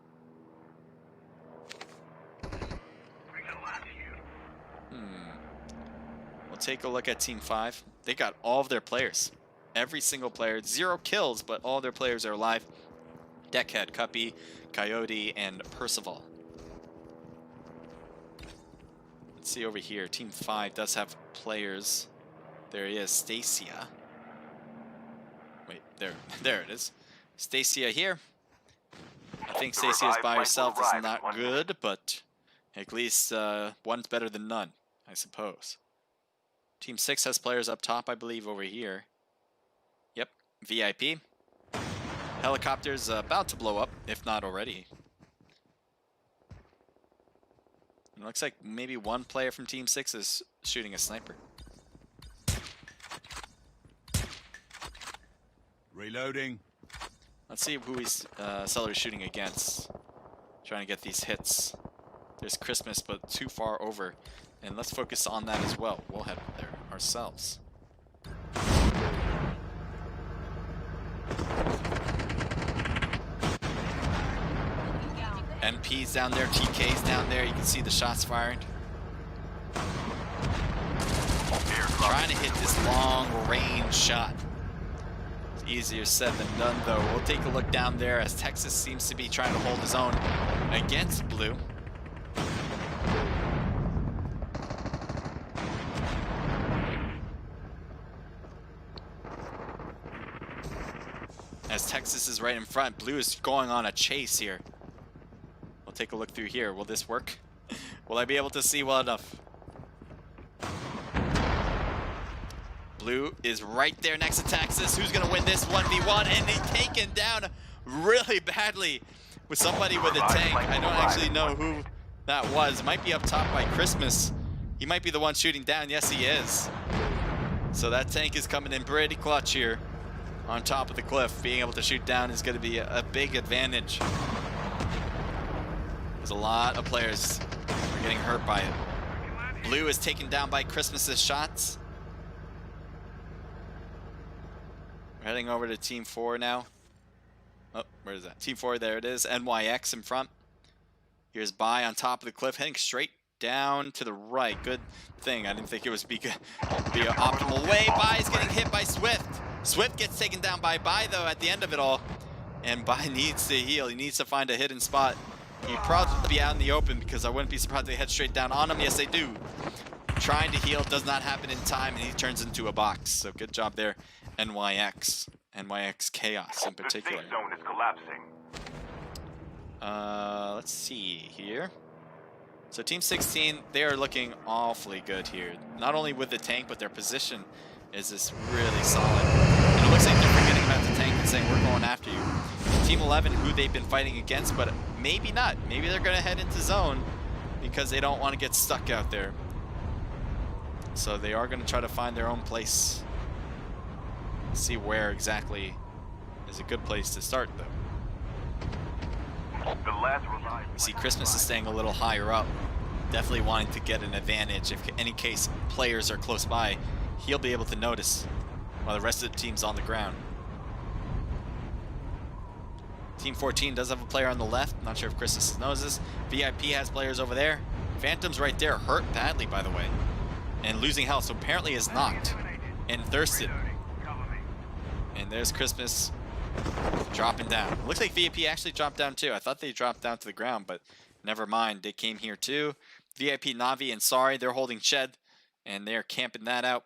We'll take a look at Team 5. They got all of their players. Every single player. 0 kills, but all their players are alive. Deckhead, Cuppy, Coyote, and Percival. Let's see over here. Team 5 does have players. There he is, Stacia. Wait, there it is. Stacia here. I think Stacia is by herself is not good, but at least one's better than none, I suppose. Team 6 has players up top, I believe, over here. Yep, VIP. Helicopter's about to blow up, if not already. It looks like maybe one player from Team 6 is shooting a sniper. Reloading. Let's see who he's Seller's shooting against. Trying to get these hits. There's Christmas, but too far over. And let's focus on that as well. We'll head over there ourselves. NP's down there, TK's down there. You can see the shots fired. Trying to hit this long range shot. It's easier said than done, though. We'll take a look down there as Texas seems to be trying to hold his own against Blue. As Texas is right in front, Blue is going on a chase here. We'll take a look through here. Will this work? Will I be able to see well enough? Blue is right there next to Texas. Who's going to win this 1v1? And he's taken down really badly with somebody with a tank. I don't actually know who that was. It might be up top by Christmas. He might be the one shooting down. Yes, he is. So that tank is coming in pretty clutch here on top of the cliff. Being able to shoot down is going to be a big advantage. There's a lot of players who are getting hurt by it. Blue is taken down by Christmas's shots. We're heading over to Team 4 now. Oh, where is that? Team 4, there it is. NYX in front. Here's Bai on top of the cliff, heading straight down to the right. Good thing. I didn't think it was be an optimal way. Bai is getting hit by Swift. Swift gets taken down by Bai, though, at the end of it all. And Bai needs to heal. He needs to find a hidden spot. He'd probably be out in the open because I wouldn't be surprised if they head straight down on him. Yes, they do. Trying to heal does not happen in time, and he turns into a box. So good job there, NYX. NYX Chaos in particular. The safe zone is collapsing. Let's see here. So Team 16, they are looking awfully good here. Not only with the tank, but their position is just really solid. And it looks like they're forgetting about the tank and saying, we're going after you. Team 11, who they've been fighting against, but maybe not. Maybe they're going to head into zone because they don't want to get stuck out there. So they are going to try to find their own place. Let's see where exactly is a good place to start, though. The last revived. You see Christmas is staying a little higher up. Definitely wanting to get an advantage. If in any case players are close by, he'll be able to notice while the rest of the team's on the ground. Team 14 does have a player on the left. Not sure if Christmas knows this. VIP has players over there. Phantom's right there, hurt badly, by the way, and losing health, so apparently is knocked and thirsted. And there's Christmas dropping down. Looks like VIP actually dropped down too. I thought they dropped down to the ground, but never mind. They came here too. VIP, Navi, and Sorry, they're holding Shed, and they're camping that out,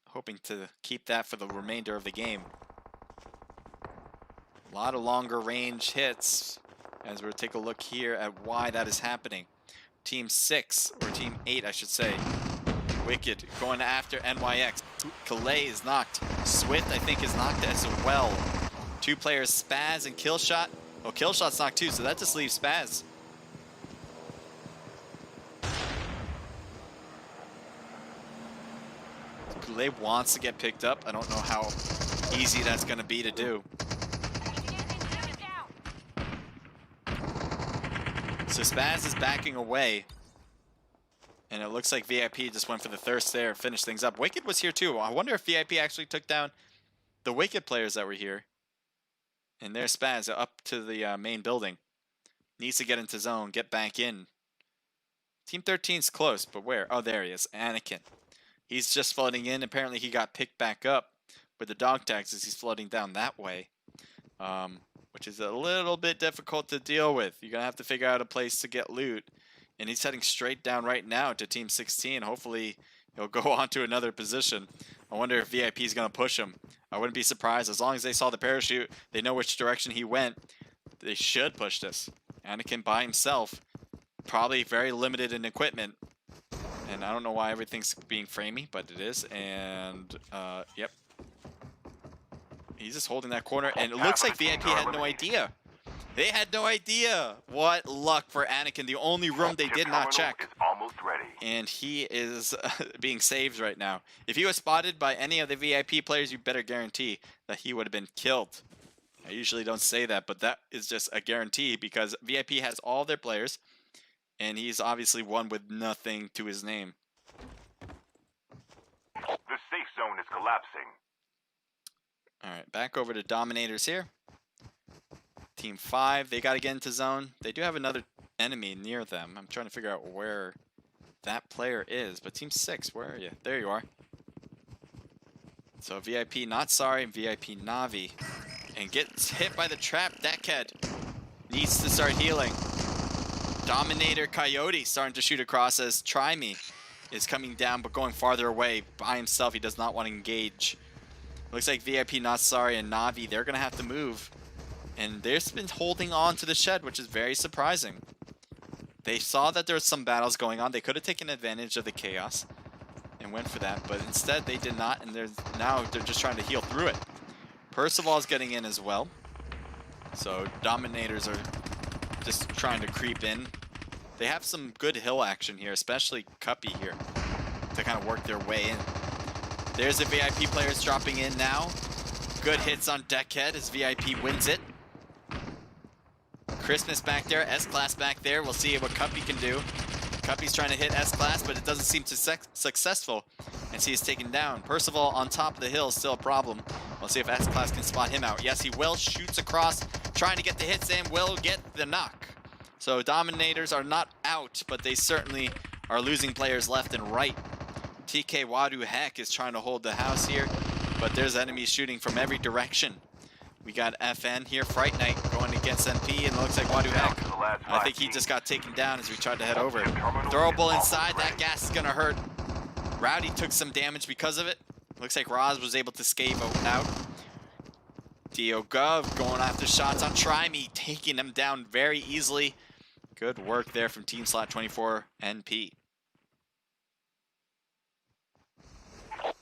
hoping to keep that for the remainder of the game. A lot of longer range hits as we'll take a look here at why that is happening. Team 6, or Team 8, I should say. Wicked going after NYX. Calais is knocked. Swift, I think, is knocked as well. Two players, Spaz and Killshot. Oh, Killshot's knocked too, so that just leaves Spaz. Calais wants to get picked up. I don't know how easy that's going to be to do. So Spaz is backing away. And it looks like VIP just went for the thirst there and finished things up. Wicked was here too. I wonder if VIP actually took down the Wicked players that were here. And there's Spaz up to the main building. Needs to get into zone, get back in. Team 13's close, but where? Oh, there he is. Anakin. He's just floating in. Apparently he got picked back up with the dog tags as he's floating down that way. Which is a little bit difficult to deal with. You're going to have to figure out a place to get loot. And he's heading straight down right now to Team 16. Hopefully he'll go on to another position. I wonder if VIP is going to push him. I wouldn't be surprised. As long as they saw the parachute, they know which direction he went. They should push this. Anakin by himself, probably very limited in equipment. And I don't know why everything's being framey, but it is. And, yep. He's just holding that corner, and it looks like VIP had no idea. They had no idea. What luck for Anakin, the only room they did not check. Is almost ready. And he is being saved right now. If he was spotted by any of the VIP players, you better guarantee that he would have been killed. I usually don't say that, but that is just a guarantee because VIP has all their players, and he's obviously one with nothing to his name. The safe zone is collapsing. All right, back over to Dominators here. Team 5, they got to get into zone. They do have another enemy near them. I'm trying to figure out where that player is, but Team 6, where are you? There you are. So VIP not sorry, VIP Navi. And gets hit by the trap. Deckhead needs to start healing. Dominator Coyote starting to shoot across as Try Me is coming down but going farther away by himself. He does not want to engage. Looks like VIP not sorry and Navi, they're going to have to move. And they've been holding on to the shed, which is very surprising. They saw that there was some battles going on. They could have taken advantage of the chaos and went for that, but instead they did not, and now they're just trying to heal through it. Percival's getting in as well. So Dominators are just trying to creep in. They have some good hill action here, especially Cuppy here, to kind of work their way in. There's the VIP players dropping in now. Good hits on Deckhead as VIP wins it. Christmas back there, S-Class back there. We'll see what Cuppy can do. Cuppy's trying to hit S-Class, but it doesn't seem to successful. And he is taken down. Percival on top of the hill is still a problem. We'll see if S-Class can spot him out. Yes, he will. Shoots across, trying to get the hits in. Will get the knock. So Dominators are not out, but they certainly are losing players left and right. TK Wadu Heck is trying to hold the house here, but there's enemies shooting from every direction. We got FN here, Fright Night going against MP, and it looks like Wadu Heck. I think he just got taken down as we tried to head over. Throwable inside, that gas is gonna hurt. Rowdy took some damage because of it. Looks like Roz was able to scave out. Dio Gov going after shots on Try Me, taking him down very easily. Good work there from Team Slot 24 NP.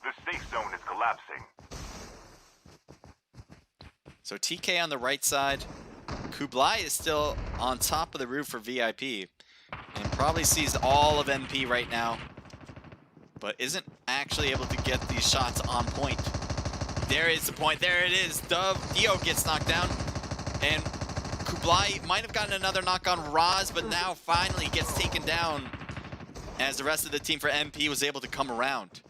The safe zone is collapsing. So TK on the right side. Kublai is still on top of the roof for VIP. And probably sees all of MP right now. But isn't actually able to get these shots on point. There is the point. There it is. Dio gets knocked down. And Kublai might have gotten another knock on Roz, but now finally gets taken down as the rest of the team for MP was able to come around.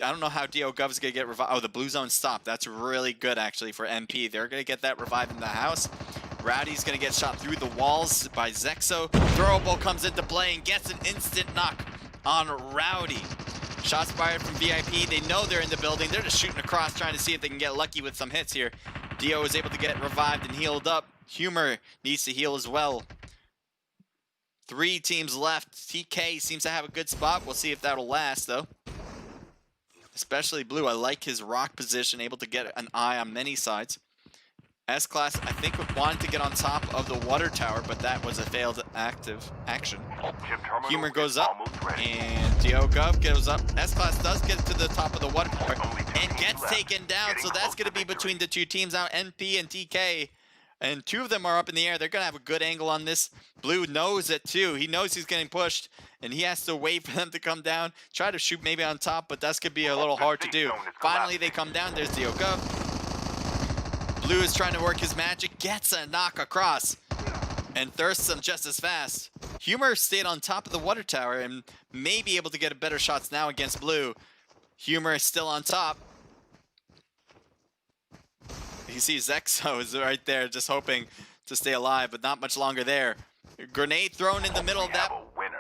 I don't know how Dio Gov's going to get revived. Oh, the blue zone stopped. That's really good, actually, for MP. They're going to get that revived in the house. Rowdy's going to get shot through the walls by Zexo. Throwable comes into play and gets an instant knock on Rowdy. Shots fired from VIP. They know they're in the building. They're just shooting across, trying to see if they can get lucky with some hits here. Dio is able to get revived and healed up. Humor needs to heal as well. 3 teams left. TK seems to have a good spot. We'll see if that'll last, though. Especially Blue. I like his rock position, able to get an eye on many sides. S-Class, I think, wanted to get on top of the water tower, but that was a failed action. Humor goes up, and Dio Gov goes up. S-Class does get to the top of the water tower and gets taken down, so that's going to be between the 2 teams now, NP and TK. And 2 of them are up in the air. They're going to have a good angle on this. Blue knows it, too. He knows he's getting pushed, and he has to wait for them to come down. Try to shoot maybe on top, but that's going to be a little hard to do. Finally, they come down. There's Dio Gov. Blue is trying to work his magic. Gets a knock across. And thirsts him just as fast. Humor stayed on top of the water tower and may be able to get better shots now against Blue. Humor is still on top. You see Zexo is right there just hoping to stay alive, but not much longer there. Grenade thrown in the middle of that,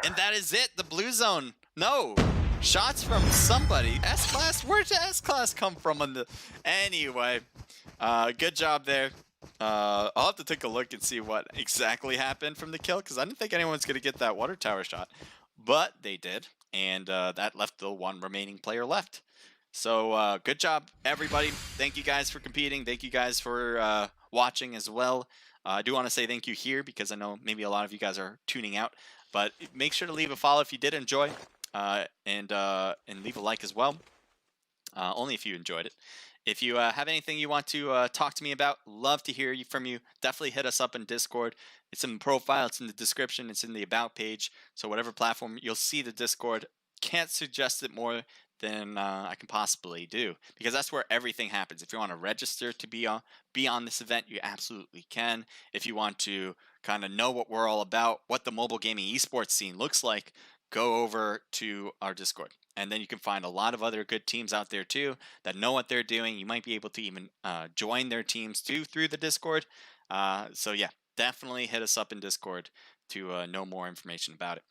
and that is it. The blue zone. No. Shots from somebody. S-Class? Where did S-Class come from? Anyway, good job there. I'll have to take a look and see what exactly happened from the kill, because I didn't think anyone's going to get that water tower shot. But they did, and that left the 1 remaining player left. So good job, everybody. Thank you guys for competing. Thank you guys for watching as well. I do want to say thank you here because I know maybe a lot of you guys are tuning out. But make sure to leave a follow if you did enjoy. and leave a like as well. Only if you enjoyed it. If you have anything you want to talk to me about, love to hear from you. Definitely hit us up in Discord. It's in the profile, it's in the description, it's in the about page. So whatever platform, you'll see the Discord. Can't suggest it more than I can possibly do, because that's where everything happens. If you want to register to be on this event, you absolutely can. If you want to kind of know what we're all about, what the mobile gaming esports scene looks like, go over to our Discord. And then you can find a lot of other good teams out there too that know what they're doing. You might be able to even join their teams too through the Discord. So yeah, definitely hit us up in Discord to know more information about it.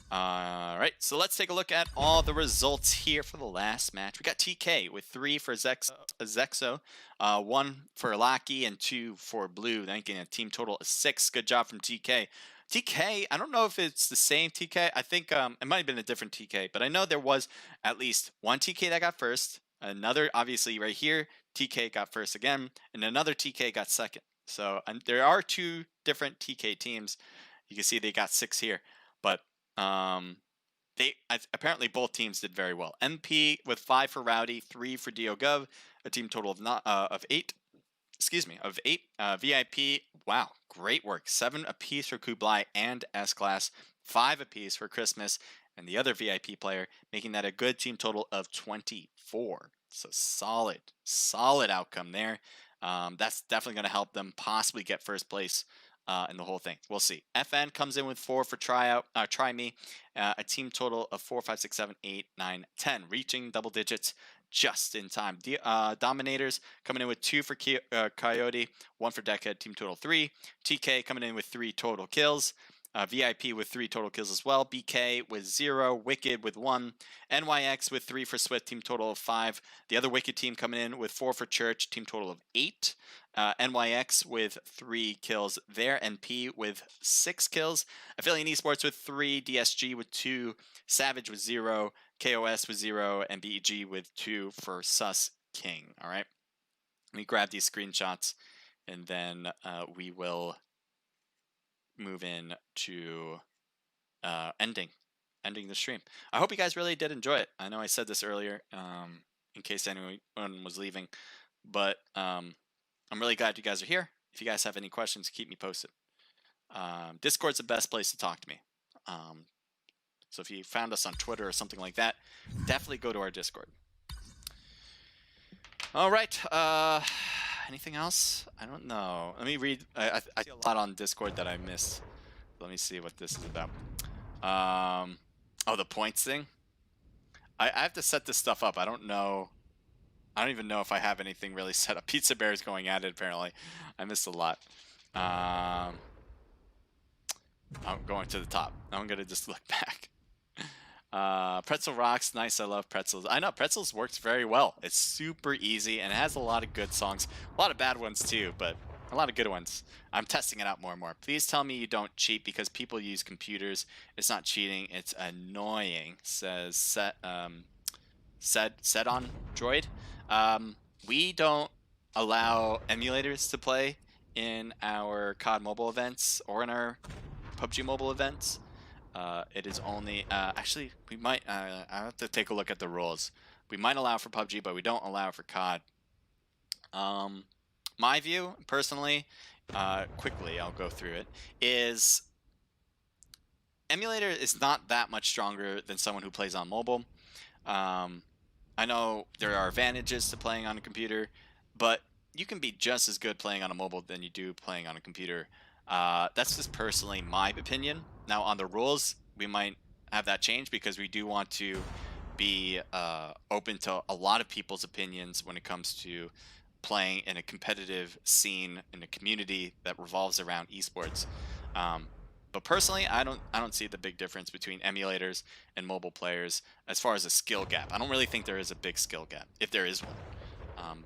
All right, so let's take a look at all the results here for the last match. We got TK with 3 for Zexo, 1 for Laki, and 2 for Blue, making a team total of 6. Good job from TK. TK, I don't know if it's the same TK. I think it might have been a different TK, but I know there was at least one TK that got first. Another, obviously, right here, TK got first again, and another TK got second. So there are 2 different TK teams. You can see they got 6 here, but apparently both teams did very well. MP with 5 for Rowdy, 3 for DioGov, a team total of 8. Excuse me, of 8. VIP, wow, great work. 7 apiece for Kublai and S-Class, 5 apiece for Christmas and the other VIP player, making that a good team total of 24. So solid outcome there. That's definitely going to help them possibly get first place in the whole thing. We'll see. FN comes in with 4 for Try Me, a team total of 4, 5, 6, 7, 8, 9, 10, reaching double digits just in time. Dominators coming in with 2 for Coyote, 1 for Deckhead, team total 3. TK coming in with 3 total kills. VIP with 3 total kills as well. BK with 0. Wicked with 1. NYX with 3 for Swift, team total of 5. The other Wicked team coming in with 4 for Church, team total of 8. NYX with 3 kills there. NP with 6 kills. Affiliate Esports with 3. DSG with 2. Savage with 0. KOS with 0. And BEG with 2 for Sus King. All right. Let me grab these screenshots, and then we will move in to ending the stream. I hope you guys really did enjoy it. I know I said this earlier in case anyone was leaving, but I'm really glad you guys are here. If you guys have any questions, keep me posted. Discord's the best place to talk to me. So if you found us on Twitter or something like that, definitely go to our Discord. All right. Anything else? I don't know. Let me read. I see a lot on Discord that I missed. Let me see what this is about. Oh, the points thing? I have to set this stuff up. I don't know. I don't even know if I have anything really set up. Pizza Bear is going at it, apparently. I missed a lot. I'm going to the top. I'm going to just look back. Pretzel rocks, nice. I love pretzels. I know pretzels works very well. It's super easy and it has a lot of good songs, a lot of bad ones too, but a lot of good ones. I'm testing it out more and more. Please tell me you don't cheat because people use computers. It's not cheating. It's annoying. Says set on Droid. We don't allow emulators to play in our COD mobile events or in our PUBG mobile events. It is only, actually, we might, I have to take a look at the rules. We might allow for PUBG, but we don't allow for COD. My view, personally, quickly, I'll go through it, is emulator is not that much stronger than someone who plays on mobile. I know there are advantages to playing on a computer, but you can be just as good playing on a mobile than you do playing on a computer. That's just personally my opinion. Now on the rules, we might have that change because we do want to be open to a lot of people's opinions when it comes to playing in a competitive scene in a community that revolves around esports. But personally, I don't see the big difference between emulators and mobile players as far as a skill gap. I don't really think there is a big skill gap, if there is one.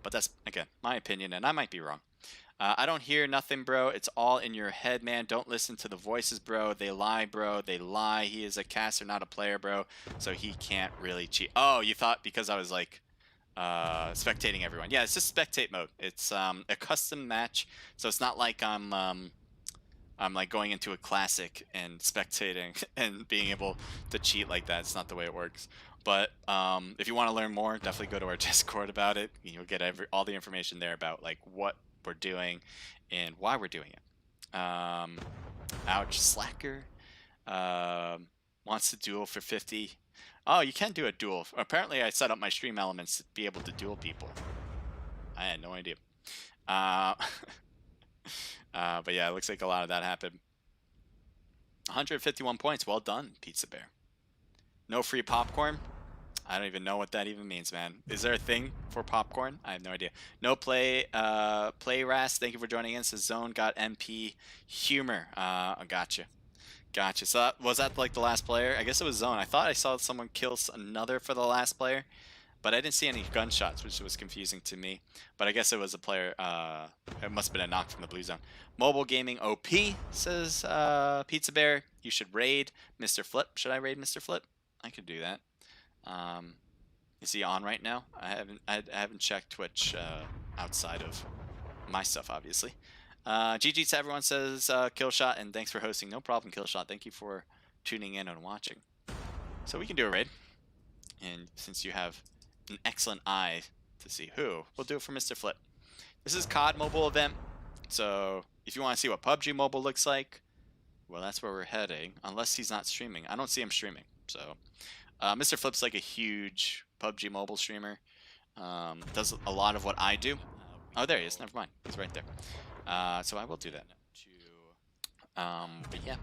But that's, again, my opinion, and I might be wrong. I don't hear nothing, bro. It's all in your head, man. Don't listen to the voices, bro. They lie, bro. They lie. He is a caster, not a player, bro. So he can't really cheat. Oh, you thought because I was like spectating everyone. Yeah, it's just spectate mode. It's a custom match, so it's not like I'm I'm like going into a classic and spectating and being able to cheat like that. It's not the way it works. But if you want to learn more, definitely go to our Discord about it. You'll get all the information there about like what we're doing and why we're doing it. Ouch, Slacker wants to duel for 50. Oh, you can do a duel. Apparently, I set up my stream elements to be able to duel people. I had no idea. But yeah, it looks like a lot of that happened. 151 points. Well done, Pizza Bear. No free popcorn. I don't even know what that even means, man. Is there a thing for popcorn? I have no idea. No play. Play Ras. Thank you for joining in. Says Zone got MP humor. Gotcha. Gotcha. So was that like the last player? I guess it was Zone. I thought I saw someone kill another for the last player, but I didn't see any gunshots, which was confusing to me. But I guess it was a player. It must have been a knock from the blue zone. Mobile Gaming OP says Pizza Bear. You should raid Mr. Flip. Should I raid Mr. Flip? I could do that. Is he on right now? I haven't checked Twitch outside of my stuff, obviously. GG to everyone says Killshot, and thanks for hosting. No problem, Killshot. Thank you for tuning in and watching. So we can do a raid, and since you have an excellent eye to see who, we'll do it for Mr. Flip. This is COD Mobile Event, so if you want to see what PUBG Mobile looks like, well, that's where we're heading. Unless he's not streaming, I don't see him streaming. So Mr. Flip's like a huge PUBG Mobile streamer. Does a lot of what I do. Oh, there he is. Never mind. He's right there. So I will do that. But yeah,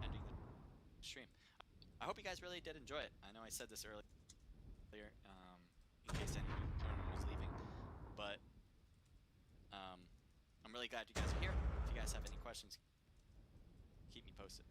ending the stream. I hope you guys really did enjoy it. I know I said this earlier, in case anyone was leaving, but I'm really glad you guys are here. If you guys have any questions, keep me posted.